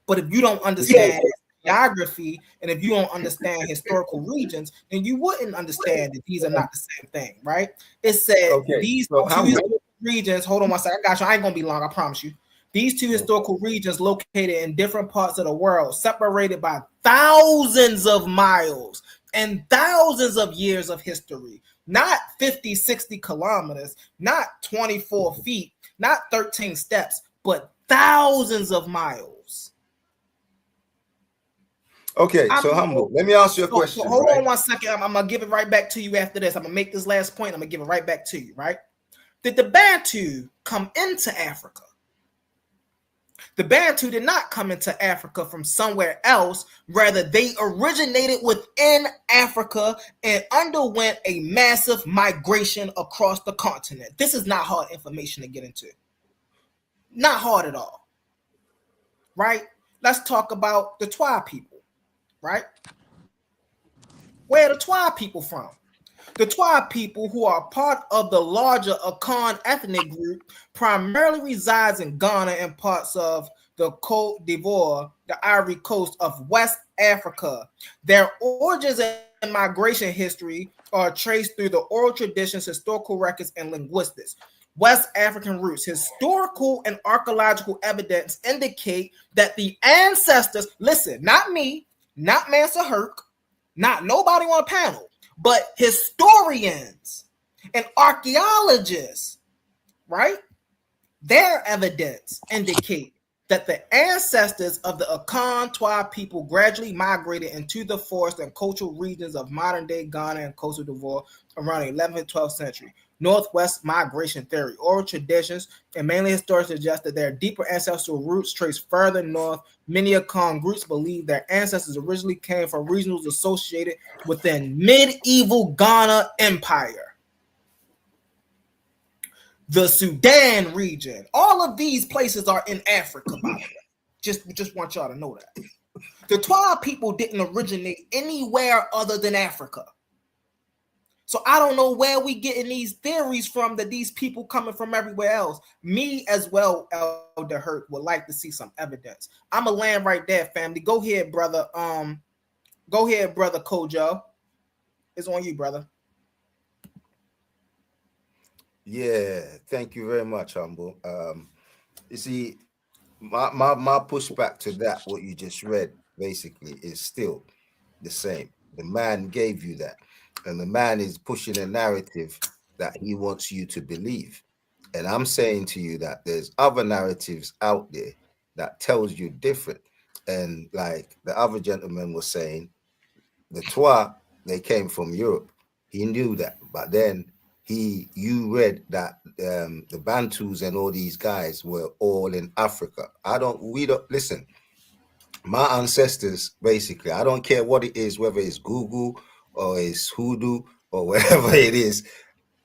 But if you don't understand geography and if you don't understand historical regions, then you wouldn't understand that these are not the same thing, right? It said Okay, these so two how? historical regions, hold on one second, I got you. I ain't gonna be long, I promise you. These two historical regions located in different parts of the world, separated by thousands of miles and thousands of years of history, not 50, 60 kilometers, not 24 feet, not 13 steps, but thousands of miles. Okay, so humble. Let me ask you a So question. hold Right? on one second. I'm gonna give it right back to you after this. I'm gonna make this last point. I'm gonna give it right back to you, right? Did the Bantu come into Africa? The Bantu did not come into Africa from somewhere else. Rather, they originated within Africa and underwent a massive migration across the continent. This is not hard information to get into. Not hard at all. Right? Let's talk about the Twa people, right? Where are the Twa people from? The Twa people, who are part of the larger Akan ethnic group, primarily resides in Ghana and parts of the Côte d'Ivoire, the Ivory Coast of West Africa. Their origins and migration history are traced through the oral traditions, historical records, and linguistics. West African roots, historical and archaeological evidence indicate that the ancestors, listen, not me, not Mansa Herc, not nobody on a panel, but historians and archaeologists, right? Their evidence indicate that the ancestors of the Akan Twa people gradually migrated into the forest and coastal regions of modern-day Ghana and Cote d'Ivoire around the 11th and 12th century. Northwest migration theory, oral traditions, and mainly historians suggest that their deeper ancestral roots trace further north. Many Akan groups believe their ancestors originally came from regions associated within medieval Ghana Empire. The Sudan region. All of these places are in Africa, by the way. Just want y'all to know that. The Twa people didn't originate anywhere other than Africa. So I don't know where we getting these theories from that these people coming from everywhere else. Me as well, Elder Hurt, would like to see some evidence. I'm a land right there, family. Go ahead, brother. Go ahead, brother Kojo. It's on you, brother. Yeah, thank you very much, Humble. You see, my pushback to that, what you just read, basically, is still the same. The man gave you that, and the man is pushing a narrative that he wants you to believe. And I'm saying to you that there's other narratives out there that tells you different. And like the other gentleman was saying, the Twa, they came from Europe. He knew that, but then you read that the Bantus and all these guys were all in Africa. We don't listen. My ancestors, basically, I don't care what it is, whether it's Google or it's Hoodoo or whatever it is.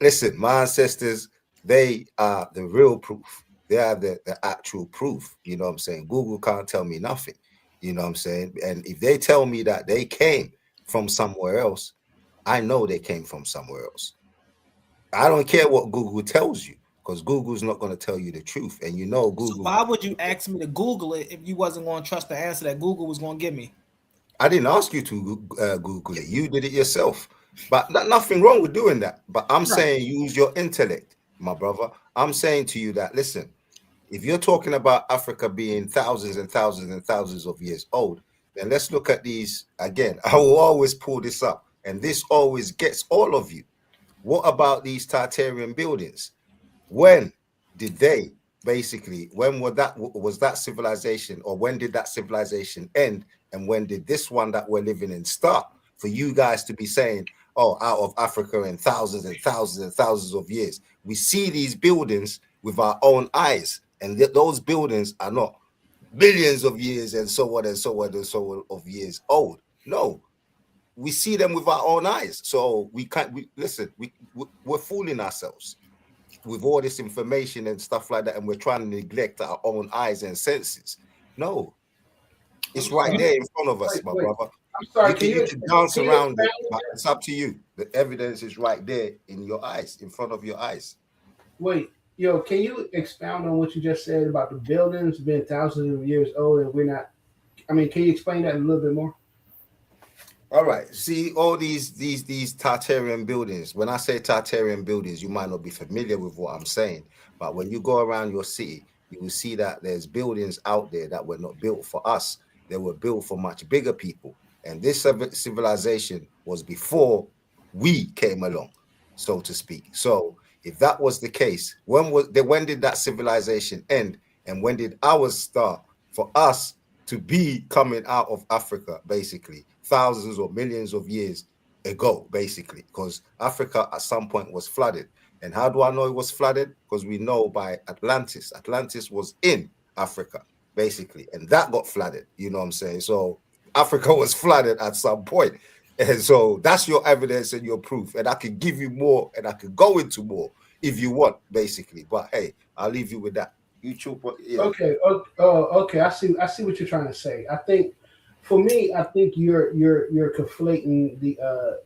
Listen, my ancestors, they are the real proof. They are the actual proof. You know what I'm saying? Google can't tell me nothing. You know what I'm saying? And if they tell me that they came from somewhere else, I know they came from somewhere else. I don't care what Google tells you, because Google's not going to tell you the truth. And you know Google. So why would you ask me to Google it if you wasn't going to trust the answer that Google was going to give me? I didn't ask you to Google it. You did it yourself. But nothing wrong with doing that. But I'm saying use your intellect, my brother. I'm saying to you that, listen, if you're talking about Africa being thousands and thousands and thousands of years old, then let's look at these again. I will always pull this up, and this always gets all of you. What about these Tartarian buildings? When did they basically, when was that civilization, or when did that civilization end? And when did this one that we're living in start? For you guys to be saying, oh, out of Africa in thousands and thousands and thousands of years. We see these buildings with our own eyes, and those buildings are not billions of years and so on and so on and so on of years old. No, we see them with our own eyes. So we're fooling ourselves with all this information and stuff like that, and we're trying to neglect our own eyes and senses. No, it's right there in front of us, my brother. I'm sorry, you can dance around it, but it's up to you. The evidence is right there in your eyes, in front of your eyes. Wait, can you expound on what you just said about the buildings being thousands of years old and we're not? I mean, can you explain that a little bit more? All right. See, all these Tartarian buildings. When I say Tartarian buildings, you might not be familiar with what I'm saying, but when you go around your city, you will see that there's buildings out there that were not built for us. They were built for much bigger people. And this civilization was before we came along, so to speak. So if that was the case, when did that civilization end? And when did ours start? For us to be coming out of Africa, basically, thousands or millions of years ago, basically, because Africa at some point was flooded. And how do I know it was flooded? Because we know by Atlantis. Atlantis was in Africa, basically, and that got flooded. You know what I'm saying? So Africa was flooded at some point. And so that's your evidence and your proof. And I could give you more, and I could go into more if you want, basically. But hey, I'll leave you with that. Okay. Okay. I see what you're trying to say. I think, for me, I think you're conflating the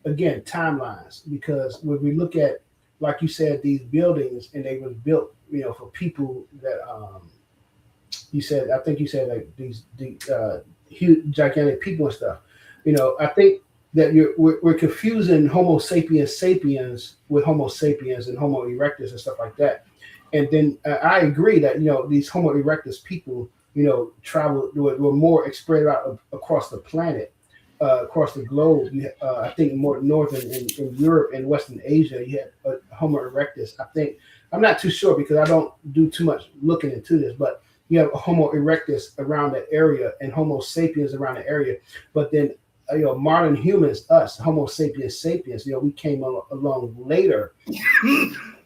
again timelines, because when we look at, like you said, these buildings, and they were built, for people that I think you said like these huge gigantic people and stuff. I think that we're confusing Homo sapiens with Homo sapiens and Homo erectus and stuff like that. And then I agree that these Homo erectus people traveled, were more spread out across the planet, across the globe. I think more northern in Europe and Western Asia, you had Homo erectus. I think, I'm not too sure because I don't do too much looking into this, but you have Homo erectus around that area and Homo sapiens around the area, but then modern humans, us Homo sapiens sapiens, we came along later.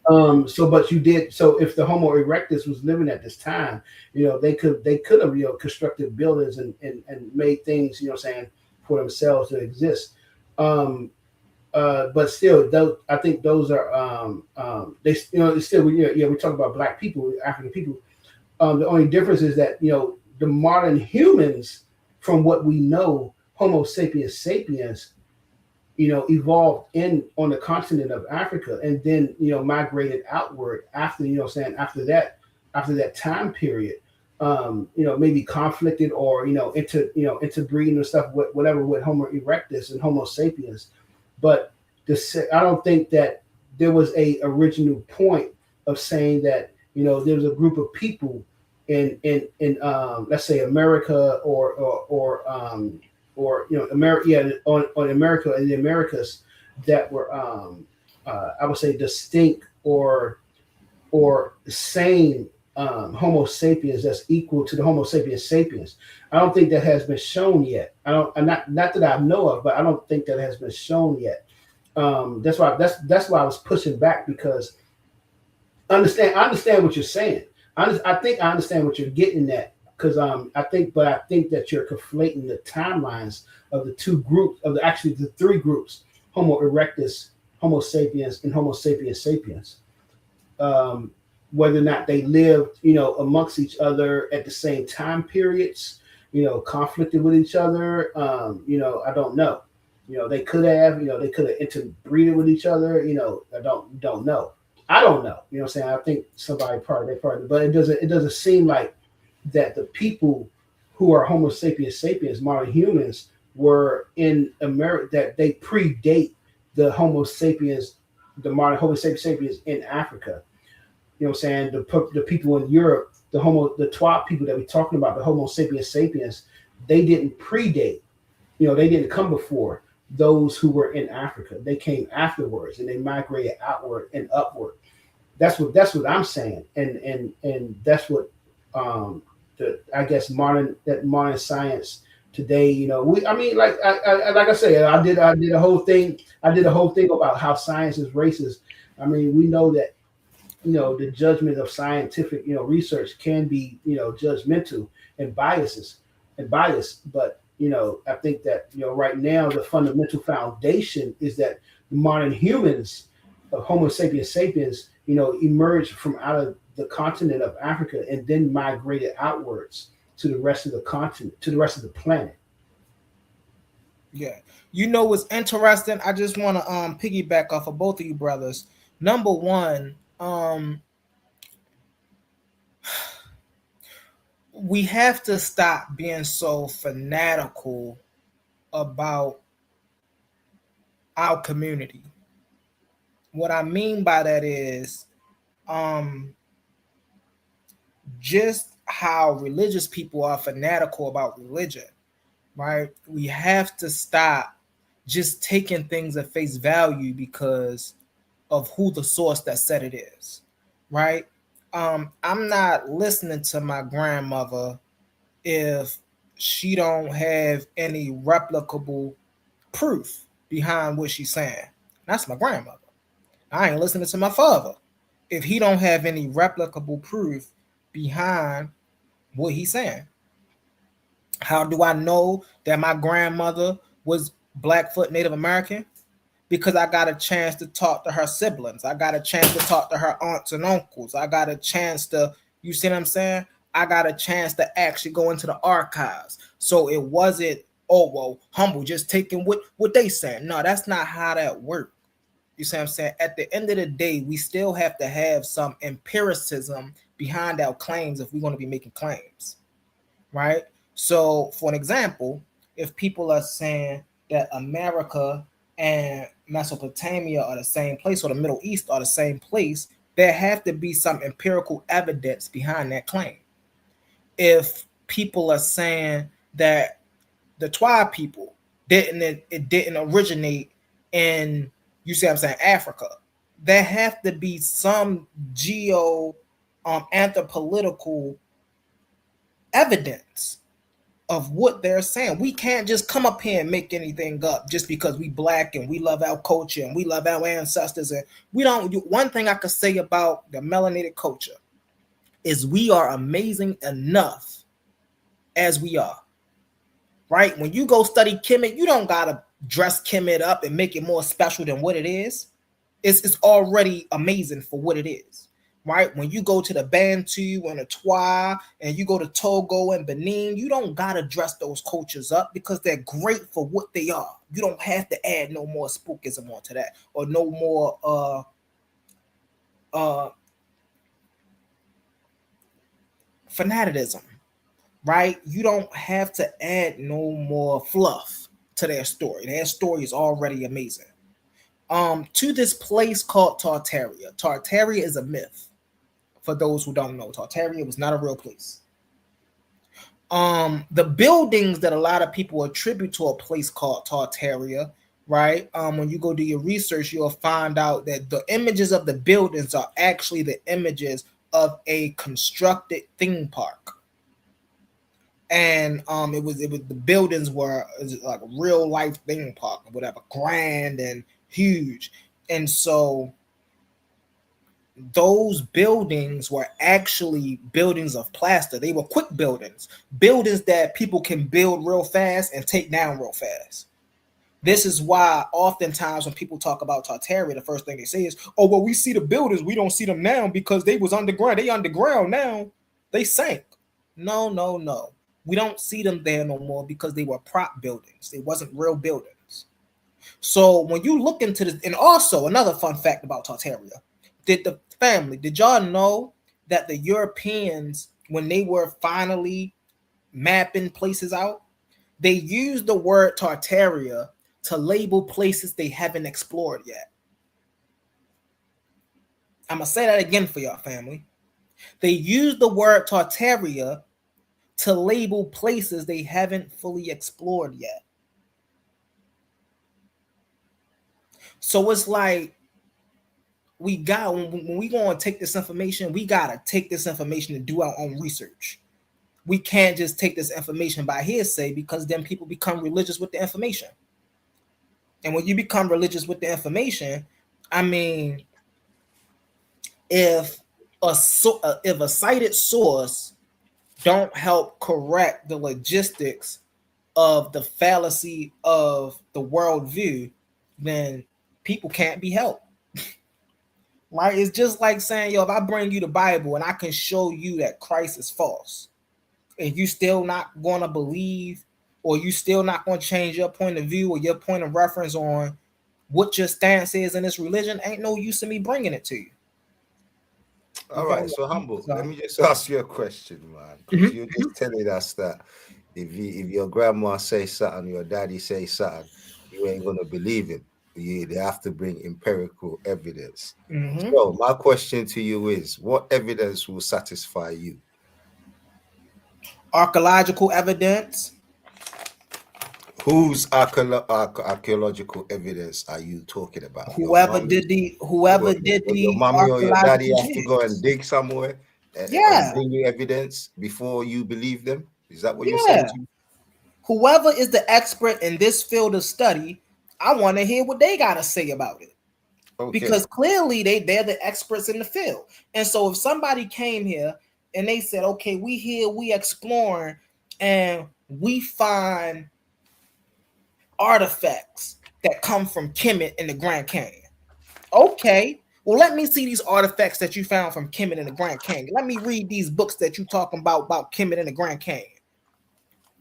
But you did so. If the Homo erectus was living at this time, they could have constructed buildings and made things, saying, for themselves to exist. But still, I think those are they still we talk about black people, African people. The only difference is that the modern humans, from what we know, Homo sapiens sapiens, evolved on the continent of Africa, and then migrated outward after after that time period. Maybe conflicted or interbreeding or stuff, whatever, with Homo erectus and Homo sapiens. But I don't think that there was a original point of saying that there was a group of people in let's say America or America, on America and the Americas, that were I would say distinct or same Homo sapiens that's equal to the Homo sapiens sapiens. I don't think that has been shown yet. Not that I know of, but I don't think that has been shown yet. That's why I was pushing back, because I understand what you're saying. I think I understand what you're getting at, because I think that you're conflating the timelines of the two groups, actually the three groups: Homo erectus, Homo sapiens, and Homo sapiens sapiens. Whether or not they lived, amongst each other at the same time periods, conflicted with each other, I don't know. They could have, interbreeded with each other. I don't know. I don't know. You know what I'm saying? I think somebody part, but it doesn't seem like that the people who are Homo sapiens sapiens, modern humans, were in America, that they predate the Homo sapiens, the modern Homo sapiens sapiens in Africa. You know what I'm saying? The people in Europe, the Twa people that we're talking about, the Homo sapiens sapiens, they didn't predate. They didn't come before those who were in Africa. They came afterwards, and they migrated outward and upward. That's what I'm saying, and that's what I guess modern science today. Like I said, I did a whole thing. About how science is racist. I mean, we know that the judgment of scientific research can be judgmental and biased, but I think that right now the fundamental foundation is that the modern humans of Homo sapiens sapiens emerged from out of the continent of Africa and then migrated outwards to the rest of the continent, to the rest of the planet. Yeah. What's interesting? I just want to piggyback off of both of you brothers. Number one, we have to stop being so fanatical about our community. What I mean by that is just how religious people are fanatical about religion, right? We have to stop just taking things at face value because of who the source that said it is, right? I'm not listening to my grandmother if she don't have any replicable proof behind what she's saying. That's my grandmother. I ain't listening to my father if he don't have any replicable proof behind what he's saying. How do I know that my grandmother was Blackfoot Native American? Because I got a chance to talk to her siblings. I got a chance to talk to her aunts and uncles. I got a chance to, you see what I'm saying? I got a chance to actually go into the archives. So it wasn't, oh, well, humble, just taking what they saying. No, that's not how that worked. You see what I'm saying? At the end of the day, we still have to have some empiricism behind our claims if we're going to be making claims, right? So, for an example, if people are saying that America and Mesopotamia are the same place, or the Middle East are the same place, there have to be some empirical evidence behind that claim. If people are saying that the Twa people didn't originate in, you see what I'm saying, Africa, there have to be some anthropolitical evidence of what they're saying. We can't just come up here and make anything up just because we black and we love our culture and we love our ancestors. And we don't do one thing I could say about the melanated culture is we are amazing enough as we are. Right? When you go study Kemet, you don't gotta dress Kemet up and make it more special than what it is. It's already amazing for what it is. Right? When you go to the Bantu and the Twa and you go to Togo and Benin, you don't gotta dress those cultures up because they're great for what they are. You don't have to add no more spookism onto that or no more fanaticism. Right? You don't have to add no more fluff to their story. Their story is already amazing. To this place called Tartaria. Tartaria is a myth. For those who don't know, Tartaria was not a real place. The buildings that a lot of people attribute to a place called Tartaria, right? When you go do your research, you'll find out that the images of the buildings are actually the images of a constructed theme park. And it was the buildings were like a real life theme park or whatever, grand and huge. And so those buildings were actually buildings of plaster. They were quick buildings that people can build real fast and take down real fast. This is why oftentimes when people talk about Tartaria, the first thing they say is, oh, well, we see the buildings, we don't see them now because they was underground. They underground now. They sank. No. We don't see them there no more because they were prop buildings. They wasn't real buildings. So when you look into this, and also another fun fact about Tartaria, did y'all know that the Europeans, when they were finally mapping places out, they used the word Tartaria to label places they haven't explored yet? I'm going to say that again for y'all, family. They used the word Tartaria to label places they haven't fully explored yet. So it's like when we go and take this information, we got to take this information and do our own research. We can't just take this information by hearsay because then people become religious with the information. And when you become religious with the information, I mean, if a cited source don't help correct the logistics of the fallacy of the worldview, then people can't be helped. Right? It's just like saying, yo, if I bring you the Bible and I can show you that Christ is false, and you still not going to believe, or you still not going to change your point of view or your point of reference on what your stance is in this religion, ain't no use in me bringing it to you. All right, so Humble, let me just ask you a question, man, because you're just telling us that if your grandma say something, your daddy say something, you ain't gonna believe it. They have to bring empirical evidence. So my question to you is, what evidence will satisfy you? Archaeological evidence. Whose archaeological evidence are you talking about? Whoever did the your mommy or your daddy have to go and dig somewhere and bring you evidence before you believe them? Is that what you're saying to me? Whoever is the expert in this field of study, I want to hear what they got to say about it. Okay. Because clearly they're the experts in the field. And so if somebody came here and they said, okay, we exploring and we find artifacts that come from Kemet in the Grand Canyon. Okay, well, let me see these artifacts that you found from Kemet in the Grand Canyon. Let me read these books that you talking about Kemet in the Grand Canyon.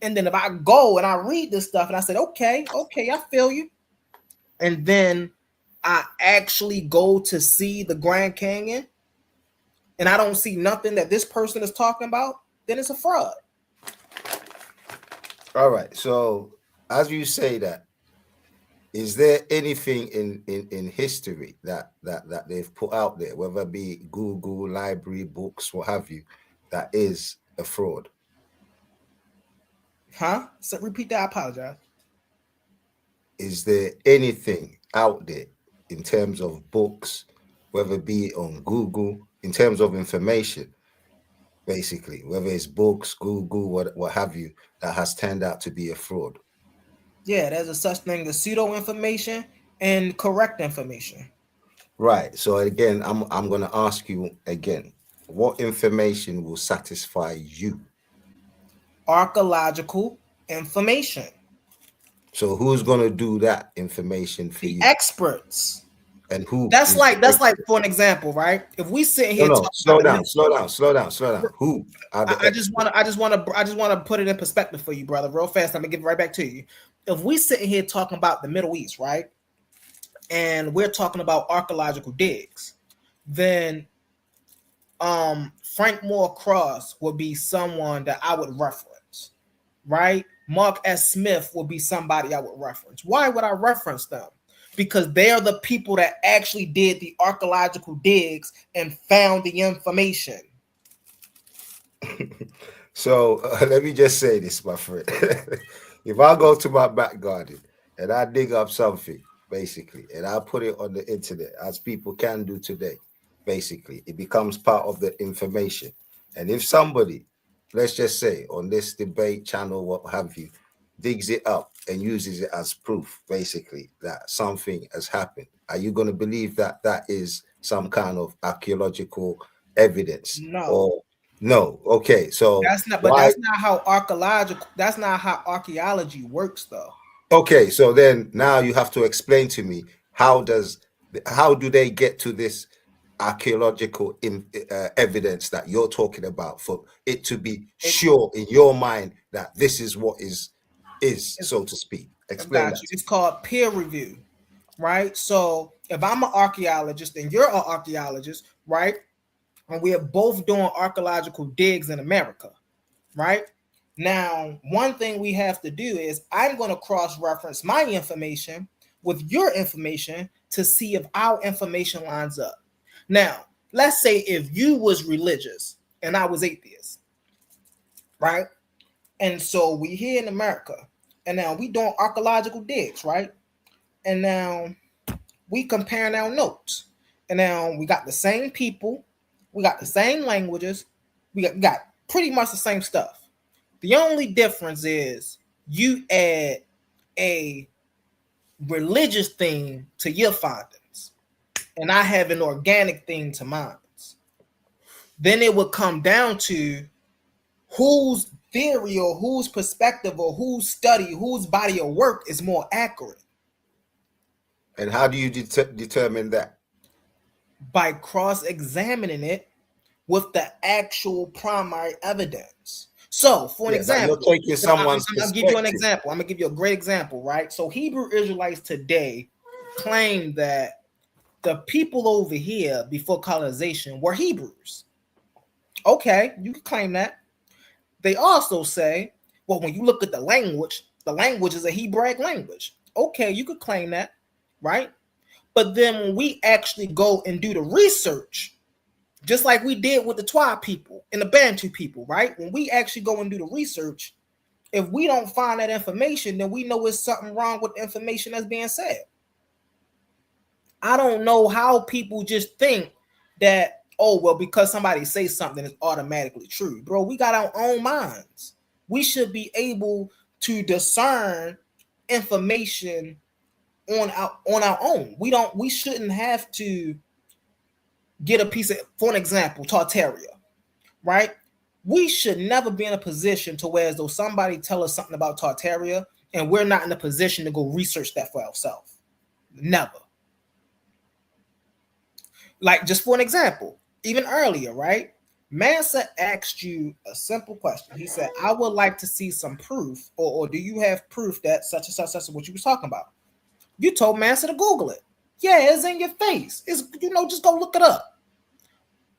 And then if I go and I read this stuff and I said, okay, I feel you. And then I actually go to see the Grand Canyon and I don't see nothing that this person is talking about, then it's a fraud. All right. So as you say that, is there anything in history that they've put out there, whether it be Google, library, books, what have you, that is a fraud? Huh? So repeat that. I apologize. Is there anything out there in terms of books, whether it be on Google, in terms of information, basically, whether it's books, Google, what have you, that has turned out to be a fraud. Yeah, there's a such thing as pseudo information and correct information. Right. So again, I'm going to ask you again, what information will satisfy you? Archaeological information. So who's going to do that information for The you? experts. And who That's is like the for an example, right? If we sit No, here no, talking slow about the down, slow down, slow down, slow down. Who are the experts? I just want to put it in perspective for you, brother, real fast. I'm gonna give it right back to you. If we sitting here talking about the Middle East, right, and we're talking about archaeological digs, then Frank Moore Cross would be someone that I would reference, right? Mark S. Smith would be somebody I would reference. Why would I reference them? Because they are the people that actually did the archaeological digs and found the information. So let me just say this, my friend. If I go to my back garden and I dig up something, basically, and I put it on the internet, as people can do today, basically, it becomes part of the information. And if somebody, let's just say on this debate channel, what have you, digs it up and uses it as proof, basically, that something has happened, are you going to believe that that is some kind of archaeological evidence? No. Or no? Okay, so That's not, but why? that's not how archaeology works though. Okay, so then now you have to explain to me how do they get to this archaeological evidence that you're talking about for it to be It, sure in your mind that this is what is it's, so to speak? I Explain got that you. to It's called peer review, right? So if I'm an archaeologist and you're an archaeologist, right? And we are both doing archaeological digs in America, right? Now, one thing we have to do is I'm going to cross-reference my information with your information to see if our information lines up. Now, let's say if you was religious and I was atheist, right? And so we here in America, and now we doing archaeological digs, right? And now we comparing our notes, and now we got the same people, we got the same languages, we got pretty much the same stuff. The only difference is you add a religious thing to your findings, and I have an organic thing to mine. Then it would come down to whose theory or whose perspective or whose study, whose body of work is more accurate. And how do you determine that? By cross-examining it with the actual primary evidence. So, for an Yeah, but you're example, taking someone's I'll give you an perspective. example. I'm gonna give you a great example, right? So, Hebrew Israelites today claim that the people over here before colonization were Hebrews. Okay, you can claim that. They also say, well, when you look at the language is a Hebraic language. Okay, you could claim that, right? But then when we actually go and do the research, just like we did with the Twa people and the Bantu people, right? When we actually go and do the research, if we don't find that information, then we know there's something wrong with the information that's being said. I don't know how people just think that, oh, well, because somebody says something is automatically true. Bro, we got our own minds. We should be able to discern information on our own. We shouldn't have to get a piece of, for an example, Tartaria, right? We should never be in a position to where as though somebody tell us something about Tartaria and we're not in a position to go research that for ourselves. Never. Like, just for an example, even earlier, right? Mansa asked you a simple question. He said, I would like to see some proof, or do you have proof that such and such is what you was talking about? You told Mansa to Google it. Yeah, it's in your face. It's, just go look it up.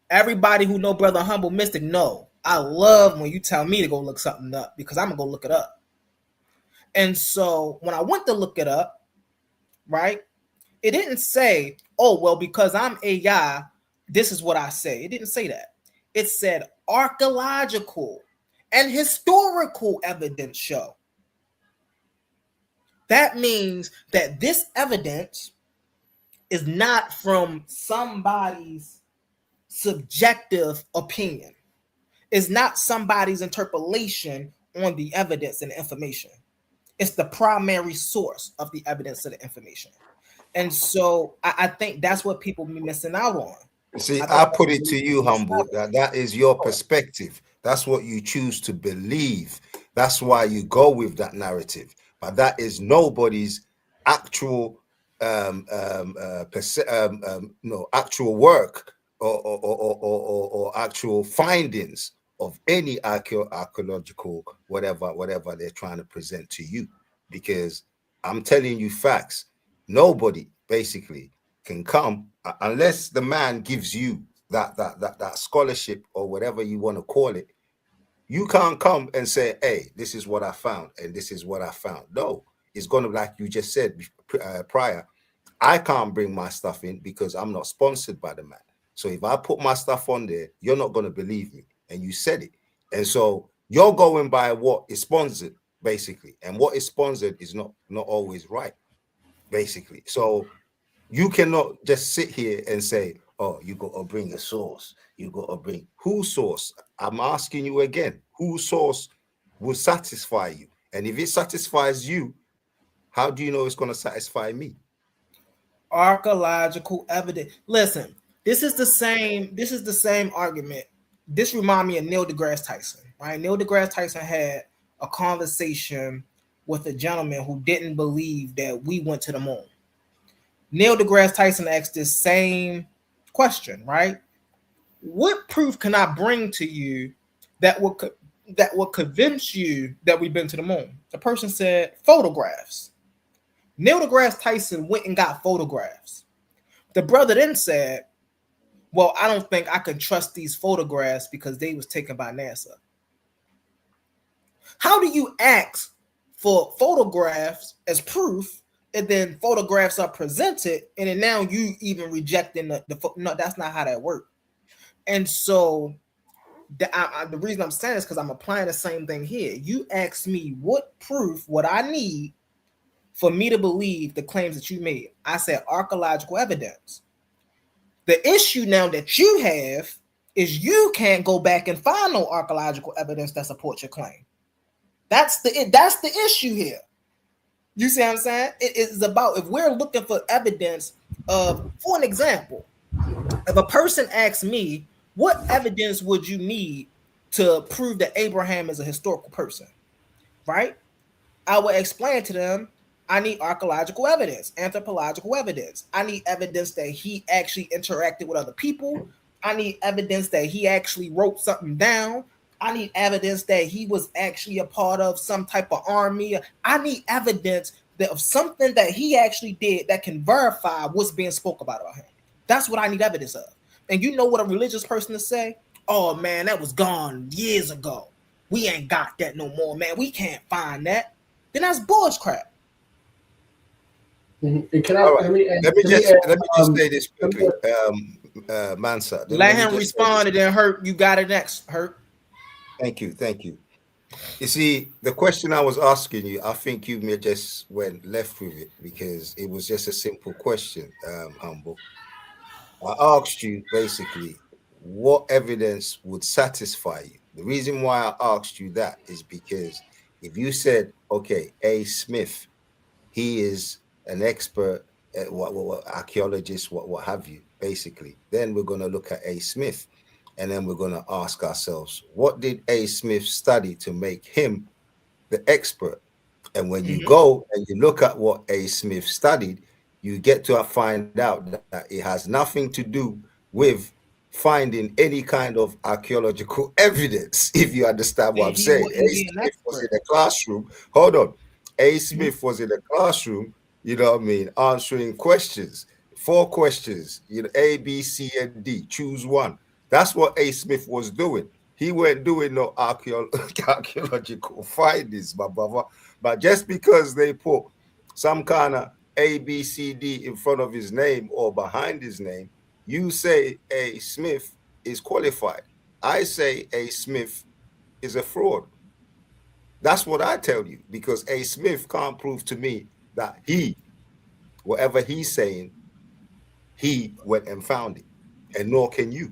Everybody who know Brother Humble Mystik know I love when you tell me to go look something up because I'm going to go look it up. And so when I went to look it up, right, it didn't say, oh, well, because I'm AI, this is what I say. It didn't say that. It said archaeological and historical evidence show. That means that this evidence is not from somebody's subjective opinion. is not somebody's interpolation on the evidence and the information. It's the primary source of the evidence and the information. And so I think that's what people be missing out on. See, I think I that's put what it to people you, be missing out humble, that is your on. perspective. That's what you choose to believe. That's why you go with that narrative. But that is nobody's actual no actual work or actual findings of any archaeological whatever they're trying to present to you. Because I'm telling you facts. Nobody basically can come unless the man gives you that scholarship or whatever you want to call it. You can't come and say, hey, this is what I found and this is what I found. No, it's going to, like you just said prior, I can't bring my stuff in because I'm not sponsored by the man. So if I put my stuff on there, you're not going to believe me. And you said it. And so you're going by what is sponsored, basically. And what is sponsored is not always right, basically. So you cannot just sit here and say, oh, you got to bring a source. You got to bring whose source? I'm asking you again, whose source will satisfy you? And if it satisfies you, how do you know it's going to satisfy me? Archaeological evidence. Listen, this is the same argument. This remind me of Neil deGrasse Tyson, right? Neil deGrasse Tyson had a conversation with a gentleman who didn't believe that we went to the moon. Neil deGrasse Tyson asked this same question, right? What proof can I bring to you that will convince you that we've been to the moon? The person said photographs. Neil deGrasse Tyson went and got photographs. The brother then said, well, I don't think I can trust these photographs because they was taken by NASA. How do you ask for photographs as proof and then photographs are presented and then now you even rejecting no, that's not how that works. And so the reason I'm saying is because I'm applying the same thing here. You ask me what proof would I need for me to believe the claims that you made. I said archaeological evidence. The issue now that you have is you can't go back and find no archaeological evidence that supports your claim. That's the issue here. You see what I'm saying? It is about, if we're looking for evidence of, for an example, if a person asks me, what evidence would you need to prove that Abraham is a historical person? Right? I will explain to them, I need archaeological evidence, anthropological evidence. I need evidence that he actually interacted with other people. I need evidence that he actually wrote something down. I need evidence that he was actually a part of some type of army. I need evidence that of something that he actually did that can verify what's being spoke about him. That's what I need evidence of. And you know what a religious person to say? Oh man, that was gone years ago. We ain't got that no more, man. We can't find that. Then that's bullshit crap. And can I? All right. Let me just say this quickly, Mansa. Let him respond and then Hurt. You got it next, Hurt. Thank you. You see, the question I was asking you, I think you may just went left with it because it was just a simple question, Humble. I asked you basically what evidence would satisfy you. The reason why I asked you that is because if you said, okay, A. Smith, he is an expert at what archaeologist, what have you, basically, then we're going to look at A. Smith. And then we're going to ask ourselves, what did A. Smith study to make him the expert? And when you go and you look at what A. Smith studied, you get to find out that it has nothing to do with finding any kind of archaeological evidence, if you understand what I'm saying. A. Smith was in a classroom. Hold on. A. Smith was in a classroom, you know what I mean, answering questions, 4 questions, you know, A, B, C, and D. Choose one. That's what A. Smith was doing. He weren't doing no archaeological findings, my brother. But just because they put some kind of A, B, C, D in front of his name or behind his name, you say A. Smith is qualified. I say A. Smith is a fraud. That's what I tell you, because A. Smith can't prove to me that whatever he's saying, he went and found it. And nor can you.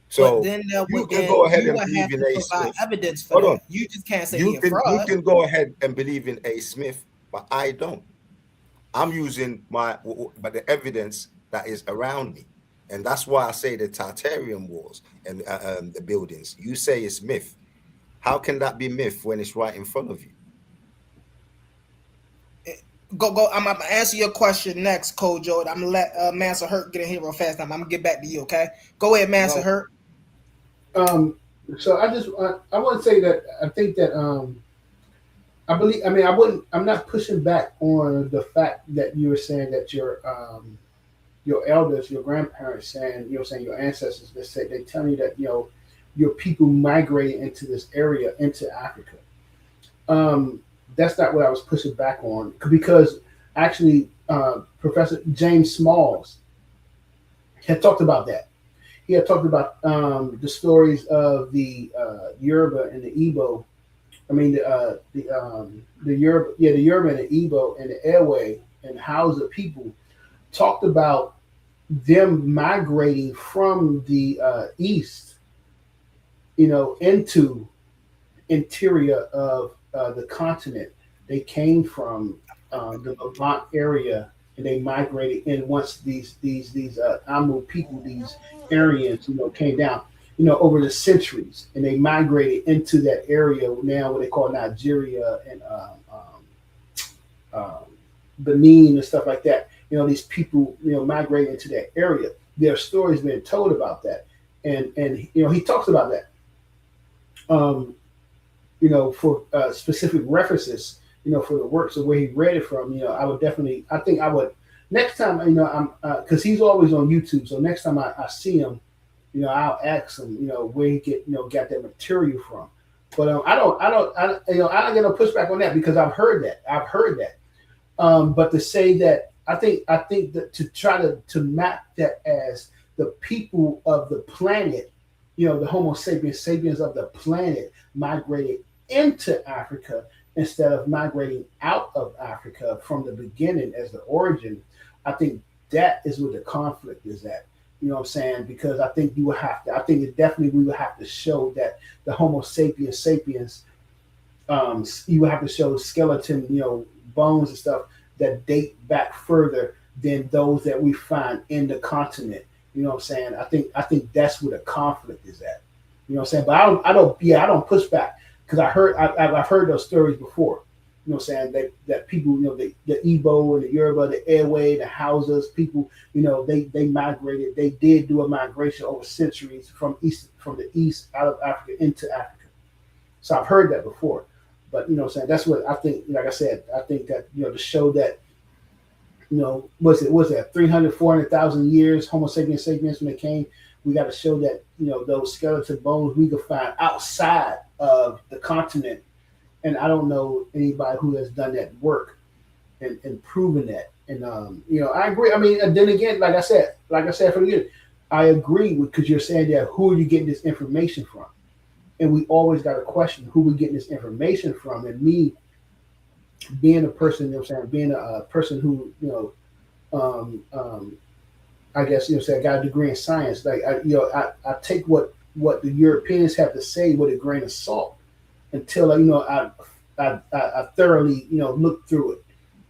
But So then that you would can then go ahead you and would believe have in to A. provide Smith. evidence for Hold on. that. You just can't say he a You fraud. can go ahead and believe in A. Smith, but I don't. I'm using but the evidence that is around me, and that's why I say the Tartarian wars and the buildings. You say it's myth. How can that be myth when it's right in front of you? Go. I'm gonna answer your question next, Kojo. I'm gonna let Master Hurt get in here real fast. I'm gonna get back to you. Okay, go ahead, Master No. Hurt. Um, so I want to say that I think that I believe. I mean, I wouldn't. I'm not pushing back on the fact that you were saying that your elders, your grandparents, saying saying your ancestors. They say they tell you that your people migrated into this area into Africa. Um, that's not what I was pushing back on because actually, Professor James Smalls had talked about that. He had talked about the stories of the Yoruba and the Igbo. I mean the Yoruba, yeah, the Yoruba and the Igbo and the Airway and Hausa people talked about them migrating from the east, into interior of the continent. They came from the Levant area, and they migrated in once these Amu people, these Aryans, came down, over the centuries, and they migrated into that area now, what they call Nigeria and Benin and stuff like that. These people, migrated into that area. There are stories being told about that, and he talks about that. Um, for specific references, for the works of where he read it from, I would definitely, I think I would, next time, I'm, because he's always on YouTube. So next time I see him, I'll ask him, where he got that material from. But I don't get no pushback on that because I've heard that. But to say that, I think that to try to map that as the people of the planet, the Homo sapiens sapiens of the planet migrated into Africa instead of migrating out of Africa from the beginning as the origin. I think that is where the conflict is at. You know what I'm saying? Because I think I think it definitely we would have to show that the Homo sapiens sapiens, you would have to show skeleton, bones and stuff that date back further than those that we find in the continent. You know what I'm saying? I think that's where the conflict is at. You know what I'm saying? But I don't push back because I've heard those stories before. You know what I'm saying? That people, the Igbo and the Yoruba, the Airway, the Hausas, people, they migrated. They did do a migration over centuries from the east out of Africa into Africa. So I've heard that before. But what I'm saying, that's what I think. Like I said, I think that to show that was that 300, 400,000 years Homo sapiens sapiens when they came, we got to show that those skeleton bones we could find outside of the continent, and I don't know anybody who has done that work and proven that. And I agree. I mean, and then again, like I said from the beginning, I agree with because you're saying that who are you getting this information from, and we always got to question who we getting this information from, and me being a person, being a person who, I guess, I got a degree in science. Like, I take what the Europeans have to say with a grain of salt until, I thoroughly, look through it.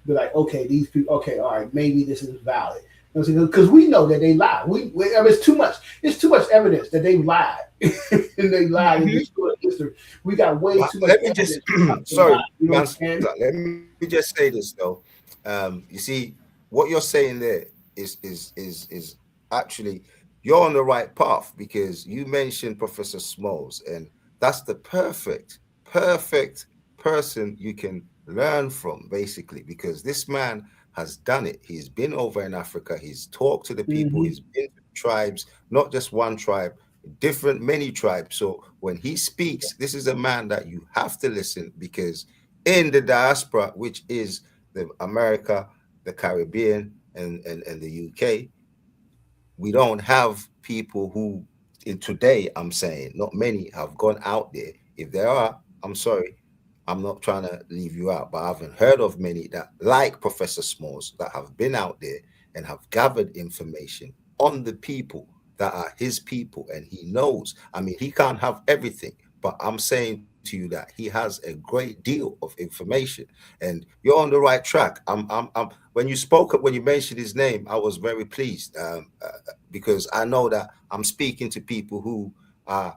Be like, okay, these people, okay, all right, maybe this is valid. Because we know that they lie. I mean, it's too much. It's too much evidence that they lied, and they lied in destroyed history. We got way too much. Let me just sorry, man, let me just say this though. You see, what you're saying there is actually you're on the right path because you mentioned Professor Smalls, and that's the perfect person you can learn from, basically, because this man has done it. He's been over in Africa, he's talked to the people, Mm-hmm. he's been to tribes, not just one tribe, different many tribes. So when he speaks, this is a man that you have to listen because in the diaspora, which is the America, the Caribbean, and the UK, we don't have people who in today, I'm saying not many have gone out there. If there are, I'm sorry, I'm not trying to leave you out, but I haven't heard of many that like Professor Smalls that have been out there and have gathered information on the people that are his people, and he knows. I mean, he can't have everything, but I'm saying to you that he has a great deal of information, and you're on the right track. When you spoke, when you mentioned his name, I was very pleased, because I know that I'm speaking to people who are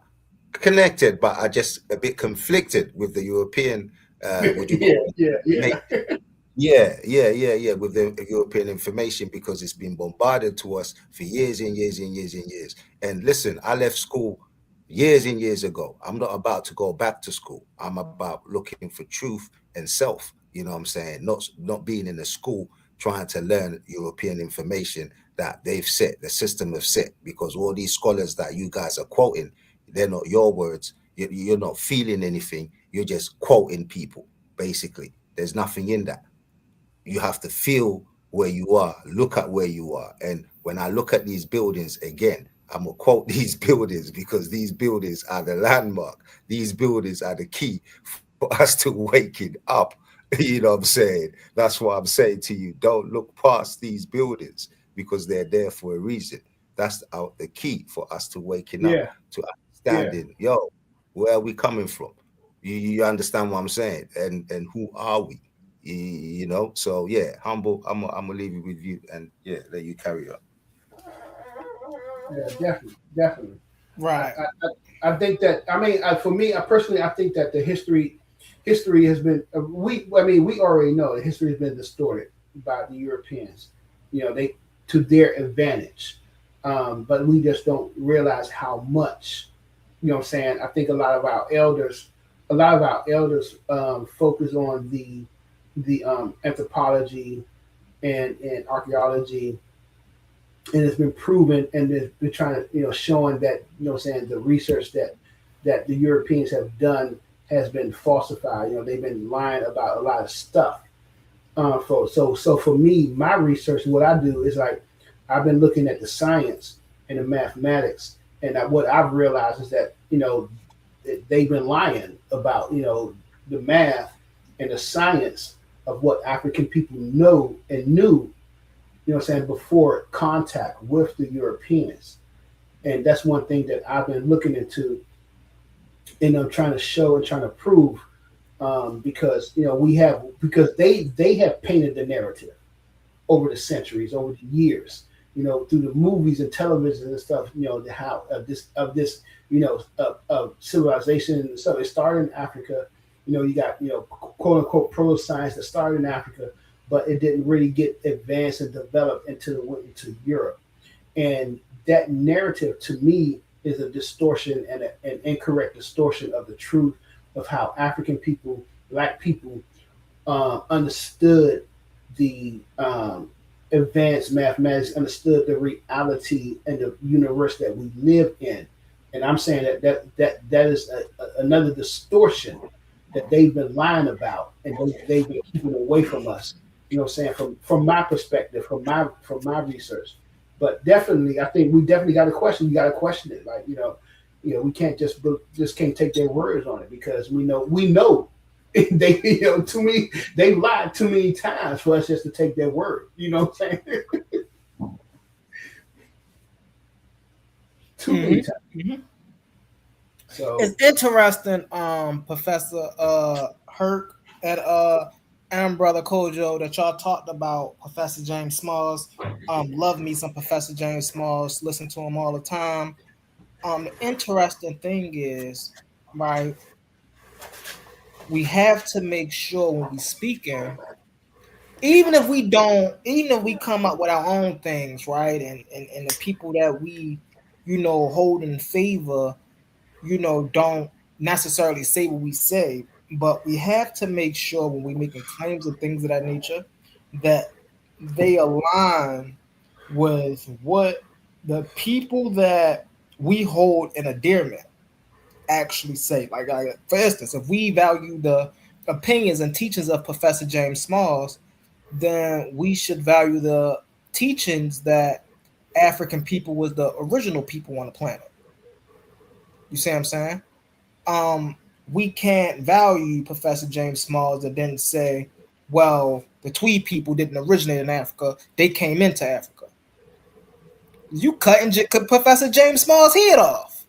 connected, but are just a bit conflicted with the European. Would you Yeah, call yeah, yeah. it? Yeah, with the European information, because it's been bombarded to us for years and years and years and years. And listen, I left school years and years ago. I'm not about to go back to school. I'm about looking for truth and self. You know what I'm saying? Not being in a school trying to learn European information that they've set, the system have set, because all these scholars that you guys are quoting, they're not your words. You're not feeling anything. You're just quoting people, basically. There's nothing in that. You have to feel where you are, look at where you are. And when I look at these buildings again, I'm gonna quote these buildings, because these buildings are the landmark. These buildings are the key for us to waking up. You know what I'm saying? That's what I'm saying to you. Don't look past these buildings, because they're there for a reason. That's the key for us to waking up, Yeah, to yeah, understanding, yo, where are we coming from? You understand what I'm saying? And who are we? You know, so yeah, humble. I'm gonna leave it with you, and yeah, let you carry on. yeah, definitely, definitely. I, Right. I think that, I mean, for me, I personally, I think that the history has been, I mean, we already know that history has been distorted by the Europeans, they, to their advantage. But we just don't realize how much, what I'm saying. I think a lot of our elders focus on the anthropology and archaeology, and it's been proven, and they've been trying to, showing that, saying the research that the Europeans have done has been falsified. They've been lying about a lot of stuff. So for me, my research, what I do is like, I've been looking at the science and the mathematics, and what I've realized is that, they've been lying about, the math and the science of what African people know and knew, before contact with the Europeans. And that's one thing that I've been looking into, and I'm trying to show and trying to prove, because because they have painted the narrative over the centuries, over the years, through the movies and television and stuff, the how of this of civilization and stuff. It started in Africa. You got quote unquote proto science that started in Africa, but it didn't really get advanced and developed until it went into Europe. And that narrative, to me, is a distortion and an incorrect distortion of the truth of how African people, Black people, understood the advanced mathematics, understood the reality and the universe that we live in. And I'm saying that is another distortion that they've been lying about, and they've been keeping away from us. What I'm saying, from my perspective, from my research. But definitely, I think we definitely got to question. We got to question it. Like, we can't just can't take their words on it, because we know they, to me, they've lied too many times for us just to take their word. You know what I'm saying? Too many times. Mm-hmm. So It's interesting, Professor Herc and Brother Kojo, that y'all talked about Professor James Smalls. Love me some Professor James Smalls. Listen to him all the time. The interesting thing is, right, we have to make sure when we speaking, even if we come up with our own things, right, and the people that we, hold in favor, don't necessarily say what we say, but we have to make sure when we're making claims and things of that nature that they align with what the people that we hold in endearment actually say. Like, for instance, if we value the opinions and teachings of Professor James Smalls, then we should value the teachings that African people was the original people on the planet. You see what I'm saying? um, we can't value Professor James Smalls that didn't say, well, the Tweed people didn't originate in Africa, they came into Africa. You cutting Professor James Small's head off.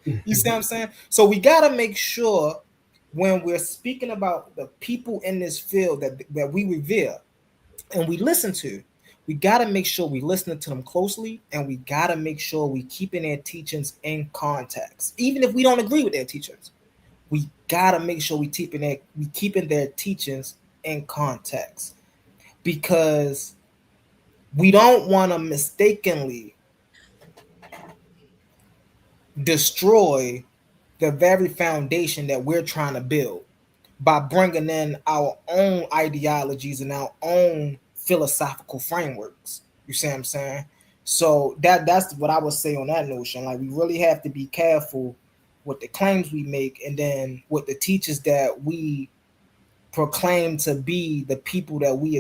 You see what I'm saying? So we gotta make sure when we're speaking about the people in this field that we revere and we listen to, we gotta make sure we listening to them closely, and we gotta make sure we keeping their teachings in context, even if we don't agree with their teachings. We gotta make sure we keeping their teachings in context, because we don't want to mistakenly destroy the very foundation that we're trying to build by bringing in our own ideologies and our own philosophical frameworks. You see what I'm saying? So that's what I would say on that notion. Like, we really have to be careful with the claims we make, and then with the teachers that we proclaim to be the people that we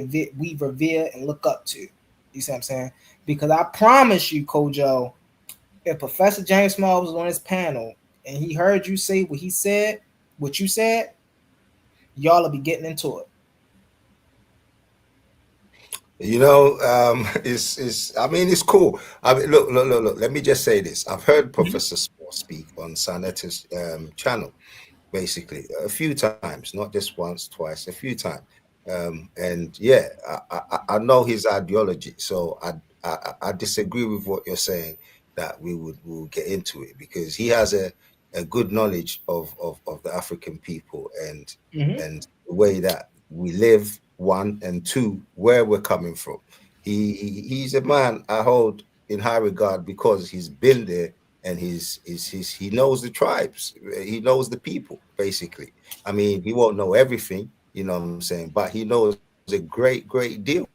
revere and look up to. You see what I'm saying? Because I promise you, Kojo, if Professor James Small was on his panel and he heard you say what he said, what you said, y'all will be getting into it. You know, it's I mean, it's cool. I mean, look. Let me just say this. I've heard Professor Small speak on Sanetta's channel, basically a few times, not just once, twice, a few times. And yeah, I know his ideology, so I disagree with what you're saying, that we'll get into it, because he has a good knowledge of the African people, Mm-hmm. and the way that we live, one, and two, where we're coming from. He's a man I hold in high regard because he's been there, and he knows the tribes, he knows the people, basically. I mean, he won't know everything, you know what I'm saying, but he knows a great deal,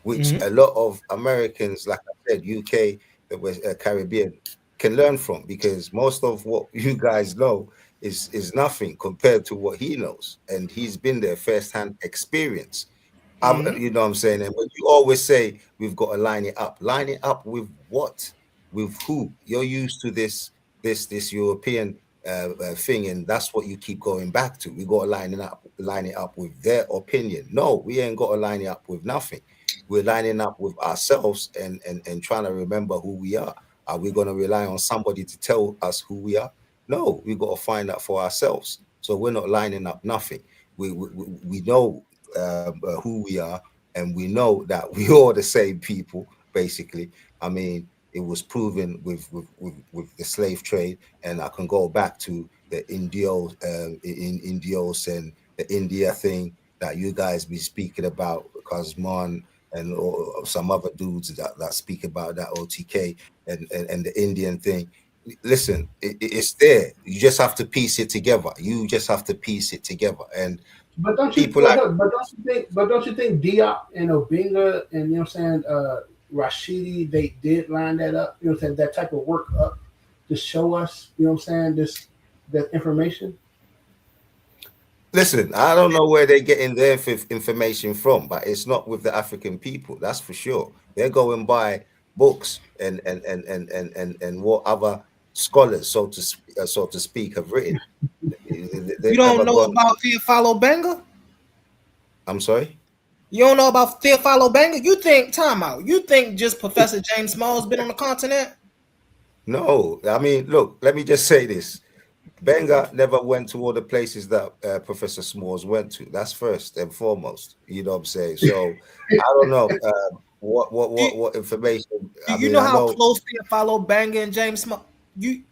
which a lot of Mm-hmm. Americans, like I said, UK, the West, Caribbean, can learn from, because most of what you guys know is nothing compared to what he knows, and he's been there firsthand experience. Mm-hmm. You know what I'm saying? And when you always say we've got to line it up with what? With who? You're used to this European thing, and that's what you keep going back to. We got to line it up with their opinion. No, we ain't got to line it up with nothing. We're lining up with ourselves, and trying to remember who we are. Are we going to rely on somebody to tell us who we are? No, we got to find out for ourselves. So we're not lining up nothing. We know who we are, and we know that we are the same people, basically. I mean, it was proven with the slave trade, and I can go back to the Indios and the India thing that you guys be speaking about, Cosmon and or some other dudes that speak about that OTK and the Indian thing. Listen, it's there. You just have to piece it together. You just have to piece it together. And But don't you people like, but don't you think Diop and Obinga and, you know what I'm saying, Rashidi, they did line that up, you know what I'm saying, that type of work up to show us, you know what I'm saying, this that information? listen, I don't know where they're getting their information from, but it's not with the African people, that's for sure. They're going by books and what other scholars, so to speak, have written. You They've don't never know gone. about Theophilo Benga? I'm sorry. You don't know about Theophilo Benga? You think, time out, you think just Professor James Small's been on the continent? No, I mean, look, let me just say this. Benga never went to all the places that Professor Smalls went to. That's first and foremost. You know what I'm saying? So I don't know Do, what information. do I you mean, know I how know. close Theophilo Benga and James Small? You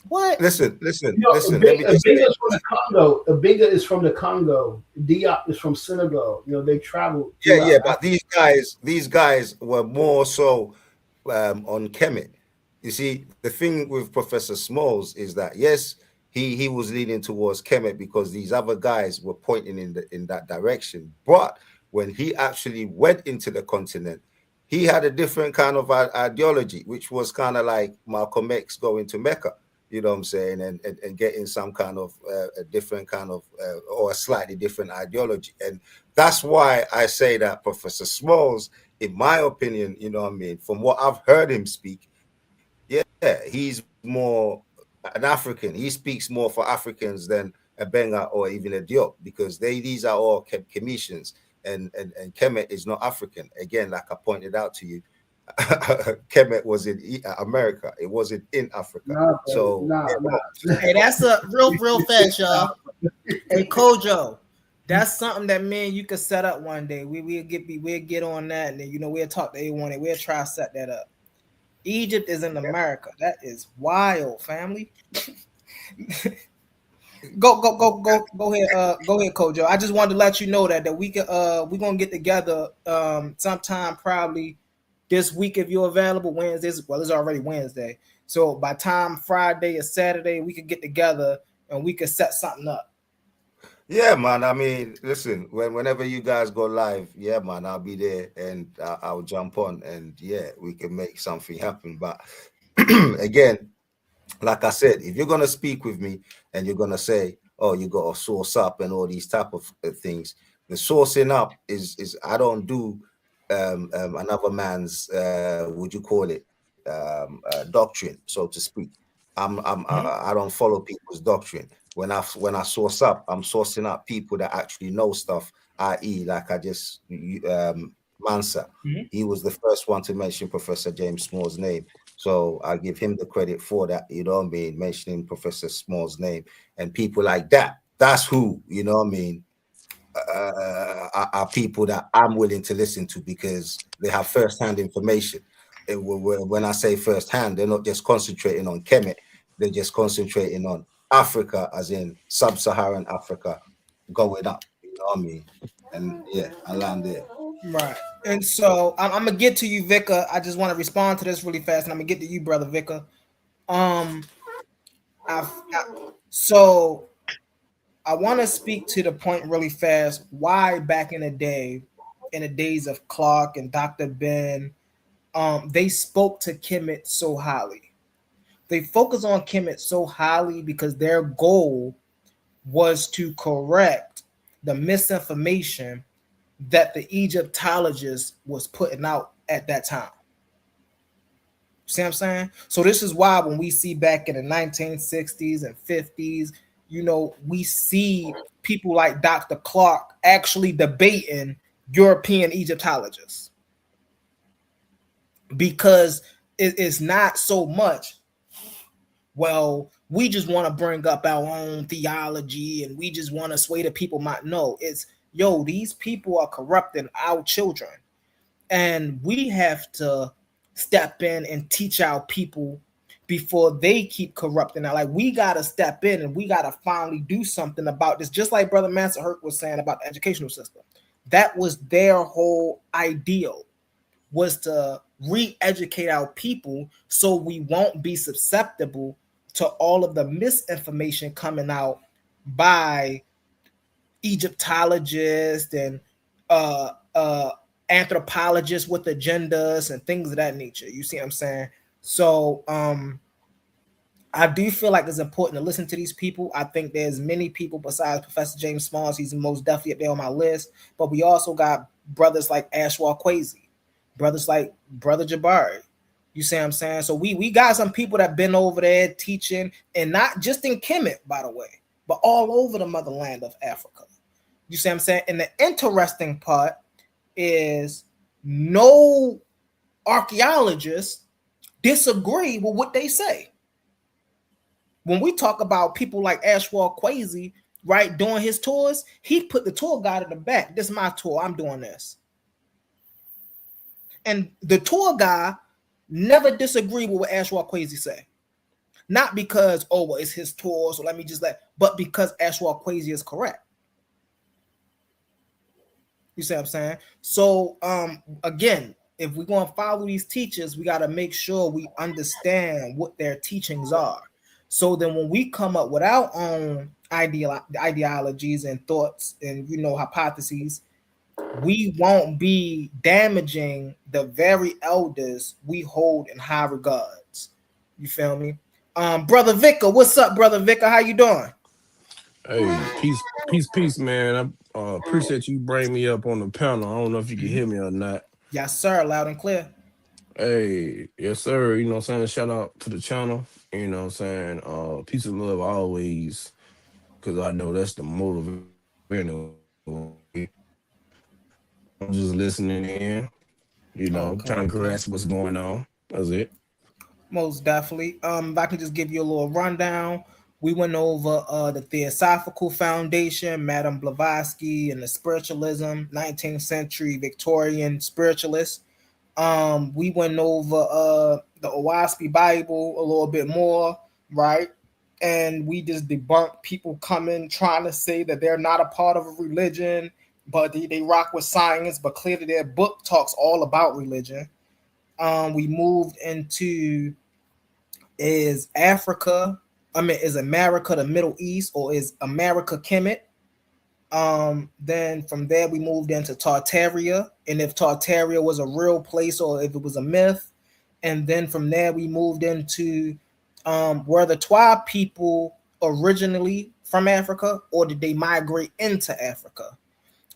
what? You know, Listen. Let me just say. Obinga is from the Congo. Obinga is from the Congo. Diop is from Senegal. You know, they traveled Yeah. throughout But Africa. these guys were more so on Kemet. You see, the thing with Professor Smalls is that yes, he was leaning towards Kemet because these other guys were pointing in that direction. But when he actually went into the continent, he had a different kind of ideology, which was kind of like Malcolm X going to Mecca. You know what I'm saying, and getting some kind of a different kind of or a slightly different ideology, and that's why I say that Professor Smalls, in my opinion, you know what I mean, from what I've heard him speak, yeah, he's more an African. He speaks more for Africans than a Benga or even a Diop, because these are all Cometians, and Kemet is not African. Again, like I pointed out to you, Kemet was in America. It wasn't in Africa. Nah, bro. So Nah, nah. Hey, that's a real fast, y'all. Hey, Kojo, that's something that me and you could set up one day. We'll get on that, and then we'll talk to A1 and we'll try to set that up. Egypt is in America. That is wild, family. Go ahead, Kojo. I just wanted to let you know that we're gonna get together sometime probably this week if you're available. Wednesdays, well, it's already Wednesday, so by time Friday or Saturday we could get together and we could set something up. yeah, man. I mean, listen, whenever you guys go live, yeah, man, I'll be there and I'll jump on, and yeah, we can make something happen. But again, like I said, if you're gonna speak with me and you're gonna say, "Oh, you got to source up" and all these type of things, the sourcing up is I don't do another man's would you call it doctrine, so to speak. I don't follow people's doctrine. When I source up, I'm sourcing up people that actually know stuff. I.e., like I just Mansa, Mhm. he was the first one to mention Professor James Small's name. So I give him the credit for that, you know what I mean, mentioning Professor Small's name and people like that. That's who, you know what I mean, are people that I'm willing to listen to because they have first-hand information. When I say first-hand, they're not just concentrating on Kemet, they're just concentrating on Africa, as in sub-Saharan Africa, going up, you know what I mean? And yeah, I land there. Right. And so I'm gonna get to you, Vika. I just want to respond to this really fast, and I'm gonna get to you, brother Vika. Um, so I want to speak to the point really fast. Why back in the day, in the days of Clark and Dr. Ben, they spoke to Kemet so highly. They focus on Kemet so highly because their goal was to correct the misinformation that the Egyptologist was putting out at that time. See what I'm saying? So this is why when we see back in the 1960s and 50s, we see people like Dr. Clark actually debating European Egyptologists because it is not so much, well, we just want to bring up our own theology and we just want to sway the people. No, it's, yo, these people are corrupting our children. And we have to step in and teach our people before they keep corrupting. Now, like, we got to step in and we got to finally do something about this. Just like Brother Mansa Hurt was saying about the educational system. That was their whole ideal, was to re-educate our people so we won't be susceptible to all of the misinformation coming out by Egyptologists and anthropologists with agendas and things of that nature. You see what I'm saying? So I do feel like it's important to listen to these people. I think there's many people besides Professor James Smalls. He's most definitely up there on my list. But we also got brothers like Ashwar Kwesi, brothers like Brother Jabari. You see what I'm saying? So we got some people that been over there teaching, and not just in Kemet, by the way, but all over the motherland of Africa. You see what I'm saying? And the interesting part is no archaeologists disagree with what they say. When we talk about people like Ashwar Kwesi, right, doing his tours, he put the tour guide in the back. This is my tour. I'm doing this. And the tour guide never disagreed with what Ashwar Kwesi say. Not because, oh, well, it's his tour, so let me just but because Ashwar Kwesi is correct. You see what I'm saying? So, again, if we're going to follow these teachers, we got to make sure we understand what their teachings are. So then when we come up with our own ideologies and thoughts and, hypotheses, we won't be damaging the very elders we hold in high regards. You feel me? Brother Vicar, what's up, Brother Vicar? How you doing? Hey, peace, man. I appreciate you bringing me up on the panel. I don't know if you can hear me or not. Yes, sir. Loud and clear. Hey, yes, sir. You know what I'm saying? Shout out to the channel. You know what I'm saying? Peace and love always, because I know that's the motivator. I'm just listening in. Okay, trying to okay. grasp what's going on. That's it. Most definitely. If I can just give you a little rundown, we went over the Theosophical Foundation, Madame Blavatsky, and the spiritualism, 19th century Victorian spiritualists. We went over the Owaski Bible a little bit more, right? And we just debunked people coming trying to say that they're not a part of a religion, but they rock with science, but clearly their book talks all about religion. We moved into is Africa, is America the Middle East, or is America Kemet? Then from there we moved into Tartaria, and if Tartaria was a real place or if it was a myth. And then from there we moved into were the Twa people originally from Africa, or did they migrate into Africa?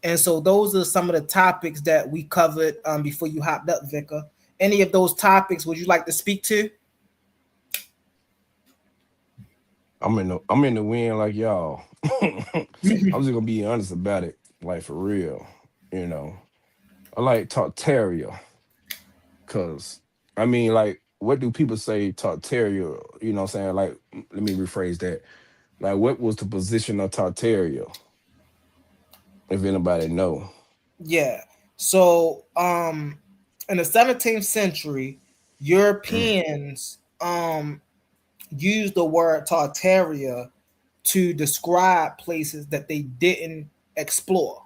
And so those are some of the topics that we covered before you hopped up, Vika. Any of those topics would you like to speak to? I'm in the wind like y'all. I'm just gonna be honest about it, like for real. You know, I like Tartaria, cause I mean, like, what do people say Tartaria? You know, what I'm saying, like, let me rephrase that. Like, what was the position of Tartaria? If anybody know. Yeah. So in the 17th century, Mm. Europeans used the word Tartaria to describe places that they didn't explore.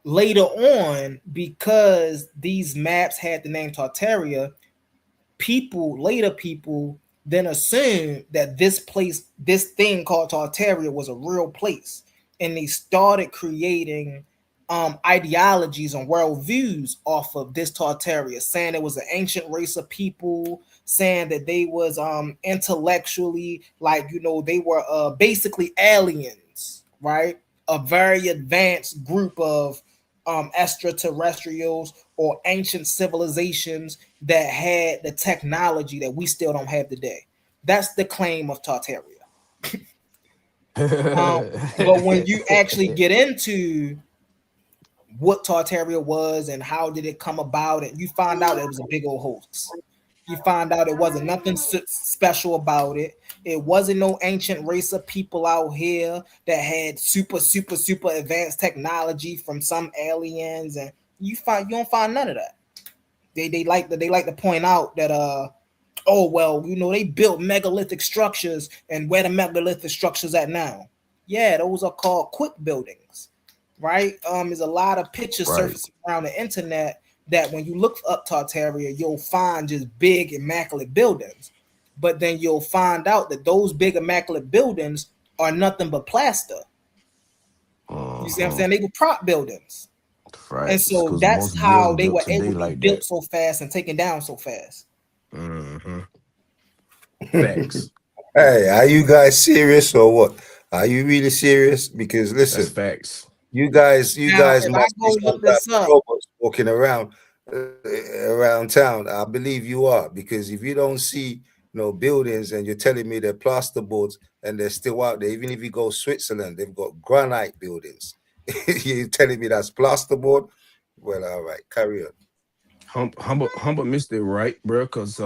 Later on, because these maps had the name Tartaria, later people then assumed that this place, this thing called Tartaria, was a real place, and they started creating ideologies and worldviews off of this Tartaria, saying it was an ancient race of people, saying that they was intellectually, like, they were basically aliens, right? A very advanced group of extraterrestrials or ancient civilizations that had the technology that we still don't have today. That's the claim of Tartaria. Um, but when you actually get into what Tartaria was and how did it come about, and you find out it was a big old hoax. You find out it wasn't nothing special about it. It wasn't no ancient race of people out here that had super advanced technology from some aliens, and you don't find none of that. They like to point out that oh well, they built megalithic structures, and where the megalithic structures at now? Yeah, those are called quick buildings, right? There's a lot of pictures Right. surfacing around the internet that when you look up Tartaria, you'll find just big immaculate buildings, but then you'll find out that those big immaculate buildings are nothing but plaster. You see what I'm Uh-huh. saying? They were prop buildings, and Facts. so Because that's most how buildings they built were today able to be like built that. so fast and taken down so fast. Hmm. Facts. Hey, are you guys serious or what? Are you really serious? Because That's listen, facts. you Now, guys if I must be go some look type this of up, robots walking around town. I believe you are, because if you don't see no buildings and you're telling me they're plasterboards and they're still out there, even if you go Switzerland, they've got granite buildings. You're telling me that's plasterboard? Well, all right, carry on. Humble missed it right, bro. Because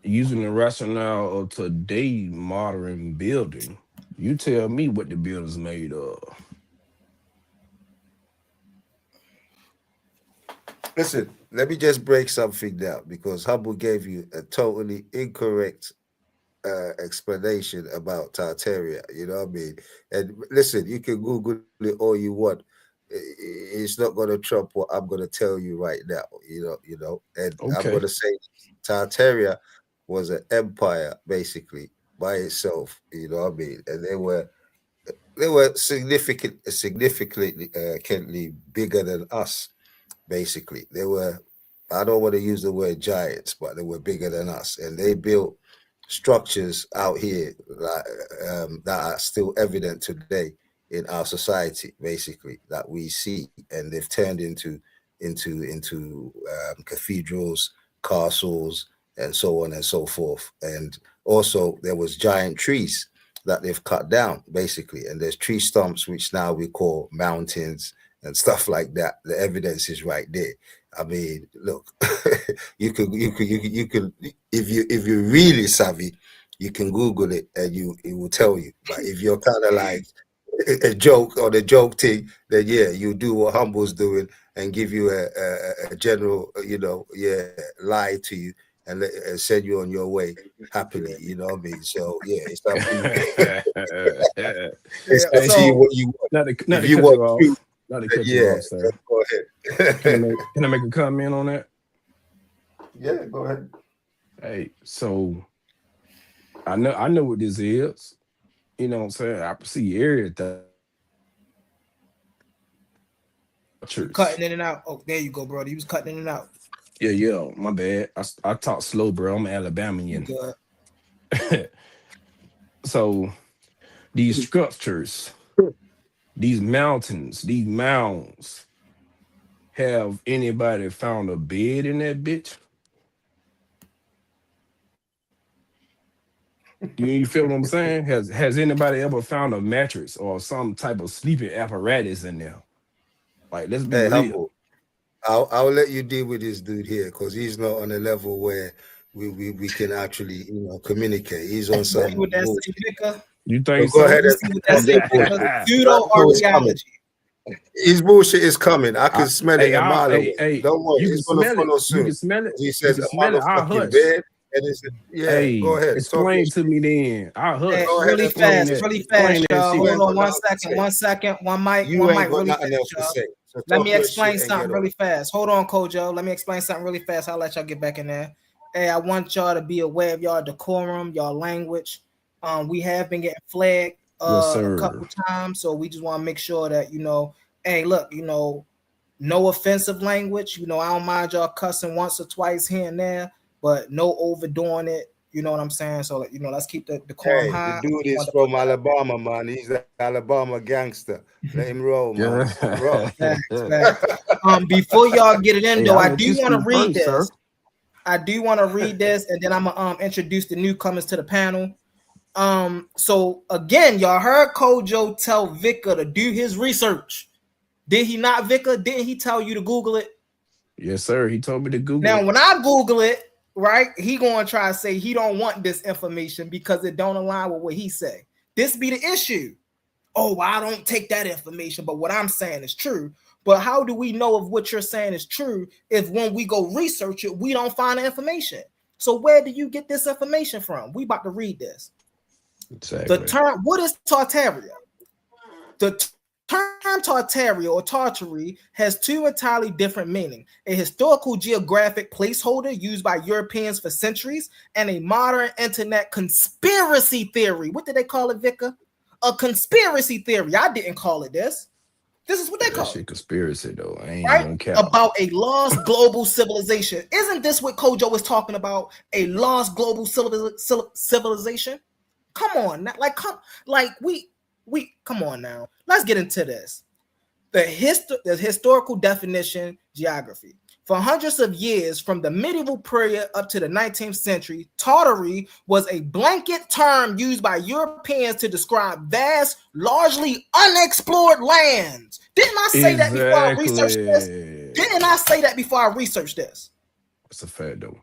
using the rationale of today modern building, you tell me what the building's made of. Listen, let me just break something down because Hubble gave you a totally incorrect explanation about Tartaria. You know what I mean? And listen, you can Google it all you want. It's not going to trump what I'm going to tell you right now. And I'm going Okay. to say Tartaria was an empire basically by itself. You know what I mean? And they were significantly bigger than us. Basically, they were. I don't want to use the word giants, but they were bigger than us, and they built structures out here that are still evident today in our society, basically that we see, and they've turned into cathedrals, castles, and so on and so forth. And also, there was giant trees that they've cut down, basically, and there's tree stumps which now we call mountains and stuff like that. The evidence is right there. I mean, look, you could if you're really savvy, you can Google it and it will tell you. But if you're kind of like a joke or the joke thing, then yeah, you do what Humble's doing and give you a general, lie to you and send you on your way happily. You know what I mean? So yeah, it's up to you. It's up to you what you want. Not to If cut you you want off. truth, Not to cut you yeah, off, sir. go ahead. Can I make a comment on that? Yeah, go ahead. Hey, so I know what this is. You know what I'm saying? I see everything. Cutting in and out. Oh, there you go, bro. You was cutting in and out. Yeah, my bad. I talk slow, bro. I'm You Alabamian. good. So these structures, these mountains, these mounds, have anybody found a bed in that bitch? You feel what I'm saying? Has anybody ever found a mattress or some type of sleeping apparatus in there? Like, let's be Hey, real. Humble, I'll let you deal with this dude here because he's not on a level where we can actually communicate. He's on some What that bullshit. say, Vicar? You think So go so? ahead You see what that and say, your Vicar? bullshit. Pseudo Know it's coming. archaeology. His bullshit is coming. I can smell it Hey, a mile away. hey, Don't worry, you can it's gonna smell it. follow You soon. can smell it. He You says can a smell it. I motherfucking hush. bed, and it's go Hey, ahead. explain Talk to me then. I hush. Hey, Go ahead really and talk fast, your shit. really fast, Explain that y'all. shit. You ain't Hold on got one nothing to second, say. one second. You One ain't mic got really nothing fast, else to y'all. say. So Let talk me your explain shit and something get on. really fast. Hold on, Kojo. Let me explain something really fast. I'll let y'all get back in there. Hey, I want y'all to be aware of y'all decorum, y'all language. We have been getting flagged Yes, a sir. couple times, so we just want to make sure that hey, look, no offensive language. I don't mind y'all cussing once or twice here and there, but no overdoing it. You know what I'm saying? So let's keep the decorum Hey, high. the dude is from Alabama, man. He's an Alabama gangster. Let him roll, man. Roll. Facts. Before y'all get it in, Hey, though, I I let do you want to speak read first, sir. this. I do want to read this, and then I'm gonna introduce the newcomers to the panel. So again, y'all heard Kojo tell Vicar to do his research. Did he not, Vicar? Didn't he tell you to Google it? Yes, sir. He told me to Google Now, it. when I Google it, right, he gonna try to say he don't want this information because it don't align with what he say. This be the issue. Oh, well, I don't take that information, but what I'm saying is true. But how do we know if what you're saying is true if when we go research it, we don't find the information? So where do you get this information from? We about to read this. Exactly. The term, what is Tartaria? The term Tartaria or Tartary has two entirely different meanings: a historical geographic placeholder used by Europeans for centuries, and a modern internet conspiracy theory. What did they call it, Vicar? A conspiracy theory. I didn't call it this. This is what they That call shit it. conspiracy though. I ain't Right? gonna count. About a lost global civilization. Isn't this what Kojo was talking about? A lost global civilization? Come on, come on now. Let's get into this. The historical definition, geography. For hundreds of years, from the medieval period up to the 19th century, Tartary was a blanket term used by Europeans to describe vast, largely unexplored lands. Didn't I say that before I researched this? Didn't I say that before I researched this? That's a fact though.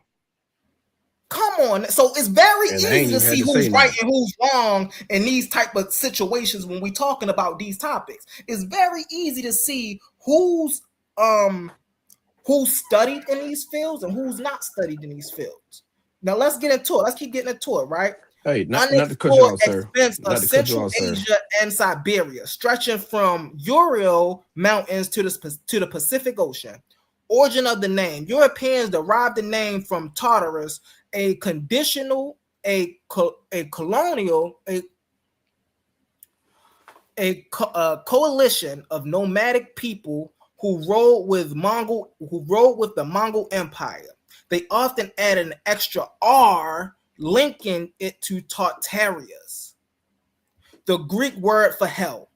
Come on. So it's very And I ain't easy to even had see to say who's right nothing. and who's wrong in these type of situations when we're talking about these topics. It's very easy to see who's studied in these fields and who's not studied in these fields. Now let's get into it. Let's keep getting into it, right? Hey, not to cut you Unexplored off, sir. expanse of Not to cut you Central off, sir. Asia and Siberia, stretching from Ural Mountains to the Pacific Ocean. Origin of the name: Europeans derived the name from Tartarus, a colonial coalition of nomadic people who ruled with the Mongol Empire. They often add an extra R, linking it to Tartarius, the Greek word for hell.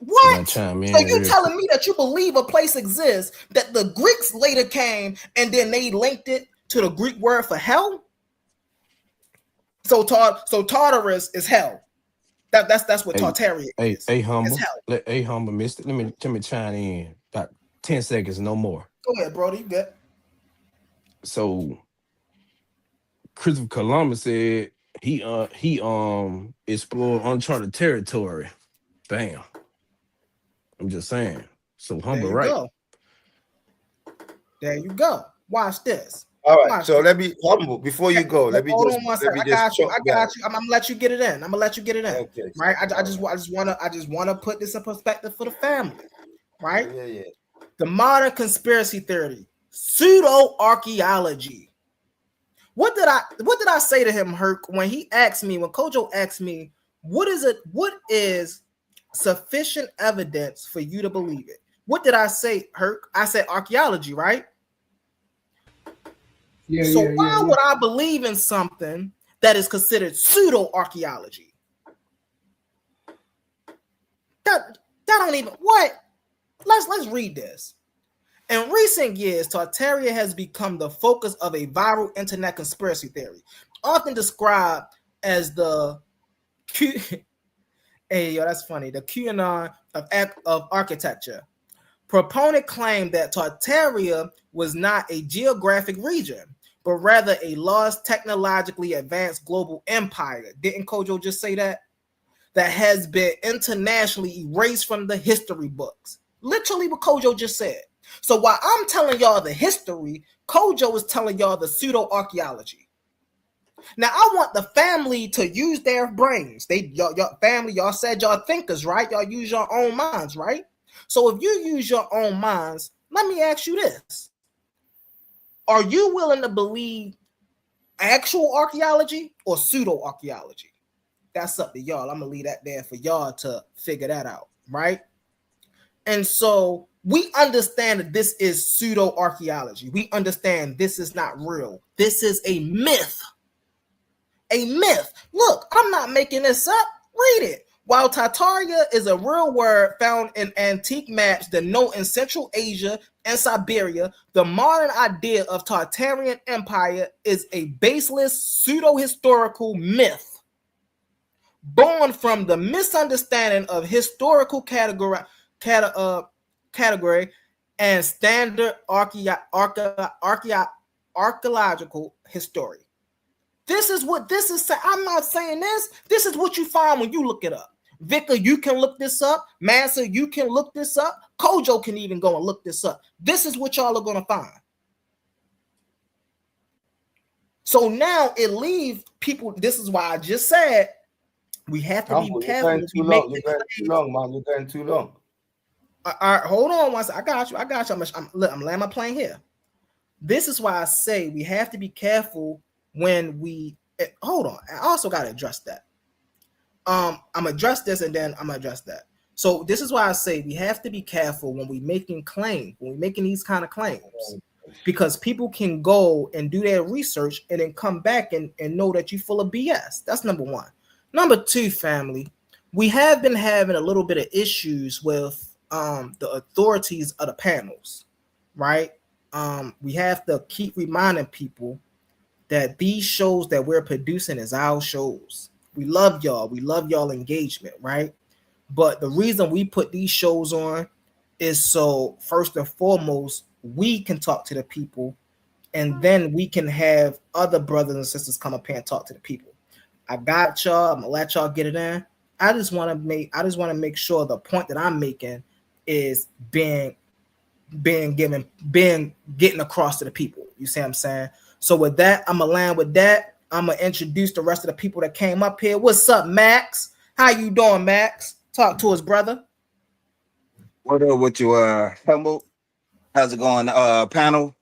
What? So you telling me that you believe a place exists that the Greeks later came and then they linked it to the Greek word for hell? So Tartarus is hell. That's what Hey, Tartaria hey, is. hey, It's humble. hell. Hey, humble, mister. Let me chime in. About 10 seconds, no more. Go ahead, Brody. You good? So Christopher Columbus said he explored uncharted territory. Bam. I'm just saying. So There humble, you right? go. There you go. Watch this. All right, Watch so this. let me humble before you go. Hold on one Let second. me I just got you. chop I that. got you. I'm gonna let you get it in. I'm gonna let you get it in. Okay, Right. I all right. just wanna put this in perspective for the family. Right. Yeah. The modern conspiracy theory, pseudo archaeology. What did I say to him, Herc, when Kojo asked me, what is sufficient evidence for you to believe it? What did I say, Herc? I said archaeology, right? So why would I believe in something that is considered pseudo archaeology? That don't even what? Let's read this. In recent years, Tartaria has become the focus of a viral internet conspiracy theory, often described as the Q. Hey, yo, that's funny. The QAnon of architecture. Proponent claimed that Tartaria was not a geographic region, but rather a lost, technologically advanced global empire. Didn't Kojo just say that? That has been internationally erased from the history books. Literally what Kojo just said. So while I'm telling y'all the history, Kojo is telling y'all the pseudo archaeology. Now I want the family to use their brains. Y'all family, y'all said y'all thinkers, right? Y'all use your own minds, right? So if you use your own minds, let me ask you this. Are you willing to believe actual archaeology or pseudo archaeology? That's up to y'all. I'm gonna leave that there for y'all to figure that out, right? And so we understand that this is pseudo archaeology. We understand this is not real. This is a myth. A myth. Look, I'm not making this up. Read it. While Tartaria is a real word found in antique maps that know in Central Asia and Siberia, the modern idea of Tartarian Empire is a baseless pseudo-historical myth born from the misunderstanding of historical category and standard archaeological history. This is what this is saying. I'm not saying this. This is what you find when you look it up. Vicar, you can look this up. Massa, you can look this up. Kojo can even go and look this up. This is what y'all are going to find. So now it leaves people. This is why I just said we have to be careful. You're going too long, man. You're going too long. All right, hold on one second. I got you. I'm laying my plane here. This is why I say we have to be careful when we hold on. I also got to address that. I'm gonna address this and then I'm gonna address that. So this is why I say we have to be careful when we're making claims, when we're making these kind of claims, because people can go and do their research and then come back and know that you're full of BS. That's number one. Number two, family, we have been having a little bit of issues with the authorities of the panels, right? We have to keep reminding people that these shows that we're producing is our shows. We love y'all. We love y'all engagement, right? But the reason we put these shows on is so, first and foremost, we can talk to the people, and then we can have other brothers and sisters come up here and talk to the people. I got y'all. I'm gonna let y'all get it in. I just want to make sure the point that I'm making is getting across to the people. You see what I'm saying? So with that, I'm gonna land with that. I'm gonna introduce the rest of the people that came up here. What's up, Max? How you doing, Max? Talk to us, brother. What up with you, Humble? How's it going, panel?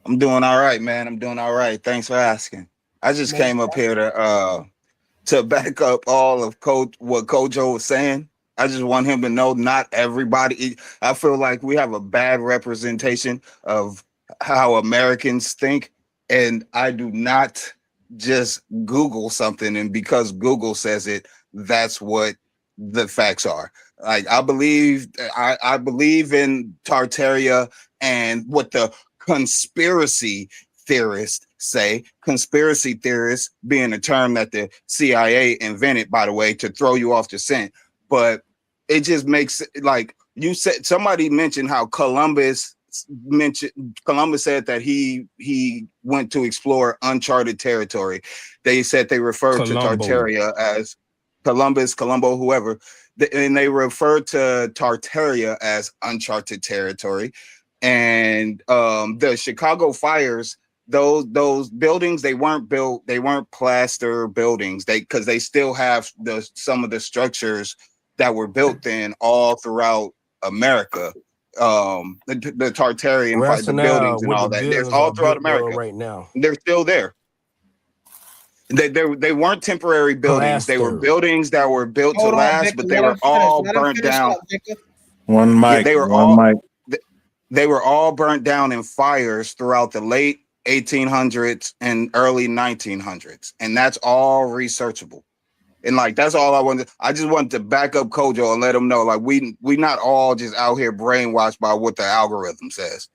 I'm doing all right, man. I'm doing all right. Thanks for asking. I just came up here to back up all of what Kojo was saying. I just want him to know not everybody. I feel like we have a bad representation of how Americans think, and I do not just Google something, and because Google says it, that's what the facts are. Like I believe in Tartaria and what the conspiracy theorists say. Conspiracy theorists being a term that the CIA invented, by the way, to throw you off the scent. But it just makes like you said, somebody mentioned how Columbus said that he went to explore uncharted territory. They said they referred to Tartaria as Colombo, whoever, and they referred to Tartaria as uncharted territory. And the Chicago fires, those buildings, they weren't plaster buildings, because they still have some of the structures that were built then all throughout America. The Tartarian fight, the buildings and all that. There's all throughout America right now. They're still there. They weren't temporary buildings. They were buildings that were built to last, but they were all burnt down. One mic. They were all burnt down in fires throughout the late 1800s and early 1900s, and that's all researchable. And like that's all I wanted. I just wanted to back up Kojo and let him know, like we not all just out here brainwashed by what the algorithm says.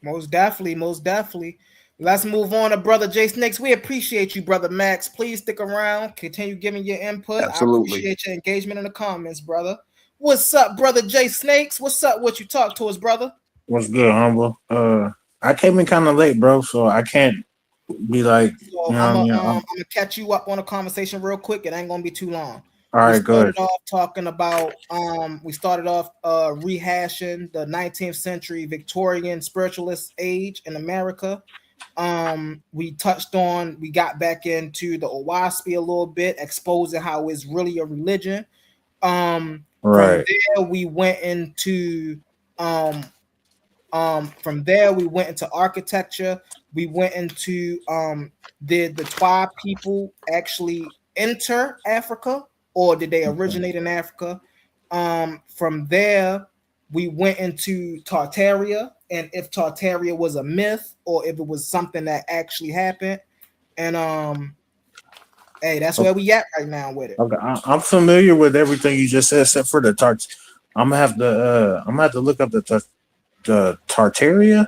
Most definitely. Let's move on to Brother Jay Snakes. We appreciate you, Brother Max. Please stick around. Continue giving your input. Absolutely. I appreciate your engagement in the comments, brother. What's up, Brother Jay Snakes? What's up? What you talk to us, brother? What's good, humble? I came in kind of late, bro, so I can't be like. So I'm gonna catch you up on a conversation real quick. It ain't gonna be too long. All right, good. We started off talking about rehashing the 19th century Victorian spiritualist age in America. We got back into the Owaspy a little bit, exposing how it's really a religion. Right. From there we went into architecture. We went into did the Twa people actually enter Africa, or did they originate in Africa? From there we went into Tartaria, and if Tartaria was a myth or if it was something that actually happened. And hey, that's where we at right now with it. Okay, I'm familiar with everything you just said, except for the tarts. I'm gonna have to look up the Tartaria.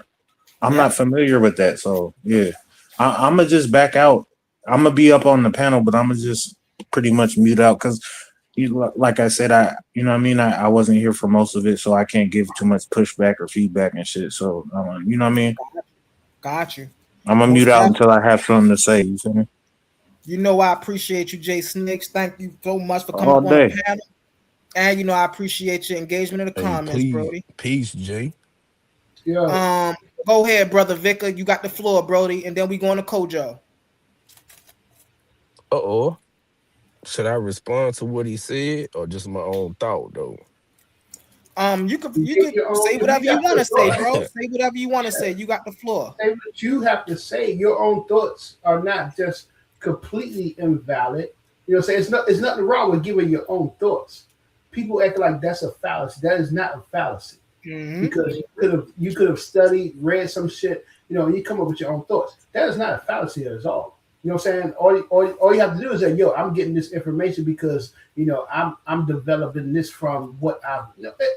I'm not familiar with that, so yeah, I'm gonna just back out. I'm gonna be up on the panel, but I'm gonna just pretty much mute out because, like I said, I wasn't here for most of it, so I can't give too much pushback or feedback and shit. So you know what I mean? Got you. I'm gonna mute out until I have something to say. You feel me? You know I appreciate you, Jay Snakes. Thank you so much for coming up on the panel. And I appreciate your engagement in the comments, Brody. Peace, Jay. Yeah. Go ahead, Brother Vicar. You got the floor, Brody, and then we going to Kojo. Should I respond to what he said or just my own thought though? You can say whatever you want to say, bro. Say whatever you want to say. You got the floor. Say what you have to say. Your own thoughts are not just completely invalid. You know what I'm saying? It's nothing wrong with giving your own thoughts. People act like that's a fallacy. That is not a fallacy. Mm-hmm. Because you could have studied, read some shit, and you come up with your own thoughts. That is not a fallacy at all. You know what I'm saying? All you have to do is say, yo, I'm getting this information because I'm developing this from what I've.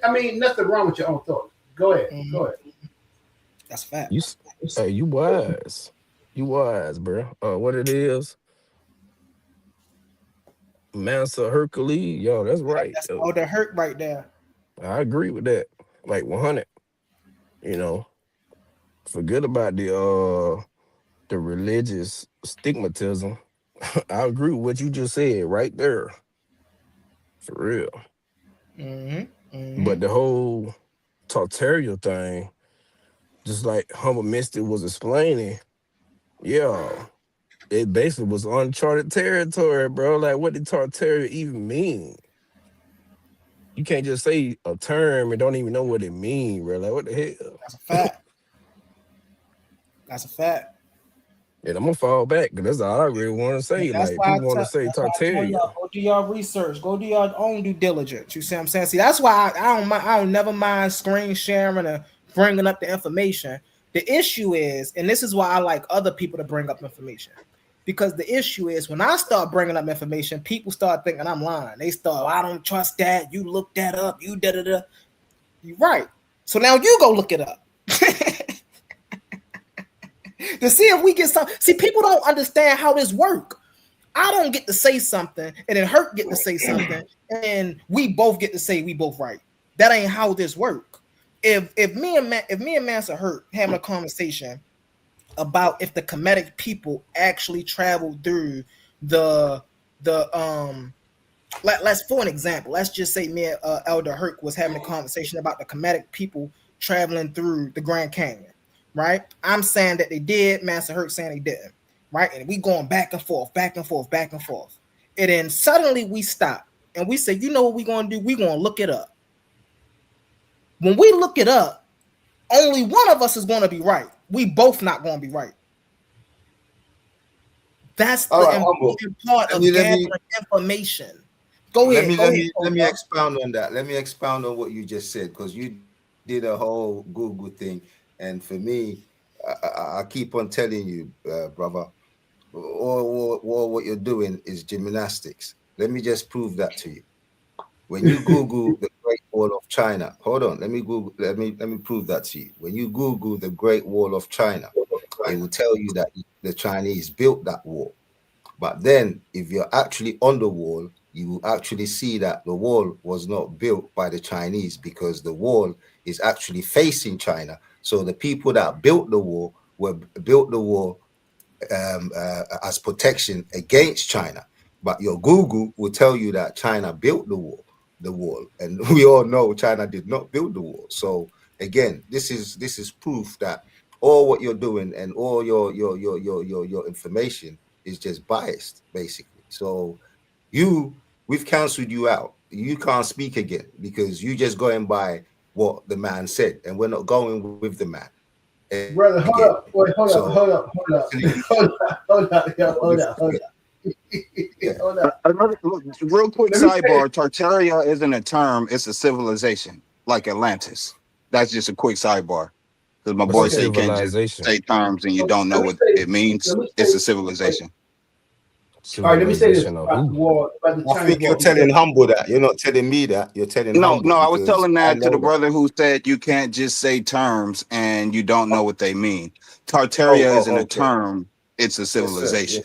I mean, nothing wrong with your own thoughts. Go ahead. Mm-hmm. Go ahead. That's a fact. You wise. You wise, bro. What it is? Mansa Hercules. Yo, that's right. That's all the hurt right there. I agree with that. Like 100. Forget about the religious stigmatism. I agree with what you just said right there. For real. Mm-hmm. Mm-hmm. But the whole Tartaria thing, just like Humble Mystic was explaining, yeah, it basically was uncharted territory, bro. Like, what did Tartaria even mean? You can't just say a term and don't even know what it means, bro. Like, what the hell? That's a fact. That's a fact. And I'm gonna fall back because that's all I really want to say. That's like, people want to say Tartaria. Go do your research. Go do your own due diligence. You see what I'm saying? See, that's why I don't never mind screen sharing or bringing up the information. The issue is, and this is why I like other people to bring up information, because the issue is when I start bringing up information, people start thinking I'm lying. They start, I don't trust that. You look that up. You da-da-da. You're right. So now you go look it up. to see if we get some. See, people don't understand how this work. I don't get to say something, and then Hurt get to say something, and we both get to say we both right. That ain't how this work. If me and Massa Hurt having a conversation about if the Kemetic people actually traveled through the let's for an example, let's just say me and Elder Hurt was having a conversation about the Kemetic people traveling through the Grand Canyon, right? I'm saying that they did, Massa Hurt saying they didn't, right? And we going back and forth, back and forth, back and forth. And then suddenly we stop and we say, you know what we're gonna do? We're gonna look it up. When we look it up, only one of us is gonna be right. We both not gonna be right. That's the important part of gathering information. Go ahead. Let me expound on that. Let me expound on what you just said, because you did a whole Google thing, and for me, I keep on telling you, brother, all what you're doing is gymnastics. Let me just prove that to you. When you Google the Great Wall of China, hold on, let me prove that to you. When you Google the Great Wall of China, it will tell you that the Chinese built that wall. But then, if you're actually on the wall, you will actually see that the wall was not built by the Chinese, because the wall is actually facing China. So the people that built the wall built the wall as protection against China. But your Google will tell you that China built the wall, and we all know China did not build the wall. So again, this is proof that all what you're doing and all your information is just biased, basically. So we've cancelled you out. You can't speak again because you just going by what the man said, and we're not going with the man. Brother, hold up. Wait, hold up. Hold up. Real quick sidebar. Tartaria isn't a term, it's a civilization, like Atlantis. That's just a quick sidebar. Because my boy said you can't just say terms and you don't know what it means. It's a civilization. All right, let me say this about the war. I think you're telling Humble that. You're not telling me that. You're telling Humble. No, I was telling that to the brother who said you can't just say terms and you don't know what they mean. Tartaria isn't a term, it's a civilization.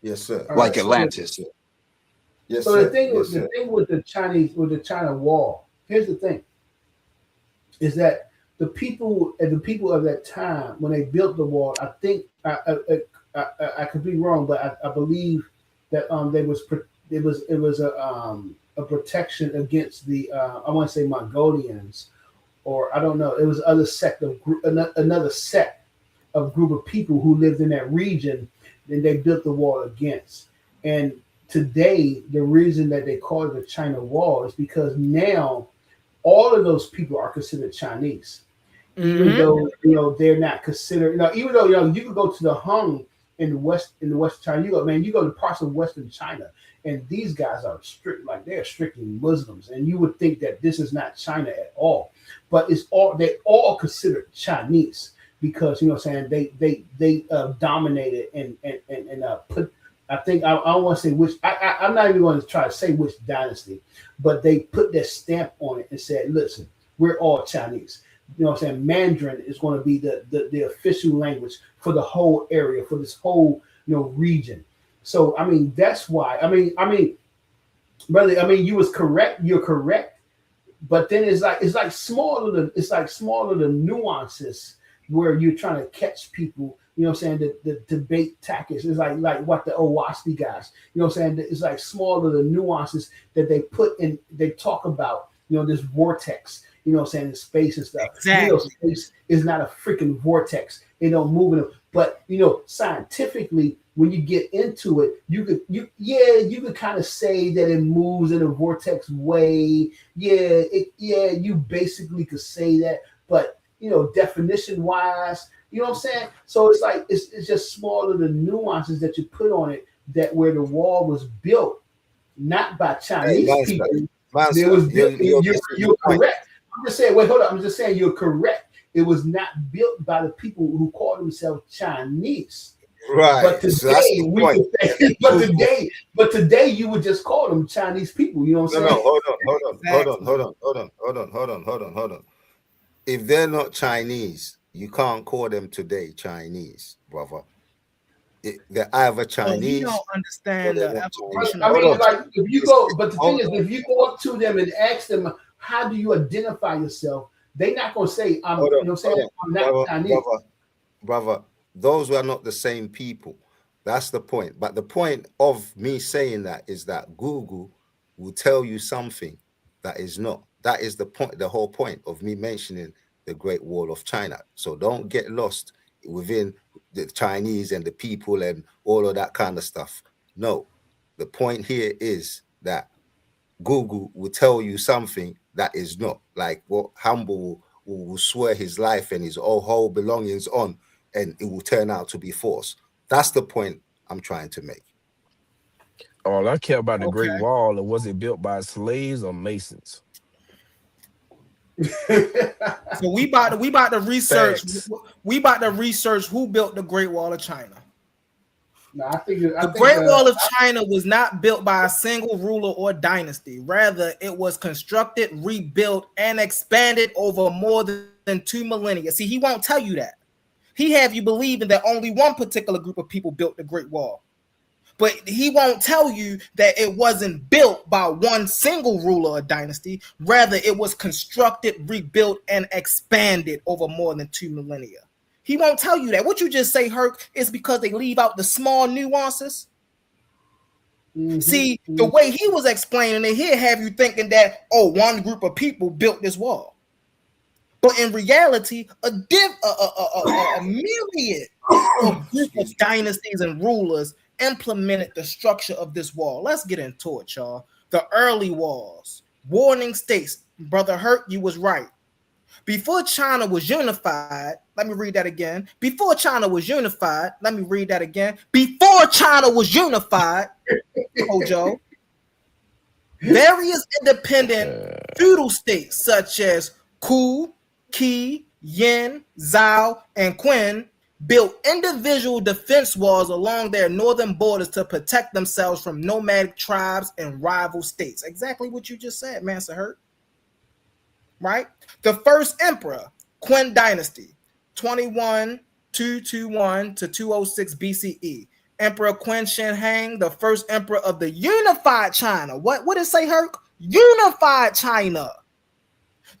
Yes, sir. Like Atlantis. Yes, so sir. the thing with the Chinese, with the China wall, here's the thing, is that the people of that time, when they built the wall, I think I could be wrong, but I believe that it was a protection against the I want to say Mongolians, or I don't know, it was another sect of group of people who lived in that region, and they built the wall against. And today, the reason that they call it the China Wall is because now all of those people are considered Chinese, even though they're not considered. Even though you can go to the Hung in the West China, you go to parts of Western China, and these guys are strict, like they're strictly Muslims, and you would think that this is not China at all, but they all considered Chinese because they dominated and put. I think I don't want to say which. I'm not even going to try to say which dynasty, but they put their stamp on it and said, "Listen, we're all Chinese." Mandarin is going to be the official language for the whole area, for this whole region. So that's why. Brother, you was correct. You're correct, but then it's like smaller the nuances where you're trying to catch people. The debate tactics is like what the Owaski guys. It's like smaller the nuances that they put in. They talk about this vortex. The space and stuff. Exactly. Space is not a freaking vortex. It don't move in it. But scientifically, when you get into it, you could kind of say that it moves in a vortex way. You basically could say that, but definition wise, what I'm saying? So it's like it's just smaller the nuances that you put on it, that where the wall was built, not by Chinese people. You're correct. I'm just saying, wait, hold up. I'm just saying you're correct. It was not built by the people who call themselves Chinese. Right. But today, but today you would just call them Chinese people. You know what I'm saying? No, hold on. If they're not Chinese, You can't call them today Chinese, brother. They're either Oh, he don't Chinese or understand they're the not Chinese. evolution I of Hold mean, on. like culture. if you go, but the thing Hold is, on. if you go up to them and ask them, how do you identify yourself? They're not gonna say, I'm, Hold you on. know what I'm saying? Hold on. I'm not Chinese. Brother, those were not the same people. That's the point. But the point of me saying that is that Google will tell you something that is not. That is the point, the whole point of me mentioning the Great Wall of China. So don't get lost within the Chinese and the people and all of that kind of stuff. No, the point here is that Google will tell you something that is not, like what Humble will swear his life and his whole belongings on, and it will turn out to be false. That's the point I'm trying to make. All I care about the Great Okay. Wall, or was it built by slaves or masons? So we about to research. Facts. We about to research who built the Great Wall of China. No, I The think Great Wall of China was not built by a single ruler or dynasty. Rather, it was constructed, rebuilt, and expanded over more than 2 millennia. See, he won't tell you that. He have you believing that only one particular group of people built the Great Wall. But he won't tell you that it wasn't built by one single ruler or dynasty. Rather, it was constructed, rebuilt, and expanded over more than 2 millennia. He won't tell you that. What you just say, Herc, is because they leave out the small nuances. See, the way he was explaining it, he'll have you thinking that, oh, one group of people built this wall. But in reality, a myriad of group of dynasties and rulers implemented the structure of this wall. Let's get into it, y'all. The early walls. Warning states, Brother Hurt, you was right. Before China was unified, let me read that again. Before China was unified, let me read that again. Before China was unified, Kojo, various independent feudal states such as Ku, Qi, Yin, Zhao, and Qin built individual defense walls along their northern borders to protect themselves from nomadic tribes and rival states. Exactly what you just said, Master Hurt. Right? The first emperor, Qin dynasty, 21221 to 206 BCE. Emperor Qin Shi Huang, the first emperor of the unified China. What did it say, Herc? Unified China.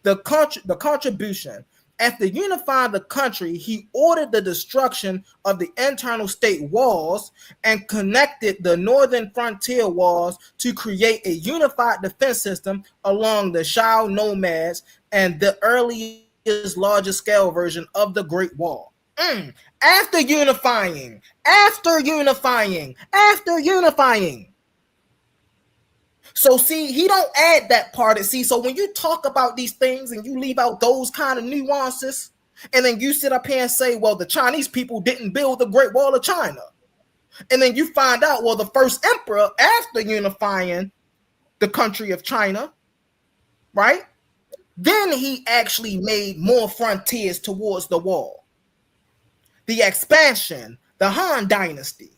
The contribution. After unifying the country, he ordered the destruction of the internal state walls and connected the northern frontier walls to create a unified defense system along the Shao nomads and the earliest larger scale version of the Great Wall. After unifying. So see, he don't add that part. See, so when you talk about these things and you leave out those kind of nuances, and then you sit up here and say, well, the Chinese people didn't build the Great Wall of China. And then you find out, well, the first emperor after unifying the country of China, right? Then he actually made more frontiers towards the wall. The expansion, the Han dynasty,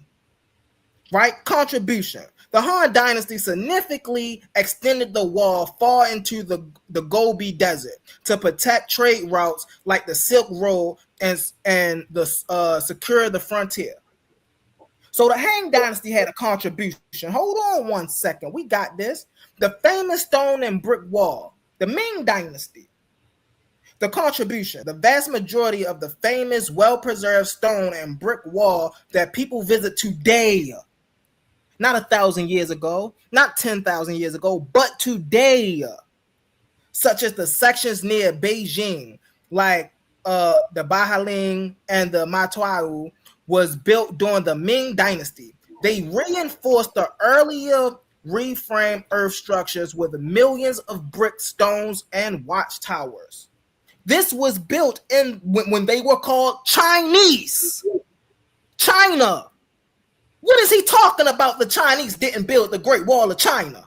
right? Contribution. The Han dynasty significantly extended the wall far into the Gobi Desert to protect trade routes like the Silk Road and secure the frontier. So the Han dynasty had a contribution. Hold on one second. We got this. The famous stone and brick wall. The Ming dynasty. The contribution. The vast majority of the famous, well-preserved stone and brick wall that people visit today, not 1,000 years ago, not 10,000 years ago, but today, such as the sections near Beijing, like the Bahaling and the Matuau, was built during the Ming dynasty. They reinforced the earlier reframed earth structures with millions of brick stones and watchtowers. This was built in when they were called Chinese. China. What is he talking about? The Chinese didn't build the Great Wall of China.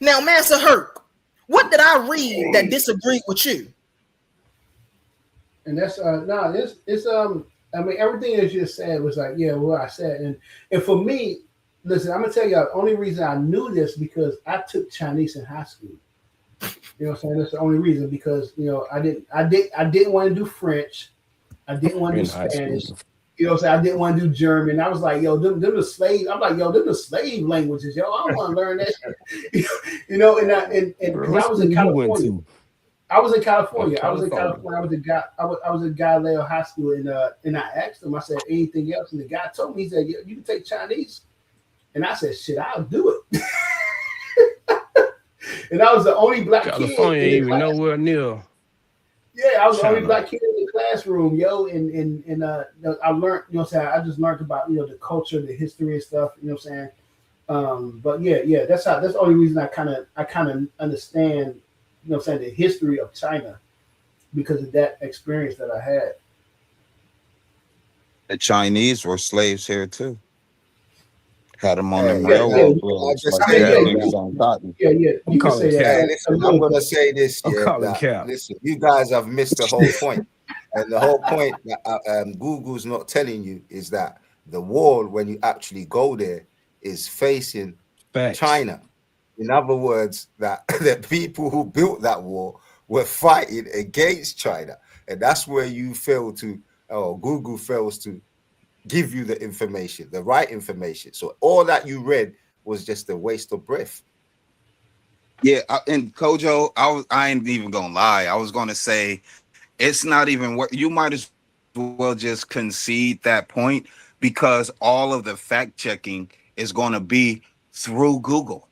Now, Master Herc, what did I read that disagreed with you? And that's it's I mean, everything that you just said was like, yeah, what I said. And for me, listen, I'm gonna tell you the only reason I knew this because I took Chinese in high school. You know what I'm saying? That's the only reason, because I didn't want to do French. I didn't want to In do high school. Spanish. You know what I'm saying? I didn't want to do German. I was like, yo, them the slave. I'm like, yo, them the slave languages, yo. I don't want to learn that shit. And Bro, because what I was school in you went California. to? I was in Oh, California. I was in California. California. I was a guy. I was in Galileo High School, and I asked him. I said, anything else? And the guy told me, he said, yeah, you can take Chinese. And I said, shit, I'll do it. And I was the only black kid California in ain't the even class. nowhere near Yeah, I was the only China. black kid in the classroom, yo, and I learned, you know what I'm saying? I just learned about, the culture, the history and stuff, you know what I'm saying? But yeah, that's the only reason I kind of understand, you know what I'm saying, the history of China, because of that experience that I had. The Chinese were slaves here too. Had them on them Hey, Yeah, can I, yeah, railroad can I buildings just like I they mean, say yeah, had though niggas that on cotton. I'm you can calling say that hey, cap. a listen, I'm little gonna bit. say this, I'm yeah, calling that cap. listen, you guys have missed the whole point. And the whole point that Google's not telling you is that the wall, when you actually go there, is facing Facts. China. In other words, that the people who built that wall were fighting against China. And that's where you fail to, or Google fails to give you the information, the right information. So all that you read was just a waste of breath. Yeah, and Kojo, I ain't even gonna lie. I was gonna say it's not even what you might as well just concede that point, because all of the fact checking is gonna be through Google,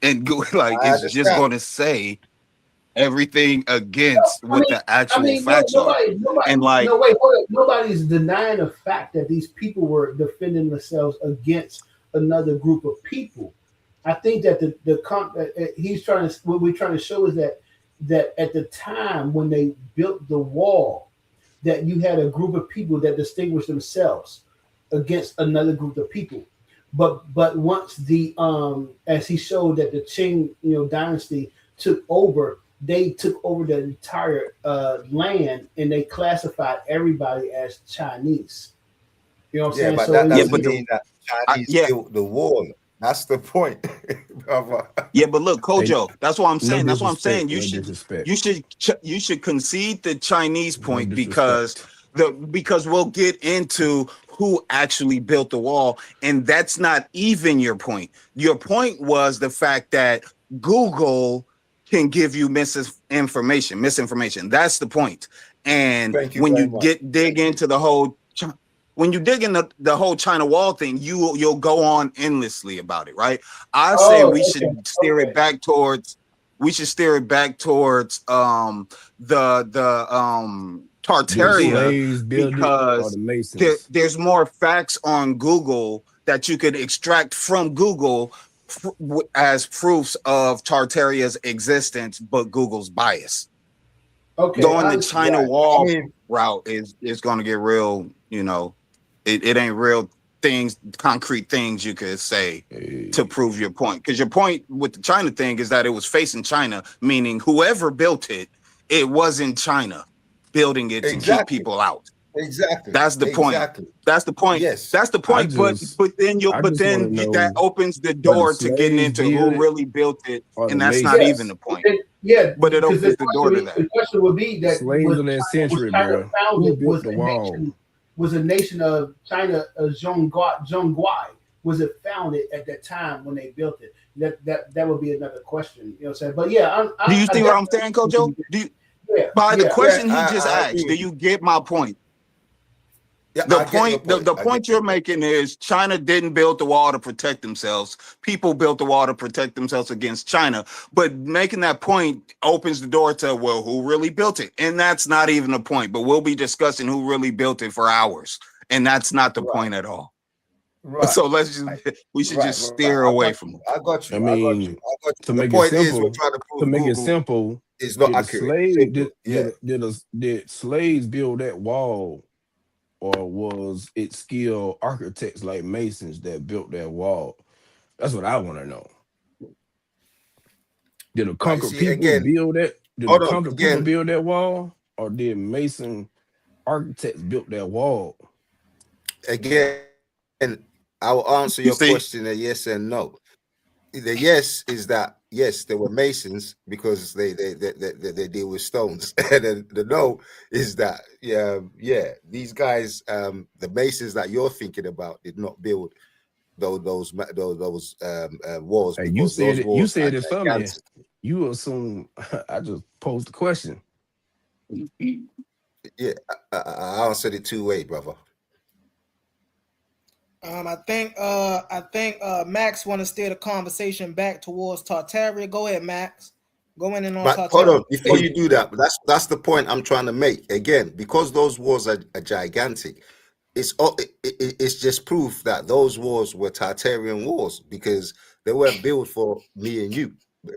and like I it's just understand. gonna say everything against I what mean, the actual no, facts are, and like no, wait, hold up. Nobody's denying the fact that these people were defending themselves against another group of people. I think that he's trying to, what we're trying to show is that at the time when they built the wall, that you had a group of people that distinguished themselves against another group of people. But once the as he showed that the Qing dynasty took over, they took over the entire land, and they classified everybody as Chinese. You know what I'm Yeah, saying? but So that it yeah, was doesn't but mean that Chinese yeah, built the wall. That's the point, brother. yeah, but look, Hey, Kojo, that's what I'm no saying. That's what I'm saying. disrespect. No disrespect. You should concede the Chinese No point, because disrespect. because we'll get into who actually built the wall, and that's not even your point. Your point was the fact that Google can give you misinformation. That's the point. And Thank you when very you much. dig into the whole when you dig in the whole China wall thing, you'll go on endlessly about it, right? I say oh, we okay, should steer it okay. back towards the Did the Tartaria, slaves build it or the because Masons? there's more facts on Google that you could extract from Google as proofs of Tartaria's existence, but Google's bias. Okay, Going I the understand. China Right. I wall mean, route is going to get real, it ain't real things, concrete things you could say to Hey, prove your point. Because your point with the China thing is that it was facing China, meaning whoever built it, it wasn't China building it to keep exactly, people out. exactly, That's the point. exactly. That's the point. Yes. That's the I point. But just but then I just want to that know, opens the did the door to getting slaves into build who it really built it, or the and that's not even Masons? the point. Yeah, But it because opens the door to that. the question would be The that slaves of that Was century, China bro. Who founded, built the wall? was a nation of China, Zhongguai, was it founded at that time when they built it? That would be another question. You know what I'm saying? But yeah, Do you I see what I'm saying, Kojo? definitely, Do you, yeah, by the yeah. Yeah, question he just I agree asked, do with you. you get my point? Yeah, The I get your point, the, point. the I get point your you're point. making is China didn't build the wall to protect themselves. People built the wall to protect themselves against China. But making that point opens the door to, well, who really built it? And that's not even the point. But we'll be discussing who really built it for hours. And that's not the Right, point at all. right, So we should just right. steer I away got from you. it. I got I you. I got you. mean, I got you. to The make it point is, we're simple, trying to prove Google is not did the accurate. slave Simple. Yeah. did slaves build that wall, or was it skilled architects like masons that built that wall? That's what I want to know. Did the Right. conquered See, people again, build that? Did the hold on. conquered people Again, build that wall, or did mason architects built that wall? again, I will answer your You see? question a yes and no. The yes is that yes, they were Masons because they deal with stones. And then the no is that these guys, the Masons that you're thinking about did not build those walls, Hey, you because said those it. You walls are said it for me. gigantic. You assume I just posed the question. Yeah, I answered it two-way, brother. I think Max want to steer the conversation back towards Tartaria. Go ahead, Max. Go in and on But hold Tartaria. on, before you do that, that's the point I'm trying to make. Again, because those walls are gigantic, it's just proof that those wars were Tartarian wars, because they weren't built for me and you.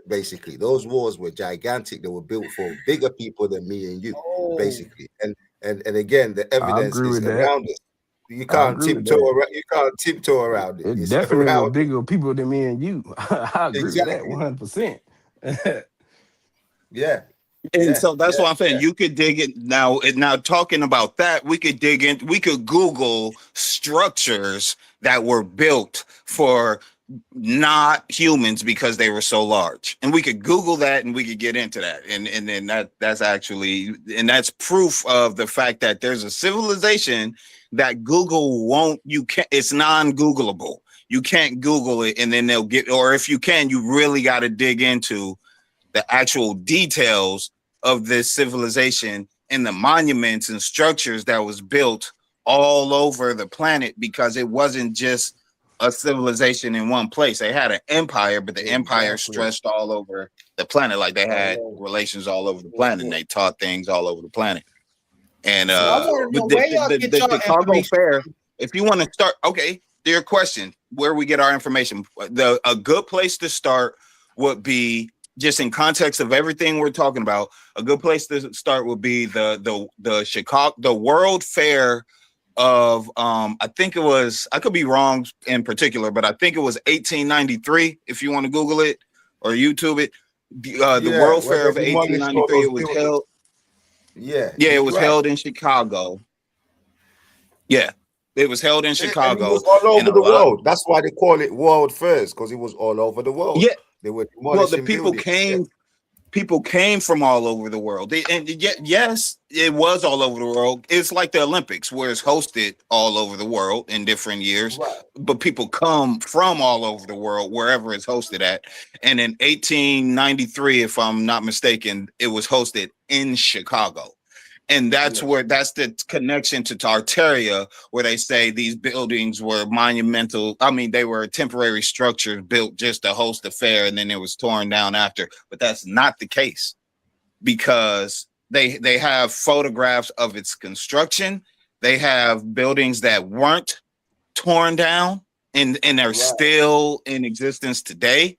Basically, those wars were gigantic. They were built for bigger people than me and you, Oh, basically. And again, the I evidence agree is with that. around it. You I can't agree with tiptoe that. around. You can't tiptoe around it. It It's definitely was around it. bigger people than me and you. I agree with that Exactly. 100%. Yeah. And Yeah. so that's Yeah. what I'm saying. Yeah. You could dig it now. Now talking about that, we could dig in. We could Google structures that were built for not humans because they were so large, and we could Google that, and we could get into that. And then that's actually, and that's proof of the fact that there's a civilization that Google won't. You can't. It's non-Googleable. You can't Google it, and then they'll get. Or if you can, you really got to dig into the actual details of this civilization and the monuments and structures that was built all over the planet, because it wasn't just a civilization in one place. They had an empire, but the empire Exactly. stretched all over the planet. Like they had All relations all over the planet, and they taught things all over the planet. And so I want to know but where y'all get the y'all Chicago information. Fair, if you want to start, okay, your question, where we get our information, a good place to start would be, just in context of everything we're talking about, a good place to start would be the Chicago, the World Fair of I think it was, I could be wrong in particular, but I think it was 1893. If you want to Google it or YouTube it, the Yeah, World where Fair they of demolished all 1893. those It was buildings. held. Yeah, Yeah, it he's was right. held in Chicago. Yeah, it was held in And it Chicago, was all and over a the lot. world. That's why they call it World Fairs, because it was all over the world. Yeah, They were well, the demolishing people buildings. Yeah. came from all over the world. And yet, yes, it was all over the world. It's like the Olympics, where it's hosted all over the world in different years, Right. but people come from all over the world wherever it's hosted at. And in 1893, if I'm not mistaken, it was hosted in Chicago. And that's Yeah. where, that's the connection to Tartaria, where they say these buildings were monumental. I mean, they were temporary structures built just to host the fair, and then it was torn down after. But that's not the case, because they have photographs of its construction. They have buildings that weren't torn down and are Right. still in existence today.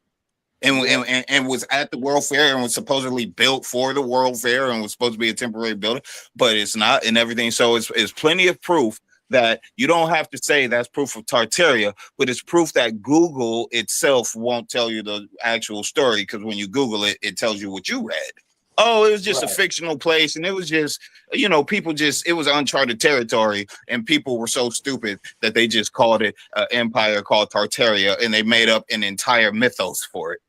And, Yeah. and was at the World Fair and was supposedly built for the World Fair and was supposed to be a temporary building, but it's not, and everything. So it's plenty of proof that you don't have to say that's proof of Tartaria, but it's proof that Google itself won't tell you the actual story, because when you Google it, it tells you what you read. Oh, it was just a Right. fictional place, and it was just, people just, it was uncharted territory, and people were so stupid that they just called it an empire called Tartaria, and they made up an entire mythos for it.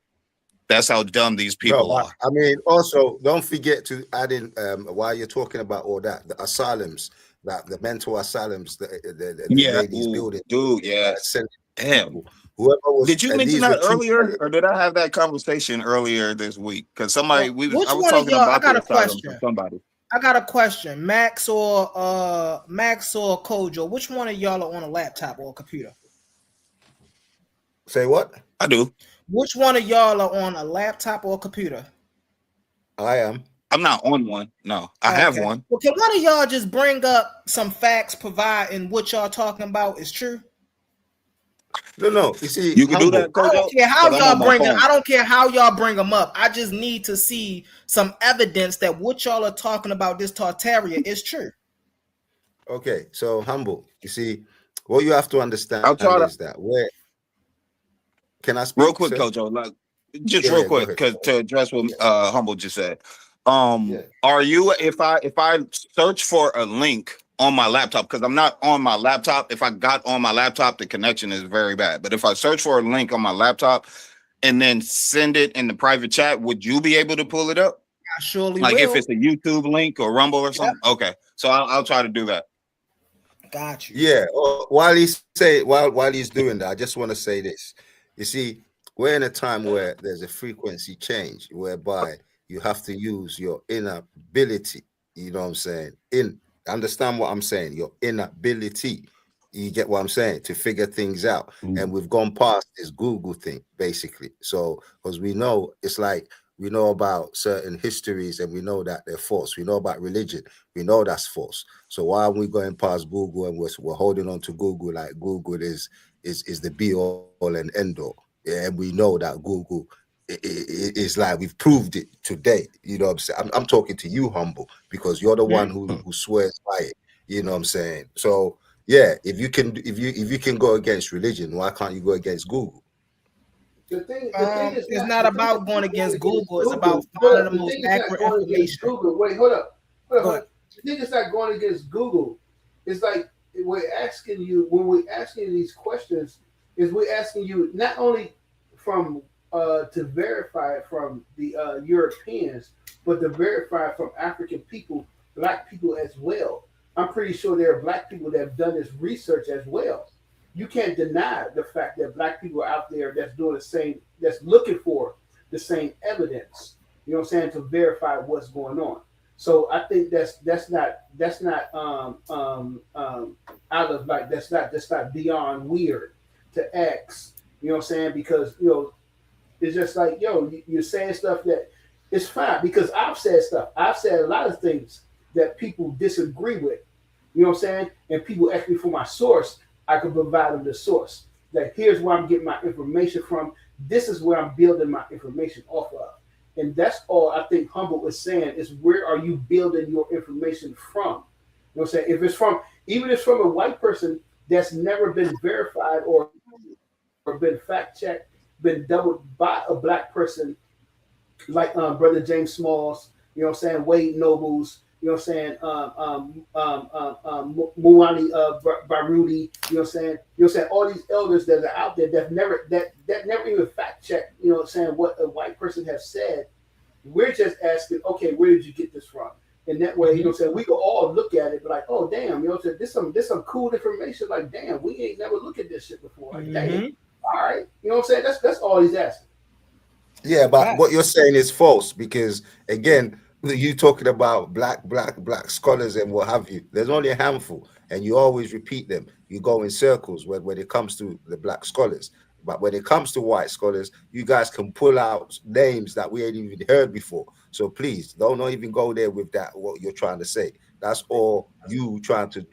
That's how dumb these No, people but are. I mean, also don't forget to add in, while you're talking about all that, the asylums, that the mental asylums they Yeah, made these buildings, dude, yes. sending Damn. people. Whoever was, Did you and mention these were that true earlier, stories. or did I have that conversation earlier this week? Because somebody, Which I was one of talking y'all? I about got the a asylum to question. somebody. Max or Kojo. Which one of y'all are on a laptop or a computer? Say what? I do. Which one of y'all are on a laptop or a computer? I am. I'm not on one. No, I have Okay. one. Well, can one of y'all just bring up some facts providing what y'all talking about is true? No. You see, You can do humble. that, Kojo? I don't care how 'Cause I'm on y'all my bring it. phone. I don't care how y'all bring them up. I just need to see some evidence that what y'all are talking about, this Tartaria, is true. Okay, so humble. You see, what you have to understand I'll try to, is that where can I real speak, quick, sir? Kojo, like, just Yeah, real yeah. Go quick, ahead. because to address what Yeah, Humble just said. yeah. Are you, if I search for a link on my laptop, because I'm not on my laptop, if I got on my laptop, the connection is very bad. But if I search for a link on my laptop, and then send it in the private chat, would you be able to pull it up? I surely Like will. if it's a YouTube link or Rumble or something? Okay. So I'll try to do that. Got you. Yeah. While he's doing that, I just want to say this. You see, we're in a time where there's a frequency change, whereby you have to use your inner ability. You know what I'm saying? Understand what I'm saying? Your inability. You get what I'm saying? To figure things out. And we've gone past this Google thing, basically. So, because we know it's like we know about certain histories and we know that they're false. We know about religion. We know that's false. So why are we going past Google and we're holding on to Google like Google is the be all and end all? Yeah, and we know that Google is like we've proved it today. You know what I'm saying? I'm talking to you, Humble, because you're the one who swears by it. You know what I'm saying? So yeah, if you can go against religion, why can't you go against Google? The thing is it's not about going against Google. It's about finding the most accurate information. Google. Wait, hold up. The thing is not going against Google. It's like we're asking you when we're asking you these questions. Is we're asking you not only from to verify it from the Europeans, but to verify it from African people, Black people as well. I'm pretty sure there are Black people that have done this research as well. You can't deny the fact that Black people are out there that's doing the same, that's looking for the same evidence. You know what I'm saying, to verify what's going on. So I think that's not out of like that's not beyond weird to ask. You know what I'm saying, because it's just like you're saying stuff that it's fine because I've said stuff. I've said a lot of things that people disagree with. You know what I'm saying, and people ask me for my source. I can provide them the source. That here's where I'm getting my information from. This is where I'm building my information off of. And that's all I think Humble is saying is where are you building your information from? You know what I'm saying? If it's from, even if it's from a white person that's never been verified or been fact checked, been doubled by a Black person like Brother James Smalls, you know what I'm saying, Wade Nobles, you know what I'm saying, Muani Barudi, you know what I'm saying, all these elders that are out there that never even fact check, you know what I'm saying, what a white person has said. We're just asking, okay, where did you get this from? And that way, you know what I'm saying, we can all look at it, but like, oh damn, you know what I'm saying, this some cool information, like damn, we ain't never looked at this shit before. Like, damn, all right, you know what I'm saying? That's all he's asking. Yeah, but what you're saying is false because again, you talking about black scholars and what have you. There's only a handful, and you always repeat them. You go in circles when it comes to the Black scholars. But when it comes to white scholars, you guys can pull out names that we ain't even heard before. So please don't even go there with that. What you're trying to say. That's all you trying to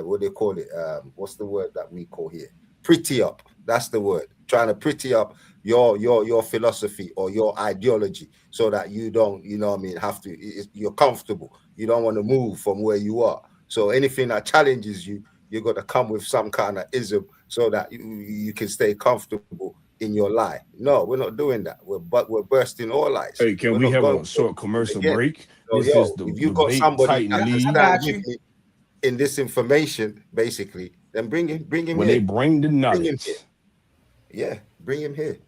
what do they call it? What's the word that we call here? Pretty up. That's the word. Trying to pretty up your philosophy or your ideology so that you don't, you know what I mean, have to, you're comfortable. You don't want to move from where you are. So anything that challenges you, you're going to come with some kind of ism so that you can stay comfortable in your lie. No, we're not doing that. We're bursting all lies. Hey, can we have a short commercial break? So, if you got somebody that can in this information, basically, then bring him when here. They bring the knowledge. Bring him here.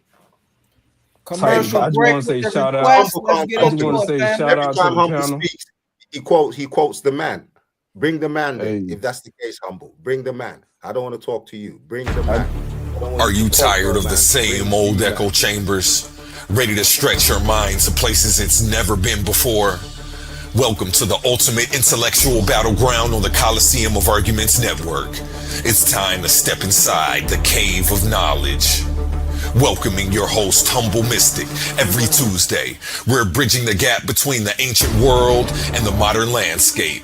Commercial I just break. want to say shout out. Let's get I just want to say shout out to the panel. Speaks, he quotes the man. Bring the man then, if that's the case, Humble. Bring the man. I don't want to talk to you. Bring the man. Are you tired of the same old echo chambers? Ready to stretch your mind to places it's never been before? Welcome to the ultimate intellectual battleground on the Coliseum of Arguments Network. It's time to step inside the cave of knowledge. Welcoming your host, Humble Mystic, every Tuesday. We're bridging the gap between the ancient world and the modern landscape.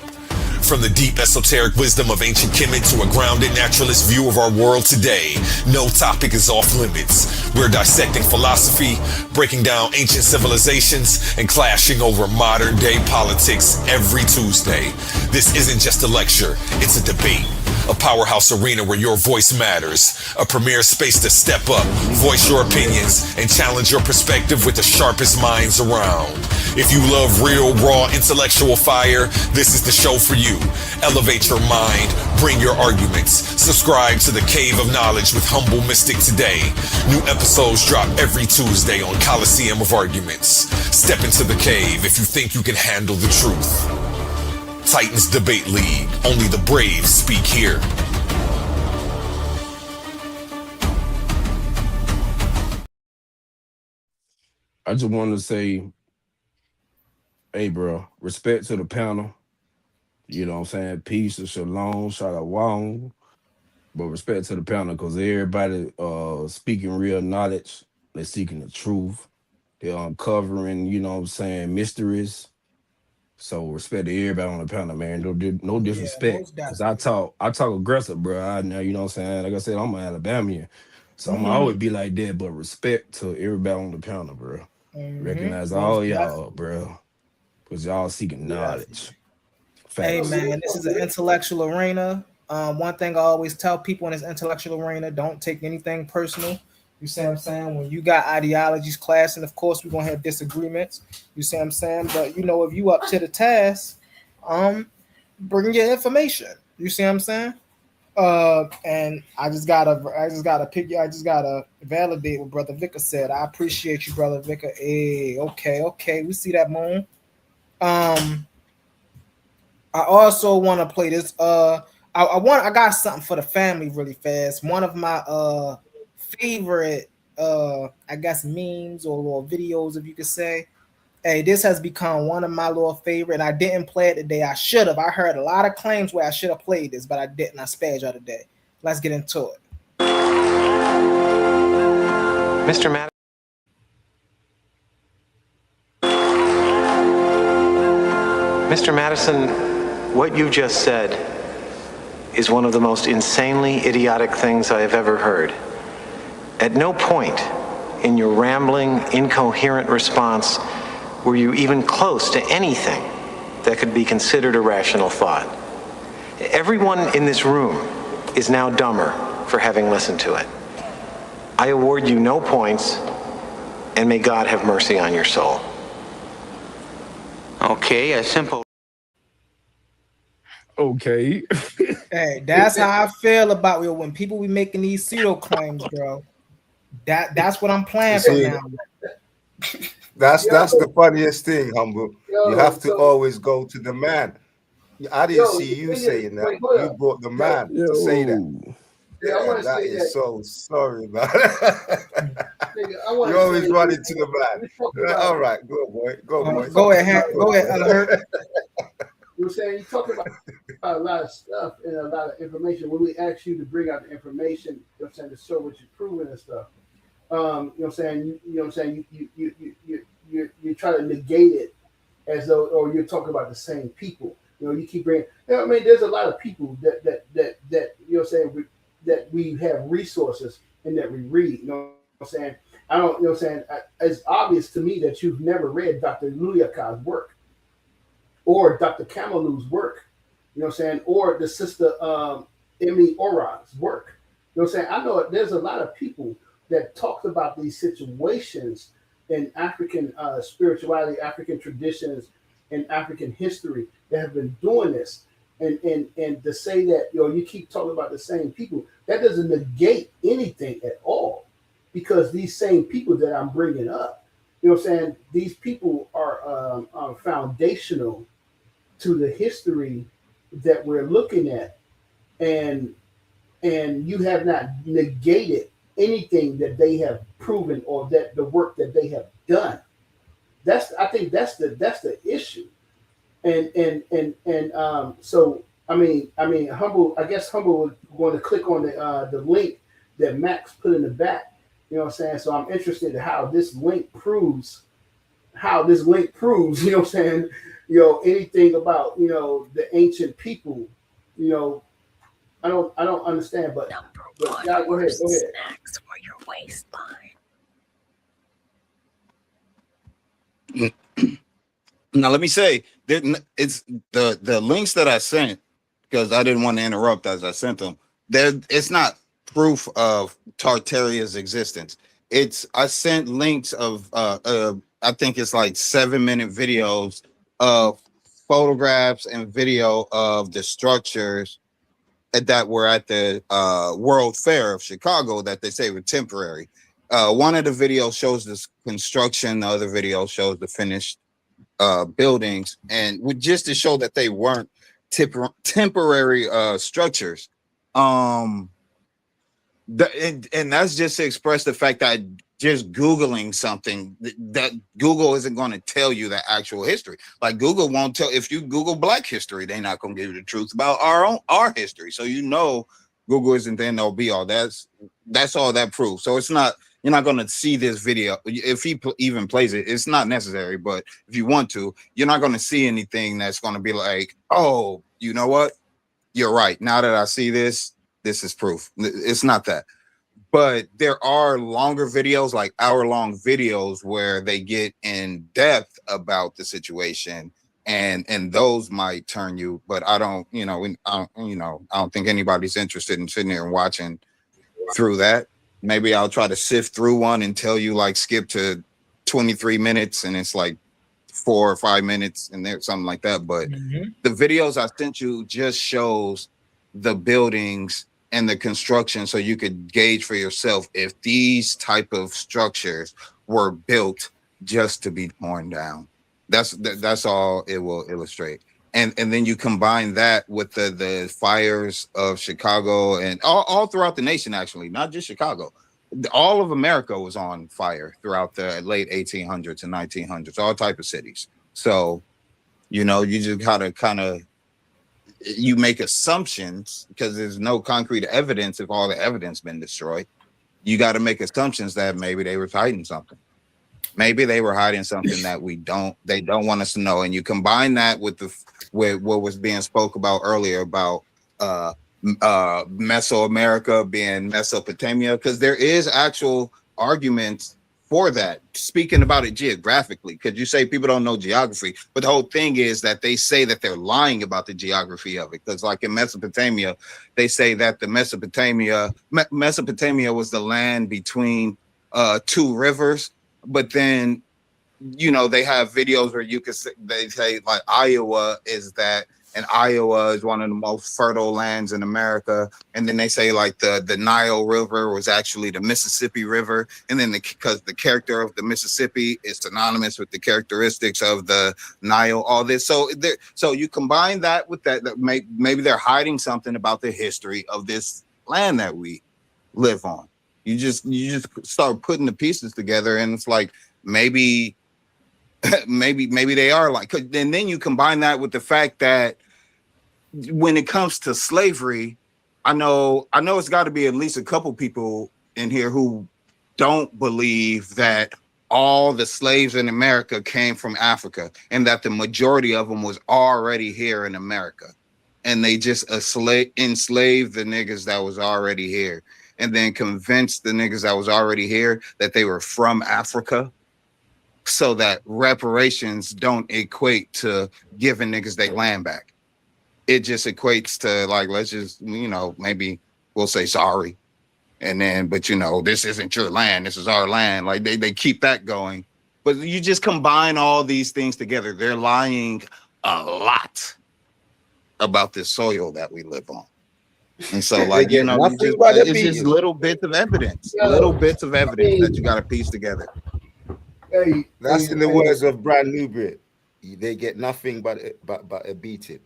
From the deep esoteric wisdom of ancient Kemet to a grounded naturalist view of our world today, no topic is off limits. We're dissecting philosophy, breaking down ancient civilizations, and clashing over modern day politics every Tuesday. This isn't just a lecture, it's a debate. A powerhouse arena where your voice matters. A premier space to step up, voice your opinions, and challenge your perspective with the sharpest minds around. If you love real, raw, intellectual fire, this is the show for you. you. Elevate your mind, bring your arguments. Subscribe to the Cave of Knowledge with Humble Mystic today. New episodes drop every Tuesday on Coliseum of Arguments. Step into the cave if you think you can handle the truth. Titans Debate League. Only the brave speak here. I just wanted to say, hey, bro, respect to the panel. You know what I'm saying? Peace to Shalom, shout out Wong. But respect to the panel because everybody speaking real knowledge. They're seeking the truth. They're uncovering, you know what I'm saying, mysteries. So respect to everybody on the panel, man. No Yeah, disrespect. most Cause definitely. I talk aggressive, bro. I know, you know what I'm saying? Like I said, I'm an Alabamian. So I'm always be like that, but respect to everybody on the panel, bro. Recognize Most all y'all, definitely. bro. Because y'all seeking Definitely. knowledge. Hey Facts. man, this is an intellectual arena. One thing I always tell people in this intellectual arena: don't take anything personal. You see what I'm saying? When you got ideologies clashing, of course we're gonna have disagreements. You see what I'm saying? But you know, if you up to the task, bring your information. You see what I'm saying? And I just gotta validate what Brother Vicar said. I appreciate you, Brother Vicar. Hey, okay, we see that, moon. Um, I also want to play this. I got something for the family really fast. One of my favorite I guess memes or little videos, if you could say. Hey, this has become one of my little favorite. I didn't play it today. I should have. I heard a lot of claims where I should have played this, but I didn't. I spared y'all today. Let's get into it. Mr. Madison. Mr. Madison, what you just said is one of the most insanely idiotic things I have ever heard. At no point in your rambling, incoherent response were you even close to anything that could be considered a rational thought. Everyone in this room is now dumber for having listened to it. I award you no points, and may God have mercy on your soul. Okay, a simple. Okay. Hey, that's how I feel about you when people be making these pseudo claims, bro. That's what I'm You playing from see, now. that's Yo, the funniest thing, Humble. You yo, have to so always go to the man. I didn't yo, see the you thing is, saying that. wait, hold You up. brought the Yo, man to say that. Yo. yeah, I Yeah, want to that say is that, so sorry, man. nigga, I want You to always say run we, into the man. we talk about, All right, go boy, go boy. Go ahead, about, go ahead, Unhurt. you were saying you talk about a lot of stuff and a lot of information. When we ask you to bring out the information, you know what I'm saying, to show what you're proving and stuff. You know what I'm saying, you know what I'm saying, you try to negate it as though, or you're talking about the same people. You know, you keep bringing. You know, I mean, there's a lot of people that you know, what I'm saying, that we have resources and that we read. You know what I'm saying? I don't. You know what I'm saying? It's obvious to me that you've never read Dr. Luyaka's work or Dr. Kamalu's work. You know what I'm saying? Or the sister Emmy Oron's work. You know what I'm saying? I know there's a lot of people that talked about these situations in African spirituality, African traditions, and African history that have been doing this. And to say that, you know, you keep talking about the same people, that doesn't negate anything at all, because these same people that I'm bringing up, you know what I'm saying, these people are foundational to the history that we're looking at, and you have not negated anything that they have proven or that the work that they have done. That's, I think that's the issue. And so I mean Humble, I guess Humble was going to click on the link that Max put in the back. You know what I'm saying? So I'm interested in how this link proves, you know what I'm saying, you know, anything about, you know, the ancient people. You know, I don't understand, but yeah, go ahead. Snacks for your waistline. Now let me say that it's the links that I sent, because I didn't want to interrupt as I sent them. There, it's not proof of Tartaria's existence. It's, I sent links of I think it's like 7-minute videos of photographs and video of the structures that were at the World Fair of Chicago that they say were temporary. One of the videos shows this construction, the other video shows the finished buildings, and just to show that they weren't temporary structures. And that's just to express the fact that just Googling something, that Google isn't going to tell you the actual history. Like Google won't tell, if you Google Black history, they're not going to give you the truth about our history. So Google isn't the end all be all. That's all that proves. So it's not, you're not going to see this video. If he even plays it, it's not necessary. But if you want to, you're not going to see anything that's going to be like, oh, you know what? You're right. Now that I see this is proof. It's not that. But there are longer videos, like hour-long videos, where they get in depth about the situation, and those might turn you. But I don't think anybody's interested in sitting there and watching through that. Maybe I'll try to sift through one and tell you, like, skip to 23 minutes, and it's like 4 or 5 minutes, and there's something like that. But the videos I sent you just shows the buildings and the construction, so you could gauge for yourself if these type of structures were built just to be torn down. That's all it will illustrate. And then you combine that with the fires of Chicago and all throughout the nation, actually, not just Chicago. All of America was on fire throughout the late 1800s and 1900s, all type of cities. So, you just gotta you make assumptions because there's no concrete evidence. If all the evidence been destroyed, you got to make assumptions that maybe they were hiding something. Maybe they were hiding something that they don't want us to know. And you combine that with what was being spoke about earlier about Mesoamerica being Mesopotamia, because there is actual arguments for that, speaking about it geographically, because you say people don't know geography, but the whole thing is that they say that they're lying about the geography of it. Because like in Mesopotamia, they say that the Mesopotamia was the land between two rivers, but then they have videos where they say like Iowa is that, and Iowa is one of the most fertile lands in America. And then they say like the Nile River was actually the Mississippi River. And then because the character of the Mississippi is synonymous with the characteristics of the Nile, all this. So you combine that with that maybe they're hiding something about the history of this land that we live on. You just start putting the pieces together, and it's like maybe they are like, and then you combine that with the fact that when it comes to slavery, I know it's got to be at least a couple people in here who don't believe that all the slaves in America came from Africa, and that the majority of them was already here in America, and they just enslaved the niggas that was already here, and then convinced the niggas that was already here that they were from Africa, so that reparations don't equate to giving niggas their land back. It just equates to like, let's just, maybe we'll say sorry. And then, but this isn't your land, this is our land. Like they keep that going. But you just combine all these things together. They're lying a lot about this soil that we live on. And so like, it's just little bits of evidence, that you got to piece together. That's in the words of Brad Newbrit. They get nothing but a beating.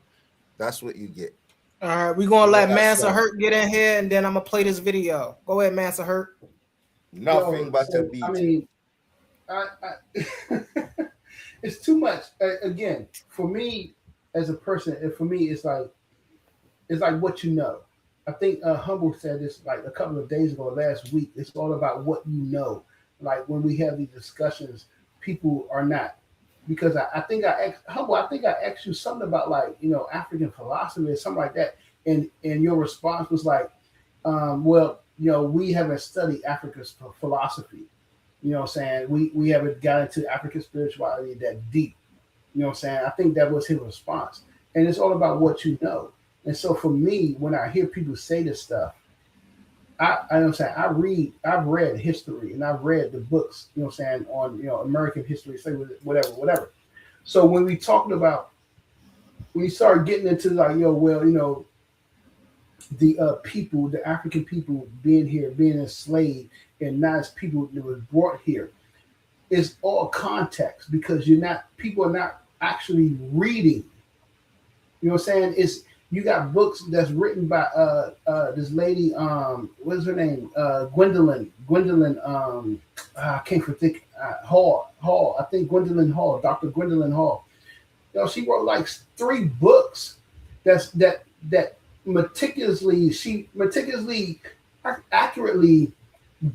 That's what you get. All right, we're gonna let Mansa Hurt get in here, and then I'm gonna play this video. Go ahead, Mansa Hurt. Nothing but a beating. I mean, I it's too much. Again, for me as a person, and for me, it's like what you know. I think Humble said this like a couple of days ago, last week. It's all about what you know. Like when we have these discussions, people are not, because I think I asked you something about like African philosophy or something like that, and your response was like, we haven't studied Africa's philosophy. You know what I'm saying? We haven't got into African spirituality that deep. You know what I'm saying? I think that was his response, and it's all about what you know. And so for me, when I hear people say this stuff, I've read history, and I've read the books, on American history, say whatever. So when we talking about when you start getting into like, well, the people, the African people being here, being enslaved, and not as people that was brought here, it's all context because people are not actually reading. You know what I'm saying? You got books that's written by this lady, what is her name? Gwendolyn, I can't think, Hall. I think Gwendolyn Hall, Dr. Gwendolyn Hall. She wrote like 3 books that meticulously accurately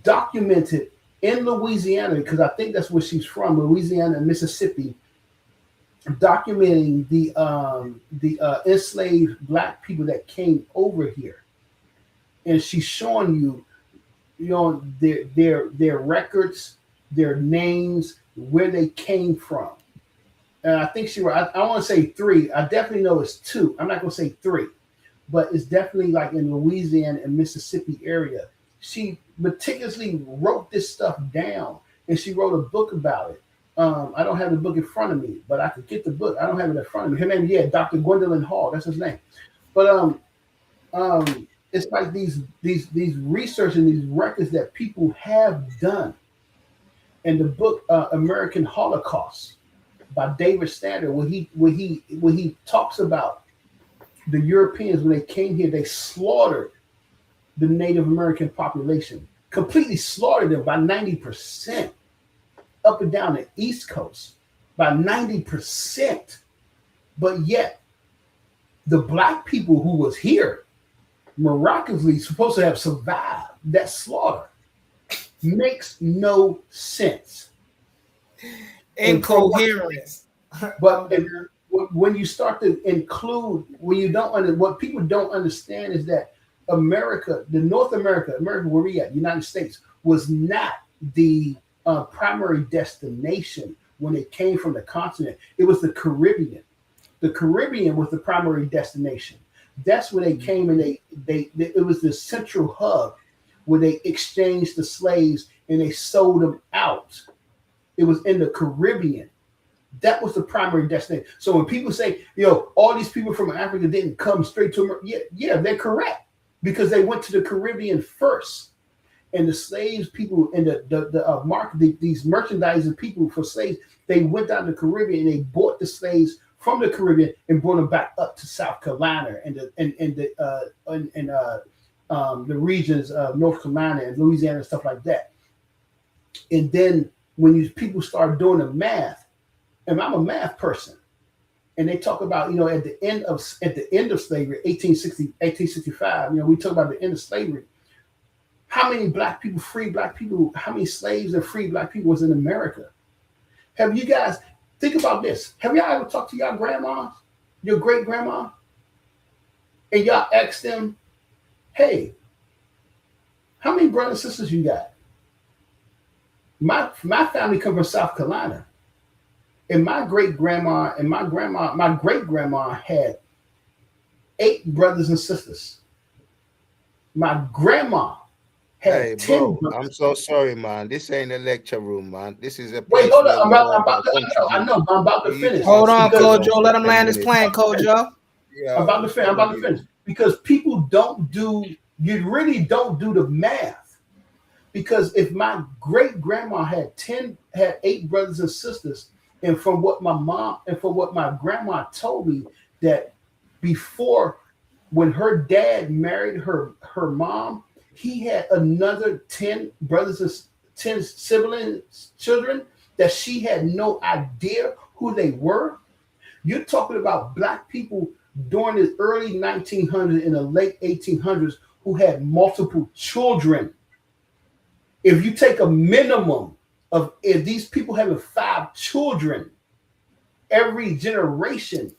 documented in Louisiana, because I think that's where she's from, Louisiana and Mississippi, documenting the enslaved Black people that came over here, and she's showing you, their records, their names, where they came from. And I think I want to say 3. I definitely know it's 2. I'm not going to say 3, but it's definitely like in Louisiana and Mississippi area. She meticulously wrote this stuff down, and she wrote a book about it. I don't have the book in front of me, but I could get the book. I don't have it in front of me. Her name, Dr. Gwendolyn Hall. That's his name. But it's like these research and these records that people have done. And the book American Holocaust by David Standard, when he talks about the Europeans when they came here, they slaughtered the Native American population, completely slaughtered them by 90%. Up and down the East Coast by 90%. But yet the Black people who was here miraculously supposed to have survived that slaughter. Makes no sense. Incoherence. But when you start to include, what people don't understand is that America, North America where we at, United States, was not the primary destination when it came from the continent. It was the Caribbean. The Caribbean was the primary destination. That's where they came, and it was the central hub where they exchanged the slaves and they sold them out. It was in the Caribbean. That was the primary destination. So when people say, all these people from Africa didn't come straight to America, yeah, they're correct, because they went to the Caribbean first. And the slaves people and the market, these merchandising people for slaves, they went down to the Caribbean and they bought the slaves from the Caribbean and brought them back up to South Carolina and the regions of North Carolina and Louisiana and stuff like that. And then when people start doing the math, and I'm a math person, and they talk about, at the end of slavery, 1865, we talk about the end of slavery. How many Black people, free Black people, how many slaves and free Black people was in America? Have you guys, think about this. Have y'all ever talked to y'all grandmas, your great grandma, and y'all asked them, hey, how many brothers and sisters you got? My family come from South Carolina. And my great grandma and my great grandma had 8 brothers and sisters. My grandma had 10 brothers. I'm so sorry, man. This ain't a lecture room, man. This is a wait, hold on. I'm about to finish. Hold on, Kojo. Let him land his plane, Kojo. Yeah, I'm about to finish. Because people you really don't do the math. Because if my great grandma had 8 brothers and sisters, and from what my grandma told me, that before, when her dad married her mom, he had another 10 brothers and 10 siblings, children, that she had no idea who they were. You're talking about Black people during the early 1900s and the late 1800s who had multiple children. If you take a minimum of, if these people having 5 children every generation,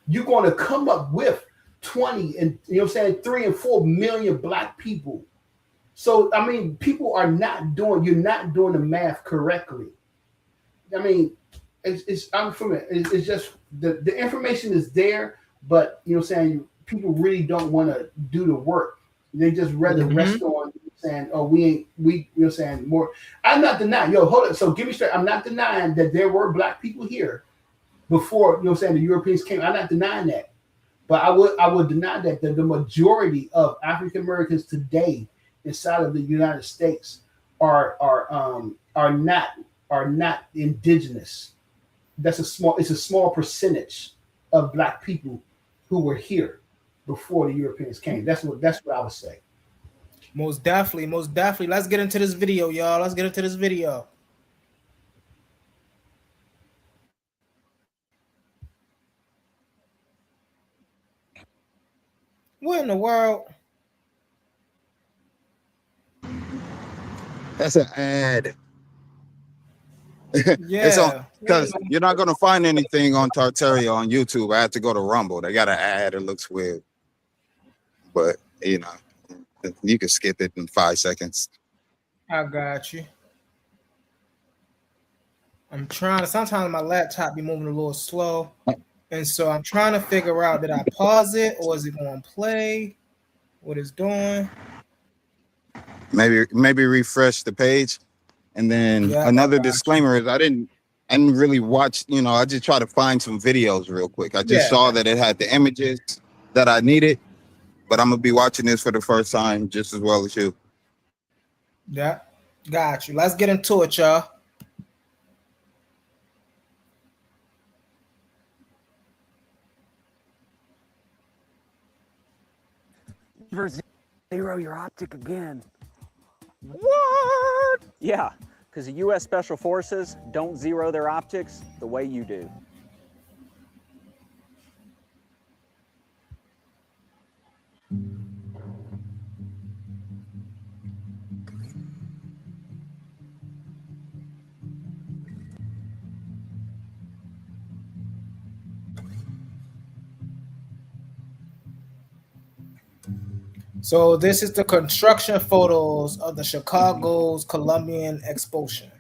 you're going to come up with 20 and 3 and 4 million Black people. So I mean, you're not doing the math correctly. I mean, I'm familiar. It's just the information is there, but people really don't want to do the work. They just rather rest on saying, "Oh, we saying more." I'm not denying. Hold it. So give me straight. I'm not denying that there were Black people here, before, you know what I'm saying, the Europeans came. I'm not denying that. But I would deny that the majority of African Americans today inside of the United States are not indigenous. It's a small percentage of black people who were here before the Europeans came. That's what I would say. Most definitely, most definitely. Let's get into this video, y'all. Let's get into this video. What in the world? That's an ad. Yeah. It's on because you're not gonna find anything on Tartaria on YouTube. I have to go to Rumble. They got an ad. It looks weird, but you know, you can skip it in 5 seconds. I got you. I'm trying to. Sometimes my laptop be moving a little slow, and so I'm trying to figure out, did I pause it or is it going to play? What it's doing? Maybe refresh the page, and then another disclaimer is I didn't really watch. You know, I just try to find some videos real quick. I just saw that it had the images that I needed, but I'm gonna be watching this for the first time just as well as you. Yeah, got you. Let's get into it, y'all. Zero your optic again. What? Yeah, because the U.S. Special Forces don't zero their optics the way you do. So this is the construction photos of the Chicago's Columbian Explosion.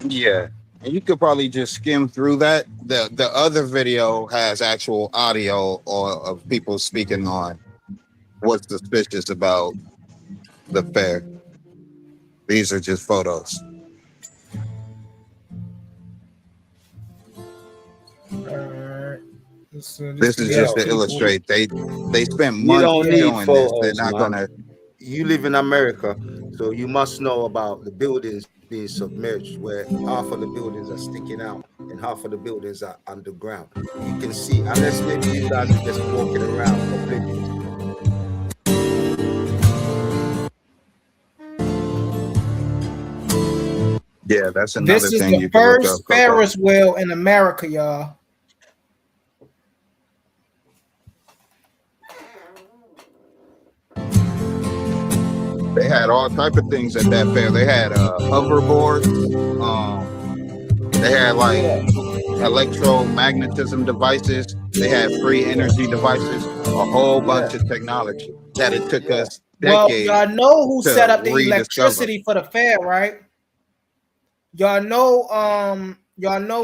Yeah, and you could probably just skim through that. The other video has actual audio of people speaking on what's suspicious about the fair. These are just photos. This is just to illustrate they spent months doing this. They're not gonna. You live in America, so you must know about the buildings being submerged, where half of the buildings are sticking out and half of the buildings are underground. You can see, unless maybe you guys are just walking around oblivious. Yeah, that's another This is thing the you can look up. first Ferris wheel in America, y'all. They had all type of things at that fair. They had hoverboards. They had like electromagnetism devices. They had free energy devices. A whole bunch of technology that it took us decades. Well, y'all know who to set up the rediscover. electricity for the fair, right? Y'all know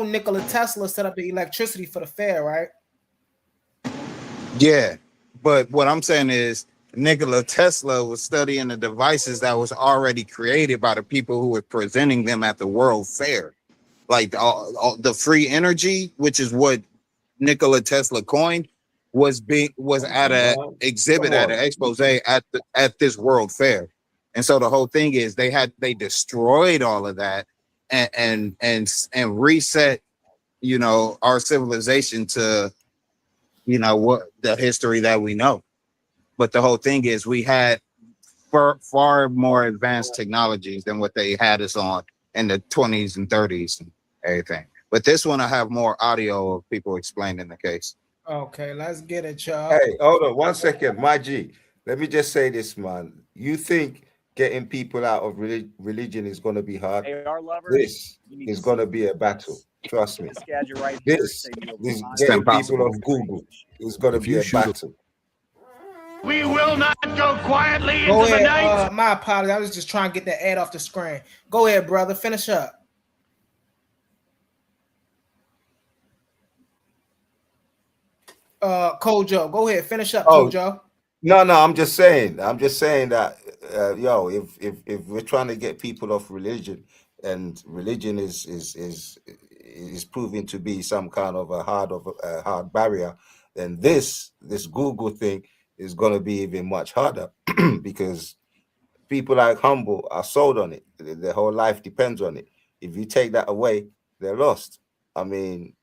Nikola Tesla set up the electricity for the fair, right? Yeah, but what I'm saying is Nikola Tesla was studying the devices that was already created by the people who were presenting them at the World Fair. Like the free energy, which is what Nikola Tesla coined, was at an exhibit at an expose at this World Fair. And so the whole thing is they destroyed all of that and reset, you know, our civilization to, you know, what the history that we know. But the whole thing is we had far more advanced technologies than what they had us on in the 20s and 30s and everything. But this one, I have more audio of people explaining the case. Okay, let's get it, y'all. Hey, hold on 1 second, my G. Let me just say this, man. You think getting people out of religion is going to be hard? This is going to be a battle. Trust me. This getting people off Google is going to be a battle. We will not go quietly Go into ahead. the night. My apologies. I was just trying to get that ad off the screen. Go ahead, brother. Finish up. Kojo, go ahead. Finish up, Kojo. No, I'm just saying that yo, if we're trying to get people off religion, and religion is is proving to be some kind of a hard barrier, then this Google thing is going to be even much harder because people like Humble are sold on it. Their whole life depends on it. If you take that away, they're lost. I mean,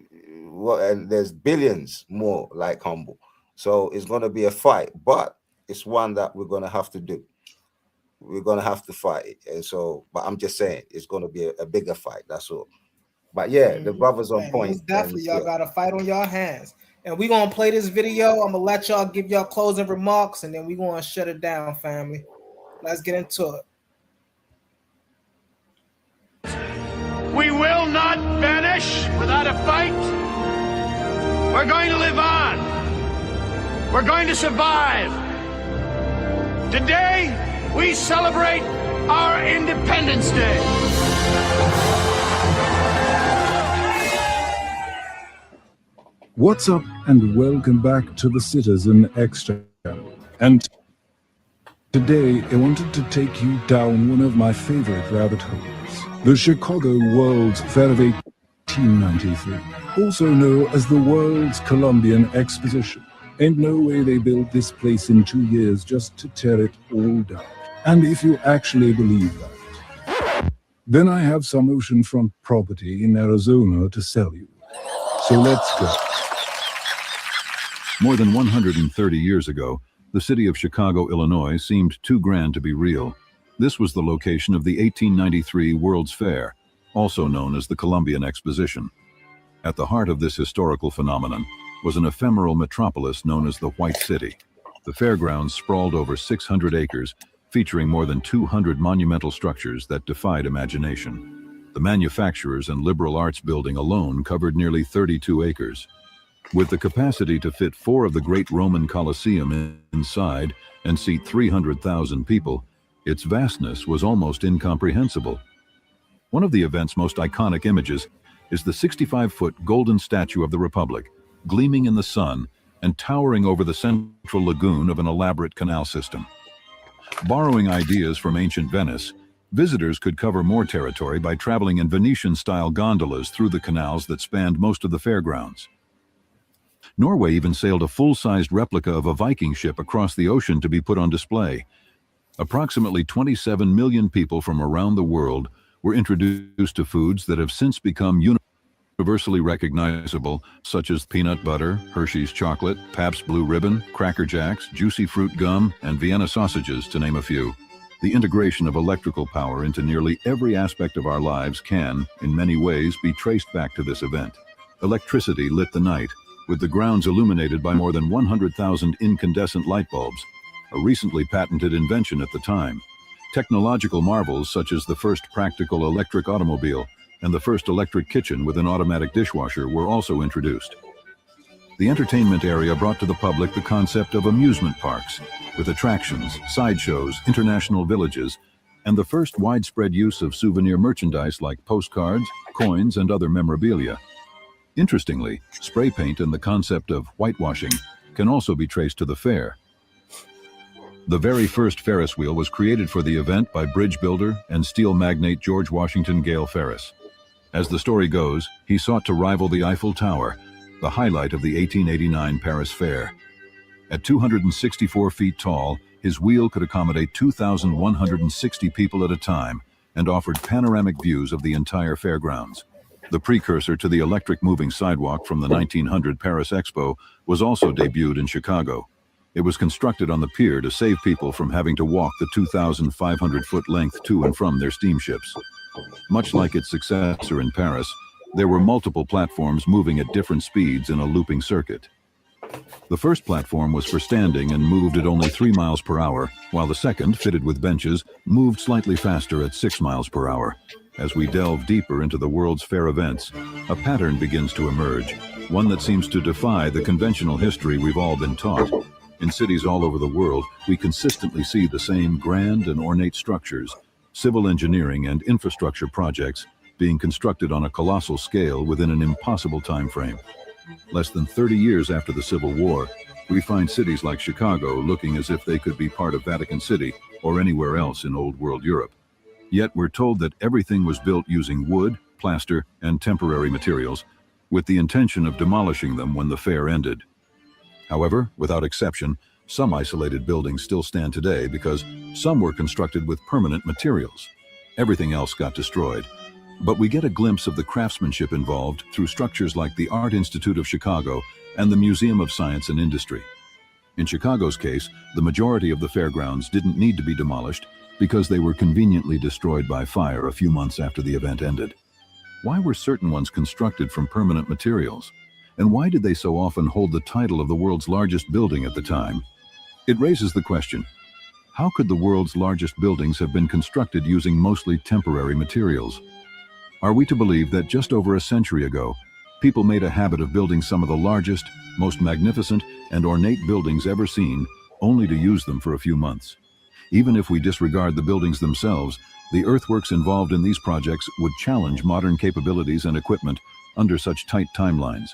and there's billions more like Humble. So it's going to be a fight, but it's one that we're going to have to do. We're going to have to fight it. And so, but I'm just saying, it's going to be a bigger fight. That's all. But yeah, the brother's on point. Most definitely, y'all yeah. got a fight on y'all hands. And we're going to play this video. I'm going to let y'all give y'all closing remarks, and then we're going to shut it down, family. Let's get into it. We will not vanish without a fight. We're going to live on. We're going to survive. Today, we celebrate our Independence Day. What's up, and welcome back to the Citizen Extra. And today, I wanted to take you down one of my favorite rabbit holes, the Chicago World's Fair of 1893, also known as the World's Columbian Exposition. Ain't no way they built this place in 2 years just to tear it all down. And if you actually believe that, then I have some oceanfront property in Arizona to sell you. So let's go. More than 130 years ago, the city of Chicago, Illinois seemed too grand to be real. This was the location of the 1893 World's Fair, also known as the Columbian Exposition. At the heart of this historical phenomenon was an ephemeral metropolis known as the White City. The fairgrounds sprawled over 600 acres, featuring more than 200 monumental structures that defied imagination. The manufacturers and liberal arts building alone covered nearly 32 acres. With the capacity to fit 4 of the great Roman Colosseum inside and seat 300,000 people, its vastness was almost incomprehensible. One of the event's most iconic images is the 65-foot golden statue of the Republic, gleaming in the sun and towering over the central lagoon of an elaborate canal system. Borrowing ideas from ancient Venice, visitors could cover more territory by traveling in Venetian-style gondolas through the canals that spanned most of the fairgrounds. Norway even sailed a full-sized replica of a Viking ship across the ocean to be put on display. Approximately 27 million people from around the world were introduced to foods that have since become universally recognizable, such as peanut butter, Hershey's chocolate, Pabst Blue Ribbon, Cracker Jacks, juicy fruit gum, and Vienna sausages, to name a few. The integration of electrical power into nearly every aspect of our lives can, in many ways, be traced back to this event. Electricity lit the night, with the grounds illuminated by more than 100,000 incandescent light bulbs, a recently patented invention at the time. Technological marvels such as the first practical electric automobile and the first electric kitchen with an automatic dishwasher were also introduced. The entertainment area brought to the public the concept of amusement parks, with attractions, sideshows, international villages, and the first widespread use of souvenir merchandise like postcards, coins, and other memorabilia. Interestingly, spray paint and the concept of whitewashing can also be traced to the fair. The very first Ferris wheel was created for the event by bridge builder and steel magnate George Washington Gale Ferris. As the story goes, he sought to rival the Eiffel Tower, the highlight of the 1889 Paris Fair. At 264 feet tall, his wheel could accommodate 2,160 people at a time and offered panoramic views of the entire fairgrounds. The precursor to the electric moving sidewalk from the 1900 Paris Expo was also debuted in Chicago. It was constructed on the pier to save people from having to walk the 2,500-foot length to and from their steamships. Much like its successor in Paris, there were multiple platforms moving at different speeds in a looping circuit. The first platform was for standing and moved at only 3 miles per hour, while the second, fitted with benches, moved slightly faster at 6 miles per hour. As we delve deeper into the World's Fair events, a pattern begins to emerge, one that seems to defy the conventional history we've all been taught. In cities all over the world, we consistently see the same grand and ornate structures, civil engineering and infrastructure projects being constructed on a colossal scale within an impossible time frame. Less than 30 years after the Civil War, we find cities like Chicago looking as if they could be part of Vatican City or anywhere else in Old World Europe. Yet we're told that everything was built using wood, plaster, and temporary materials, with the intention of demolishing them when the fair ended. However, without exception, some isolated buildings still stand today because some were constructed with permanent materials. Everything else got destroyed. But we get a glimpse of the craftsmanship involved through structures like the Art Institute of Chicago and the Museum of Science and Industry. In Chicago's case, the majority of the fairgrounds didn't need to be demolished because they were conveniently destroyed by fire a few months after the event ended. Why were certain ones constructed from permanent materials? And why did they so often hold the title of the world's largest building at the time? It raises the question, how could the world's largest buildings have been constructed using mostly temporary materials? Are we to believe that just over a century ago, people made a habit of building some of the largest, most magnificent, and ornate buildings ever seen, only to use them for a few months? Even if we disregard the buildings themselves, the earthworks involved in these projects would challenge modern capabilities and equipment under such tight timelines.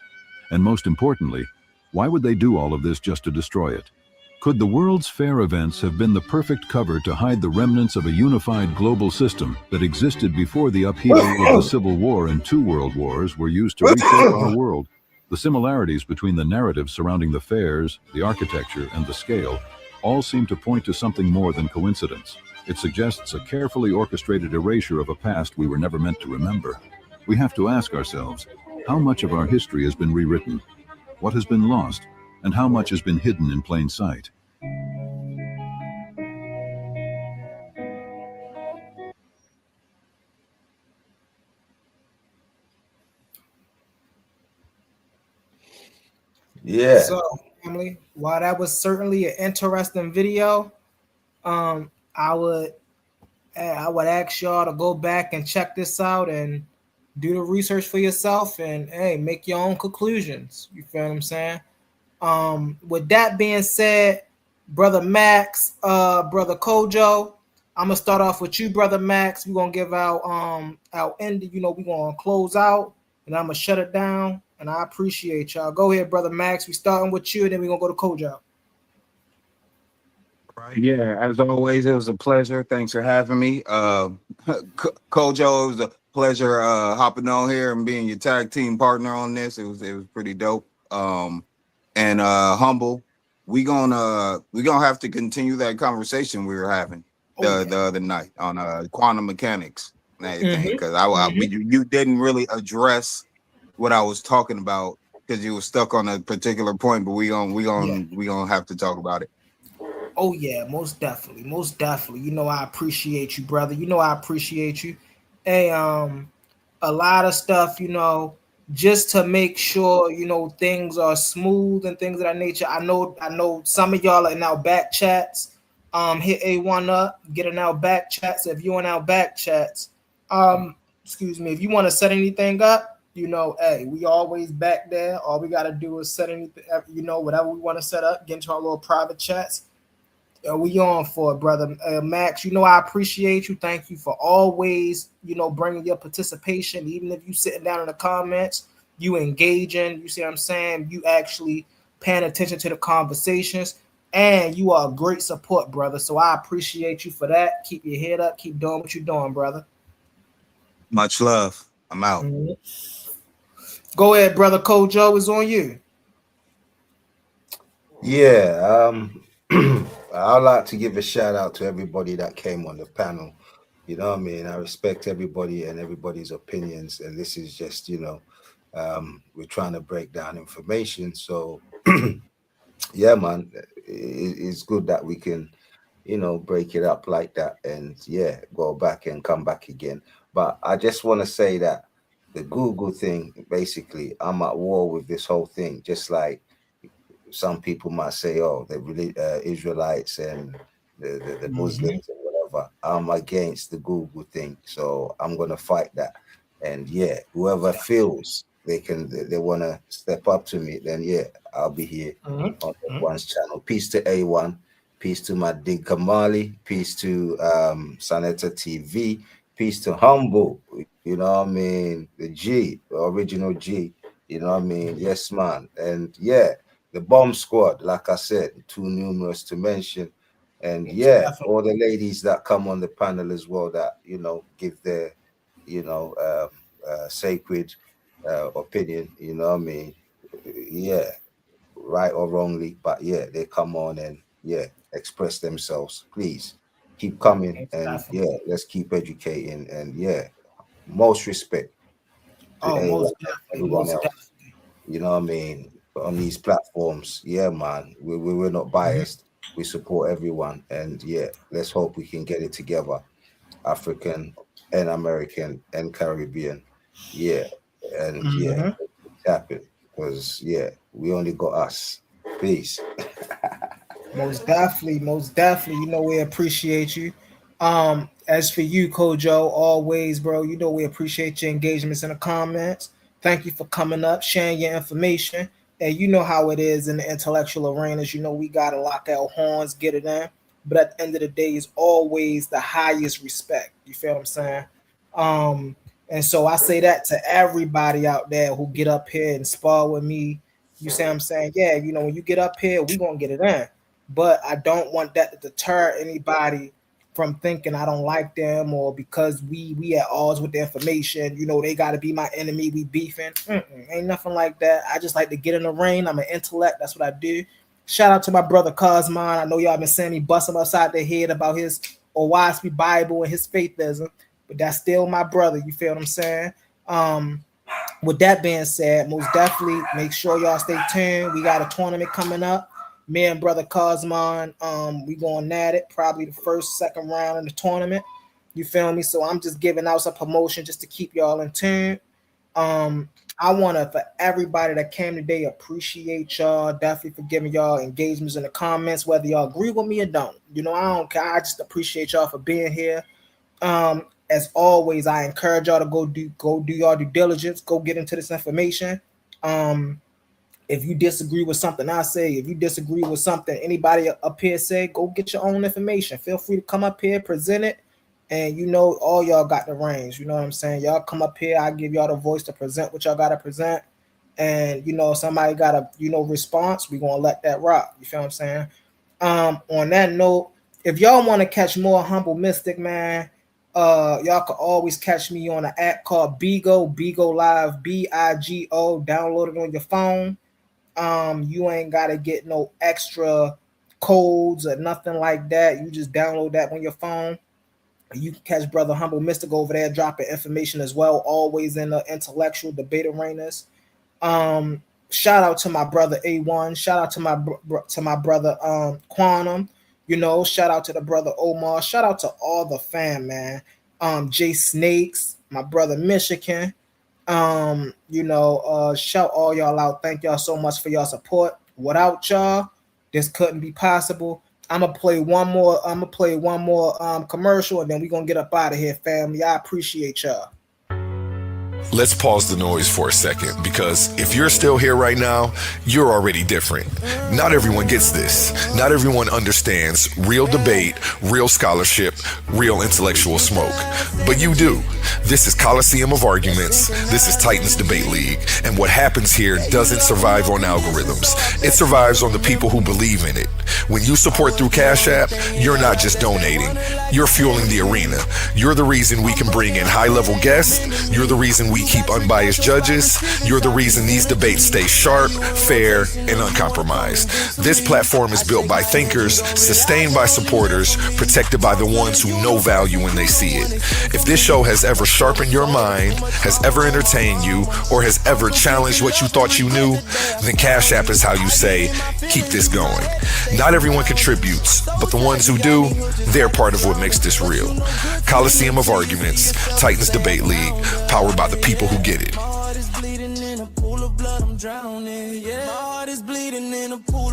And most importantly, why would they do all of this just to destroy it? Could the World's Fair events have been the perfect cover to hide the remnants of a unified global system that existed before the upheaval of the Civil War and two world wars were used to reshape our world? The similarities between the narratives surrounding the fairs, the architecture, and the scale all seem to point to something more than coincidence. It suggests a carefully orchestrated erasure of a past we were never meant to remember. We have to ask ourselves, how much of our history has been rewritten? What has been lost? And how much has been hidden in plain sight? Yeah. So, family, while that was certainly an interesting video, I would ask y'all to go back and check this out and do the research for yourself and hey, make your own conclusions. You feel what I'm saying? With that being said, brother Max, brother Kojo, I'm gonna start off with you, brother Max. We're gonna give our end, we're gonna close out and I'm gonna shut it down. And I appreciate y'all. Go ahead, brother Max. We starting with you, and then we're gonna go to Kojo. Yeah, as always, it was a pleasure. Thanks for having me. Kojo, it was a pleasure hopping on here and being your tag team partner on this. It was pretty dope. And Humble, we gonna have to continue that conversation we were having the other night on quantum mechanics and everything, because you didn't really address what I was talking about because you were stuck on a particular point, but we gonna have to talk about it. Oh yeah, most definitely, most definitely. I appreciate you, brother. I appreciate you. Hey, a lot of stuff, just to make sure things are smooth and things of that nature. I know some of y'all are in our back chats. Hit A1 up, get in our back chats. If you're in our back chats, excuse me, if you want to set anything up, hey, we always back there. All we gotta do is set anything, whatever we want to set up, get into our little private chats. We on for it, brother. Max, I appreciate you. Thank you for always, bringing your participation. Even if you sitting down in the comments, you engaging, you see what I'm saying? You actually paying attention to the conversations, and you are a great support, brother. So I appreciate you for that. Keep your head up. Keep doing what you're doing, brother. Much love. I'm out. Mm-hmm. Go ahead, brother. Kojo, is on you. Yeah, I'd like to give a shout out to everybody that came on the panel. You know what I mean? I respect everybody and everybody's opinions, and this is just, we're trying to break down information. So, yeah, man, it's good that we can, break it up like that, and yeah, go back and come back again. But I just want to say that the Google thing, basically, I'm at war with this whole thing, just like some people might say, oh, the Israelites and the Muslims and whatever. I'm against the Google thing, so I'm gonna fight that. And yeah, whoever feels they want to step up to me, then yeah, I'll be here on A1's channel. Peace to A1, peace to my Dig Kamali, peace to Saneta TV, peace to Humble. You know what I mean? The original G. You know what I mean? Yes, man. And yeah, the bomb squad, like I said, too numerous to mention. And yeah, all the ladies that come on the panel as well that, give their, sacred opinion. You know what I mean? Yeah, right or wrongly, but yeah, they come on and yeah, express themselves. Please keep coming and Exactly. yeah, let's keep educating and yeah, most respect to Oh, A1 most and definitely, everyone most else. definitely. You know what I mean? On these platforms, yeah, man, we're not biased. We support everyone, and yeah, let's hope we can get it together, African and American and Caribbean. Yeah, and yeah, Mhm. it's happen because yeah, we only got us. Peace. Most definitely, most definitely. You know we appreciate you. As for you, Kojo, always, bro. You know we appreciate your engagements in the comments. Thank you for coming up, sharing your information. And you know how it is in the intellectual arenas. You know we gotta lock our horns, get it in. But at the end of the day, it's always the highest respect. You feel what I'm saying? Um, and so I say that to everybody out there who get up here and spar with me. You say I'm saying, yeah, you know, when you get up here, we gonna get it in, but I don't want that to deter anybody from thinking I don't like them or because we at odds with the information. You know, they got to be my enemy. We beefing. Ain't nothing like that. I just like to get in the ring. I'm an intellect. That's what I do. Shout out to my brother Cosmon. I know y'all been saying me bust him upside the head about his Owaski Bible and his faithism, but that's still my brother. You feel what I'm saying? With that being said, most definitely make sure y'all stay tuned. We got a tournament coming up. Me and brother Cosmon, we going at it. Probably the first, second round in the tournament. You feel me? So I'm just giving out some promotion just to keep y'all in tune. I want to, for everybody that came today, appreciate y'all. Definitely for giving y'all engagements in the comments, whether y'all agree with me or don't. You know, I don't care. I just appreciate y'all for being here. As always, I encourage y'all to go do your due diligence, go get into this information. If you disagree with something I say, if you disagree with something anybody up here say, go get your own information. Feel free to come up here, present it, and you know all y'all got the range. You know what I'm saying? Y'all come up here, I give y'all the voice to present what y'all gotta present. And you know, somebody got a response, we gonna let that rock. You feel what I'm saying? On that note, if y'all want to catch more Humble Mystic, man, y'all can always catch me on an app called Bigo Live, Bigo. Download it on your phone. You ain't gotta get no extra codes or nothing like that. You just download that on your phone. You can catch Brother Humble Mystic over there, dropping information as well, always in the intellectual debate arenas. Shout out to my brother A1. Shout out to my brother Quantum. You know, shout out to the brother Omar. Shout out to all the fam, man. Jay Snakes, my brother Michigan. Shout all y'all out. Thank y'all so much for y'all support. Without y'all, this couldn't be possible. I'm gonna play one more commercial and then we're gonna get up out of here, family. I appreciate y'all. Let's pause the noise for a second, because if you're still here right now, you're already different. Not everyone gets this. Not everyone understands real debate, real scholarship, real intellectual smoke. But you do. This is Coliseum of Arguments. This is Titans Debate League. And what happens here doesn't survive on algorithms. It survives on the people who believe in it. When you support through Cash App, you're not just donating. You're fueling the arena. You're the reason we can bring in high-level guests. You're the reason we keep unbiased judges. You're the reason these debates stay sharp, fair, and uncompromised. This platform is built by thinkers, sustained by supporters, protected by the ones who know value when they see it. If this show has ever sharpened your mind, has ever entertained you, or has ever challenged what you thought you knew, then Cash App is how you say, keep this going. Not everyone contributes, but the ones who do, they're part of what makes this real. Coliseum of Arguments, Titans Debate League, powered by the people who get it. My heart is bleeding in a pool of blood, I'm drowning. Yeah, my heart is bleeding in a pool